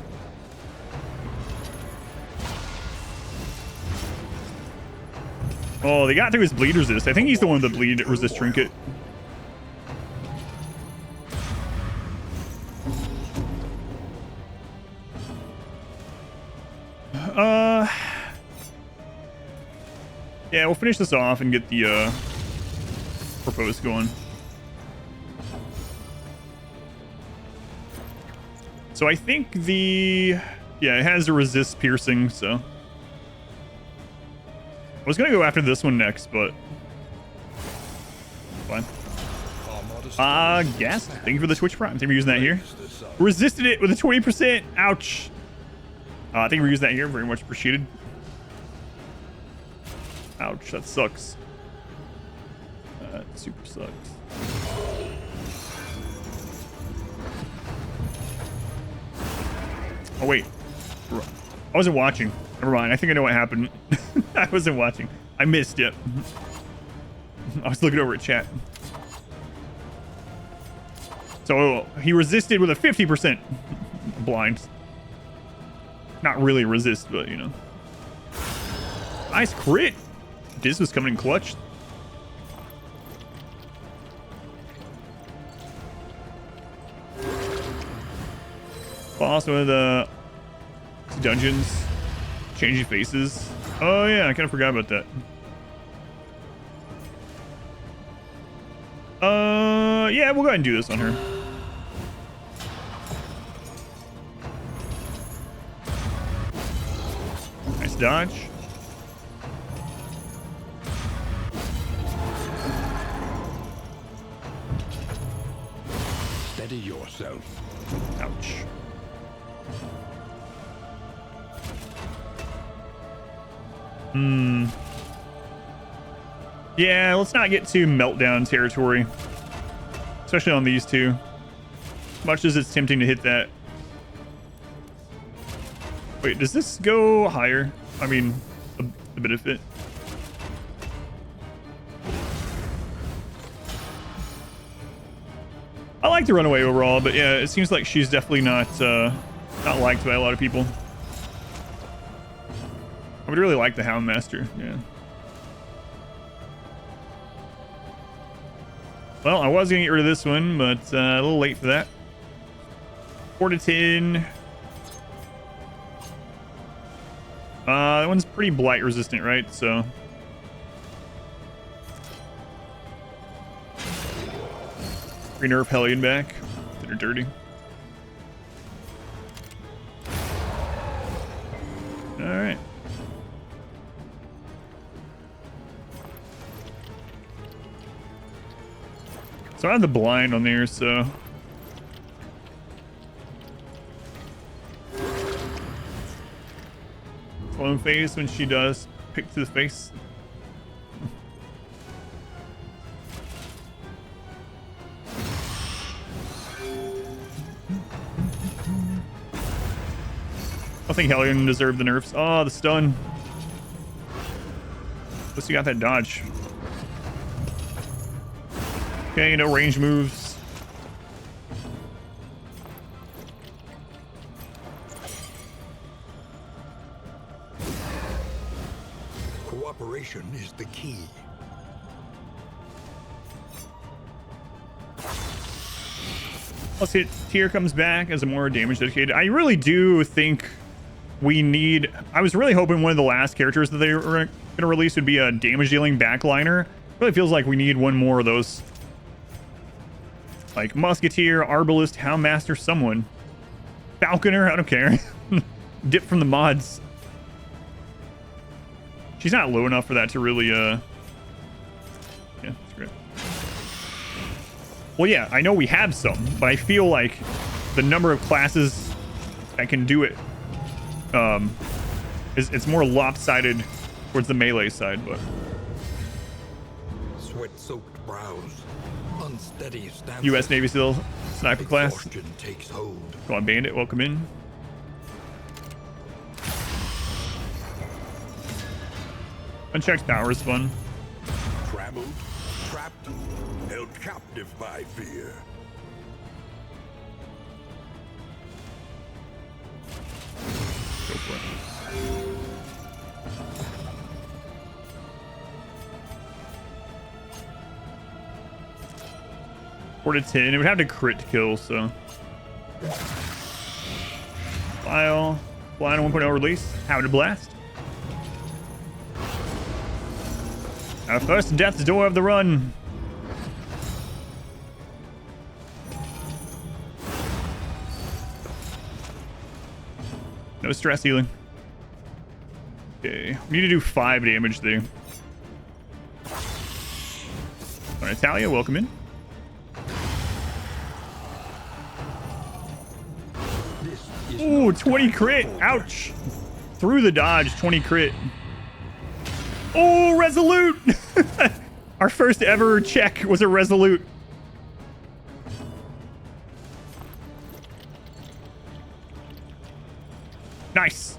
[SPEAKER 1] Oh, they got through his bleed resist. I think he's the one with the bleed resist trinket. Yeah, we'll finish this off and get the proposed going. So I think yeah, it has a resist piercing, so. I was gonna go after this one next, but fine. Gas. Thank you for the Twitch Prime. I think we're using that here. Resisted it with a 20%. Ouch. I think we're using that here. Very much appreciated. Ouch, that sucks. That super sucks. Oh, wait. I wasn't watching. Never mind. I think I know what happened. I wasn't watching. I missed it. I was looking over at chat. So he resisted with a 50% blind. Not really resist, but you know. Nice crit. Diz was coming in clutch. Boss with dungeons, changing faces. Oh yeah, I kind of forgot about that. Yeah, we'll go ahead and do this on her. Nice dodge.
[SPEAKER 3] Steady yourself.
[SPEAKER 1] Ouch. Yeah, let's not get to meltdown territory. Especially on these two. Much as it's tempting to hit that. Wait, does this go higher? I mean, a benefit. I like the runaway overall, but yeah, it seems like she's definitely not liked by a lot of people. I would really like the Houndmaster, yeah. Well, I was gonna get rid of this one, but a little late for that. 4 to 10. That one's pretty blight resistant, right? So re-nerf Hellion back that are dirty. All right. So I have the blind on there, so clone face when she does pick to the face. I think Hellion deserved the nerfs. Oh, the stun. Plus you got that dodge. Okay, no range moves.
[SPEAKER 3] Cooperation is the key.
[SPEAKER 1] Plus hit tier comes back as a more damage dedicated. I really do think we need... I was really hoping one of the last characters that they were going to release would be a damage dealing backliner. Really feels like we need one more of those. Like Musketeer, Arbalist, Houndmaster, someone. Falconer, I don't care. Dip from the mods. She's not low enough for that to really, yeah, that's great. Well, yeah, I know we have some, but I feel like the number of classes that can do it, it's more lopsided towards the melee side, but...
[SPEAKER 3] Sweat-soaked brows. Unsteady stance.
[SPEAKER 1] U.S. Navy SEAL sniper class.
[SPEAKER 3] Exhaustion takes hold.
[SPEAKER 1] Go on, Bandit, welcome in. Unchecked power is fun.
[SPEAKER 3] Trammeled, trapped, held captive by fear.
[SPEAKER 1] Go for it. 4 to 10. It would have to crit to kill, so. File. Fly on 1.0 release. How to blast. Our first death's door of the run. No stress healing. Okay. We need to do 5 damage there. All right, Talia, welcome in. Ooh, 20 crit. Ouch. Through the dodge, 20 crit. Oh, resolute. Our first ever check was a resolute. Nice.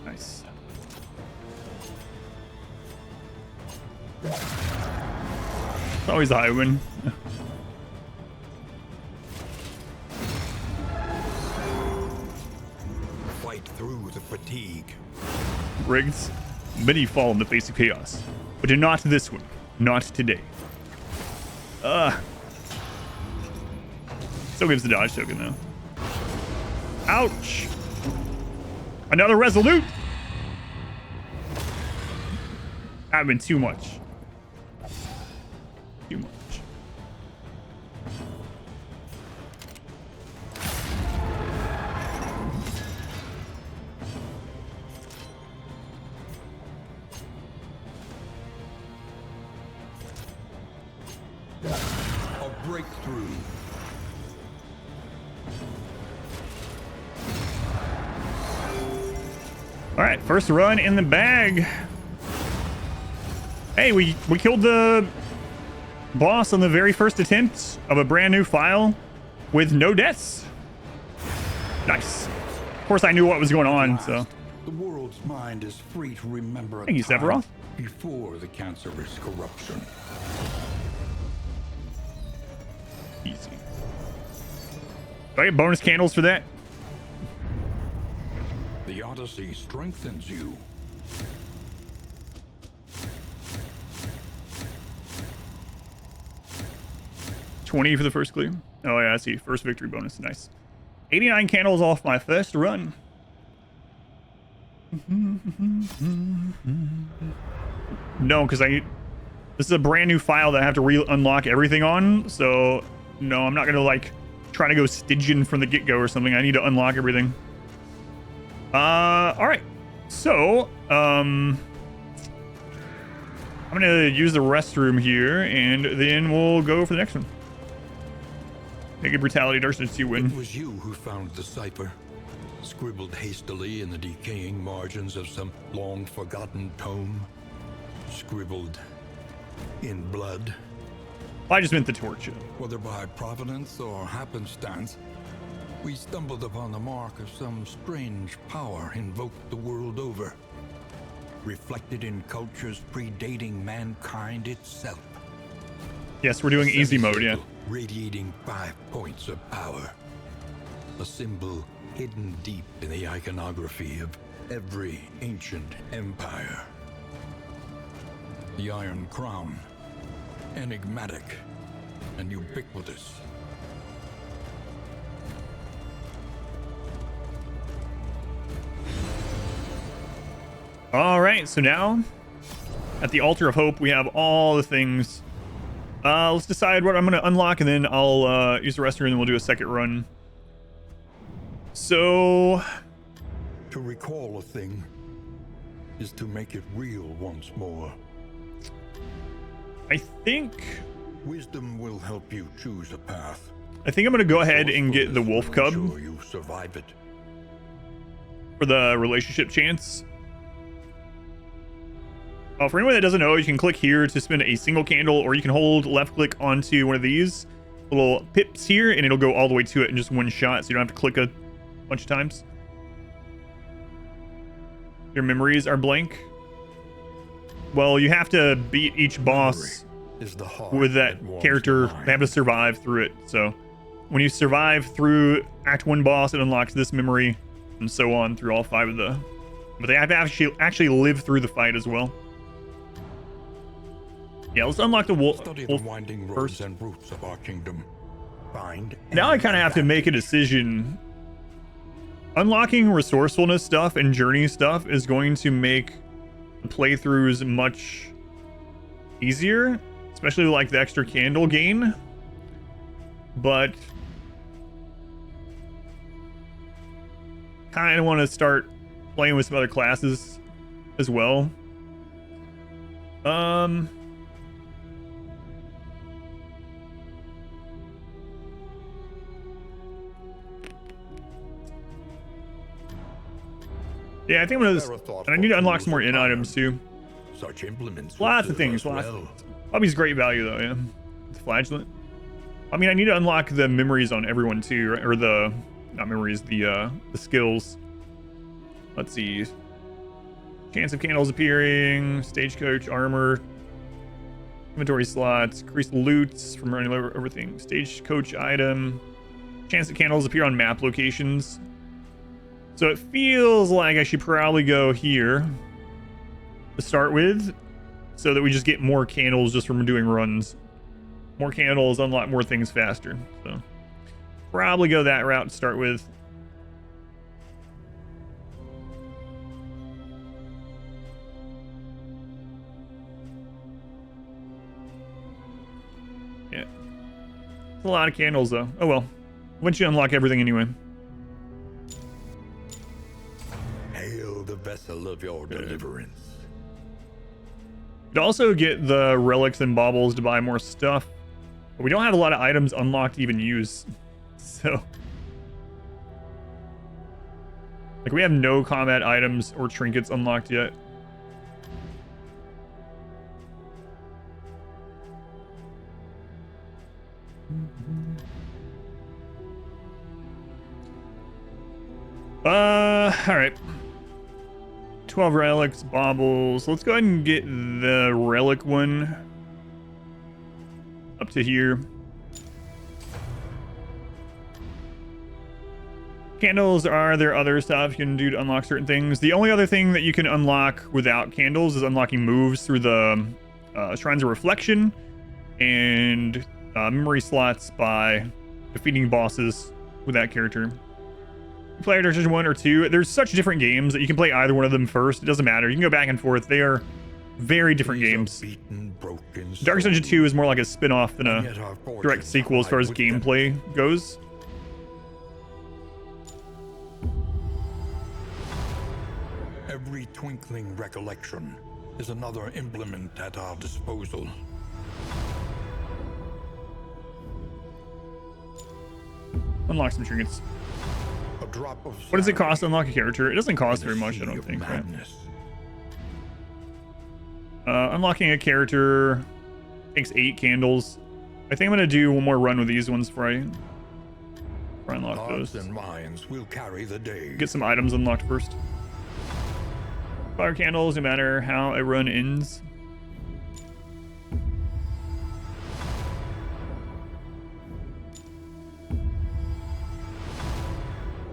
[SPEAKER 1] Nice. It's always a high win.
[SPEAKER 3] Fight through the fatigue.
[SPEAKER 1] Rigged. Many fall in the face of chaos, but do not this one. Not today. Still gives the dodge token though. Ouch. Another resolute. That'd been too much. Too much.
[SPEAKER 3] breakthrough.
[SPEAKER 1] All right, first run in the bag. Hey, we killed the boss on the very first attempt of a brand new file with no deaths. Nice. Of course, I knew what was going on, so.
[SPEAKER 3] The world's mind is free to remember a
[SPEAKER 1] Thank you,
[SPEAKER 3] time
[SPEAKER 1] Sephiroth.
[SPEAKER 3] before the cancerous corruption.
[SPEAKER 1] Easy. Do I get bonus candles for that?
[SPEAKER 3] The Odyssey strengthens you.
[SPEAKER 1] $20 for the first clear. Oh yeah, I see. First victory bonus. Nice. 89 candles off my first run. No, because this is a brand new file that I have to unlock everything on. So no, I'm not gonna like try to go Stygian from the get-go or something. I need to unlock everything. All right. So I'm gonna use the restroom here, and then we'll go for the next one. Naked brutality, darkness, you win.
[SPEAKER 3] It was you who found the cipher, scribbled hastily in the decaying margins of some long-forgotten tome. Scribbled in blood.
[SPEAKER 1] I just meant the torch.
[SPEAKER 3] Whether by providence or happenstance, we stumbled upon the mark of some strange power invoked the world over, reflected in cultures predating mankind itself.
[SPEAKER 1] Yes, we're doing easy mode, yeah.
[SPEAKER 3] Radiating 5 points of power. A symbol hidden deep in the iconography of every ancient empire. The Iron Crown. Enigmatic and ubiquitous.
[SPEAKER 1] All right, so now at the Altar of Hope, we have all the things. Let's decide what I'm going to unlock, and then I'll use the restroom, and then we'll do a second run. So,
[SPEAKER 3] To recall a thing is to make it real once more.
[SPEAKER 1] I think
[SPEAKER 3] Wisdom will help you choose a path.
[SPEAKER 1] I'm going to go ahead and get the wolf cub
[SPEAKER 3] Ensure you survive it.
[SPEAKER 1] for the relationship chance. For anyone that doesn't know, you can click here to spin a single candle, or you can hold left click onto one of these little pips here, and it'll go all the way to it in just one shot, so you don't have to click a bunch of times. Your memories are blank. Well, you have to beat each boss
[SPEAKER 3] Is the heart
[SPEAKER 1] with that
[SPEAKER 3] warms
[SPEAKER 1] character.
[SPEAKER 3] the
[SPEAKER 1] They
[SPEAKER 3] mind.
[SPEAKER 1] have to survive through it. So when you survive through Act 1 boss, it unlocks this memory, and so on through all 5 of the... But they have to actually live through the fight as well. Yeah, let's unlock the wolf
[SPEAKER 3] Study the winding roads
[SPEAKER 1] first.
[SPEAKER 3] and roots of our kingdom. Find
[SPEAKER 1] Now I
[SPEAKER 3] and
[SPEAKER 1] kind of have to
[SPEAKER 3] adapt.
[SPEAKER 1] make a decision. Unlocking resourcefulness stuff and journey stuff is going to make the playthroughs much easier, especially like the extra candle gain. But kind of want to start playing with some other classes as well. Yeah, I think I'm gonna. And I need to unlock some more in items too.
[SPEAKER 3] Such implements
[SPEAKER 1] Lots
[SPEAKER 3] will
[SPEAKER 1] of things.
[SPEAKER 3] serve us
[SPEAKER 1] Lots.
[SPEAKER 3] well.
[SPEAKER 1] Bobby's great value though. Yeah, it's flagellant. I mean, I need to unlock the memories on everyone too, right? Or the not memories, the skills. Let's see. Chance of candles appearing, stagecoach armor, inventory slots, increased loots from running over everything. Stagecoach item. Chance that candles appear on map locations. So it feels like I should probably go here to start with, so that we just get more candles just from doing runs. More candles unlock more things faster. So probably go that route to start with. Yeah. It's a lot of candles though. Oh well. Once you unlock everything anyway.
[SPEAKER 3] Hail the vessel of your deliverance.
[SPEAKER 1] You'd also get the relics and baubles to buy more stuff. But we don't have a lot of items unlocked to even use. So... like, we have no combat items or trinkets unlocked yet. Alright. 12 relics, baubles. Let's go ahead and get the relic one up to here. Candles, are there other stuff you can do to unlock certain things? The only other thing that you can unlock without candles is unlocking moves through the Shrines of Reflection and memory slots by defeating bosses with that character. Play Dark Dungeon 1 or 2. There's such different games that you can play either one of them first. It doesn't matter. You can go back and forth. They are very different games. Dark Dungeon 2 is more like a spin-off than a direct sequel as far as gameplay goes.
[SPEAKER 3] Every twinkling recollection is another implement at our disposal.
[SPEAKER 1] Unlock some trinkets.
[SPEAKER 3] A drop of
[SPEAKER 1] what does it cost to unlock a character? It doesn't cost very much, I don't think. Right? Unlocking a character takes 8 candles. I think I'm gonna do one more run with these ones before I unlock those.
[SPEAKER 3] And minds will carry the day.
[SPEAKER 1] Get some items unlocked first. Fire candles, no matter how a run ends.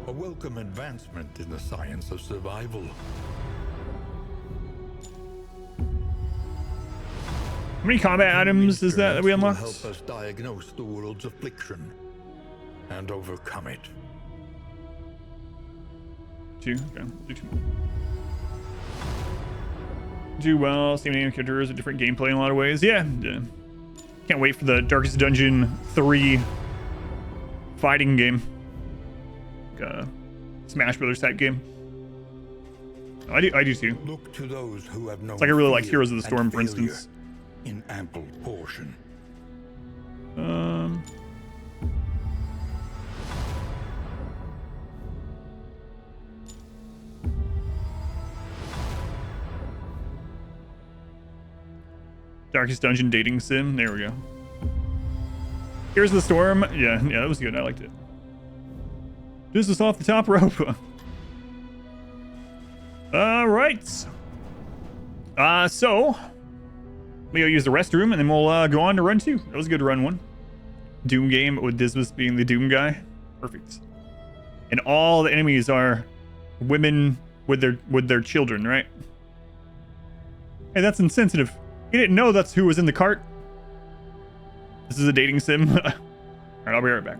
[SPEAKER 3] A welcome advancement in the science of survival.
[SPEAKER 1] How many combat items is that we unlocked?
[SPEAKER 3] Help us diagnose the world's affliction and overcome it.
[SPEAKER 1] 2. Okay, we'll do 2 more. Do well. Same name characters, a different gameplay in a lot of ways. Yeah. Can't wait for the Darkest Dungeon 3 fighting game. Like Smash Brothers type game. I do too.
[SPEAKER 3] Look to those who have known
[SPEAKER 1] it's like I really like
[SPEAKER 3] fear
[SPEAKER 1] Heroes of the Storm,
[SPEAKER 3] and
[SPEAKER 1] for instance.
[SPEAKER 3] In ample portion.
[SPEAKER 1] Darkest Dungeon dating sim. There we go. Here's the Storm. Yeah, that was good. I liked it. This is off the top rope. All right. So we go use the restroom and then we'll go on to run 2. That was a good run 1. Doom game with Dismas being the Doom guy. Perfect. And all the enemies are women with their children, right? Hey, that's insensitive. You didn't know that's who was in the cart. This is a dating sim. All right, I'll be right back.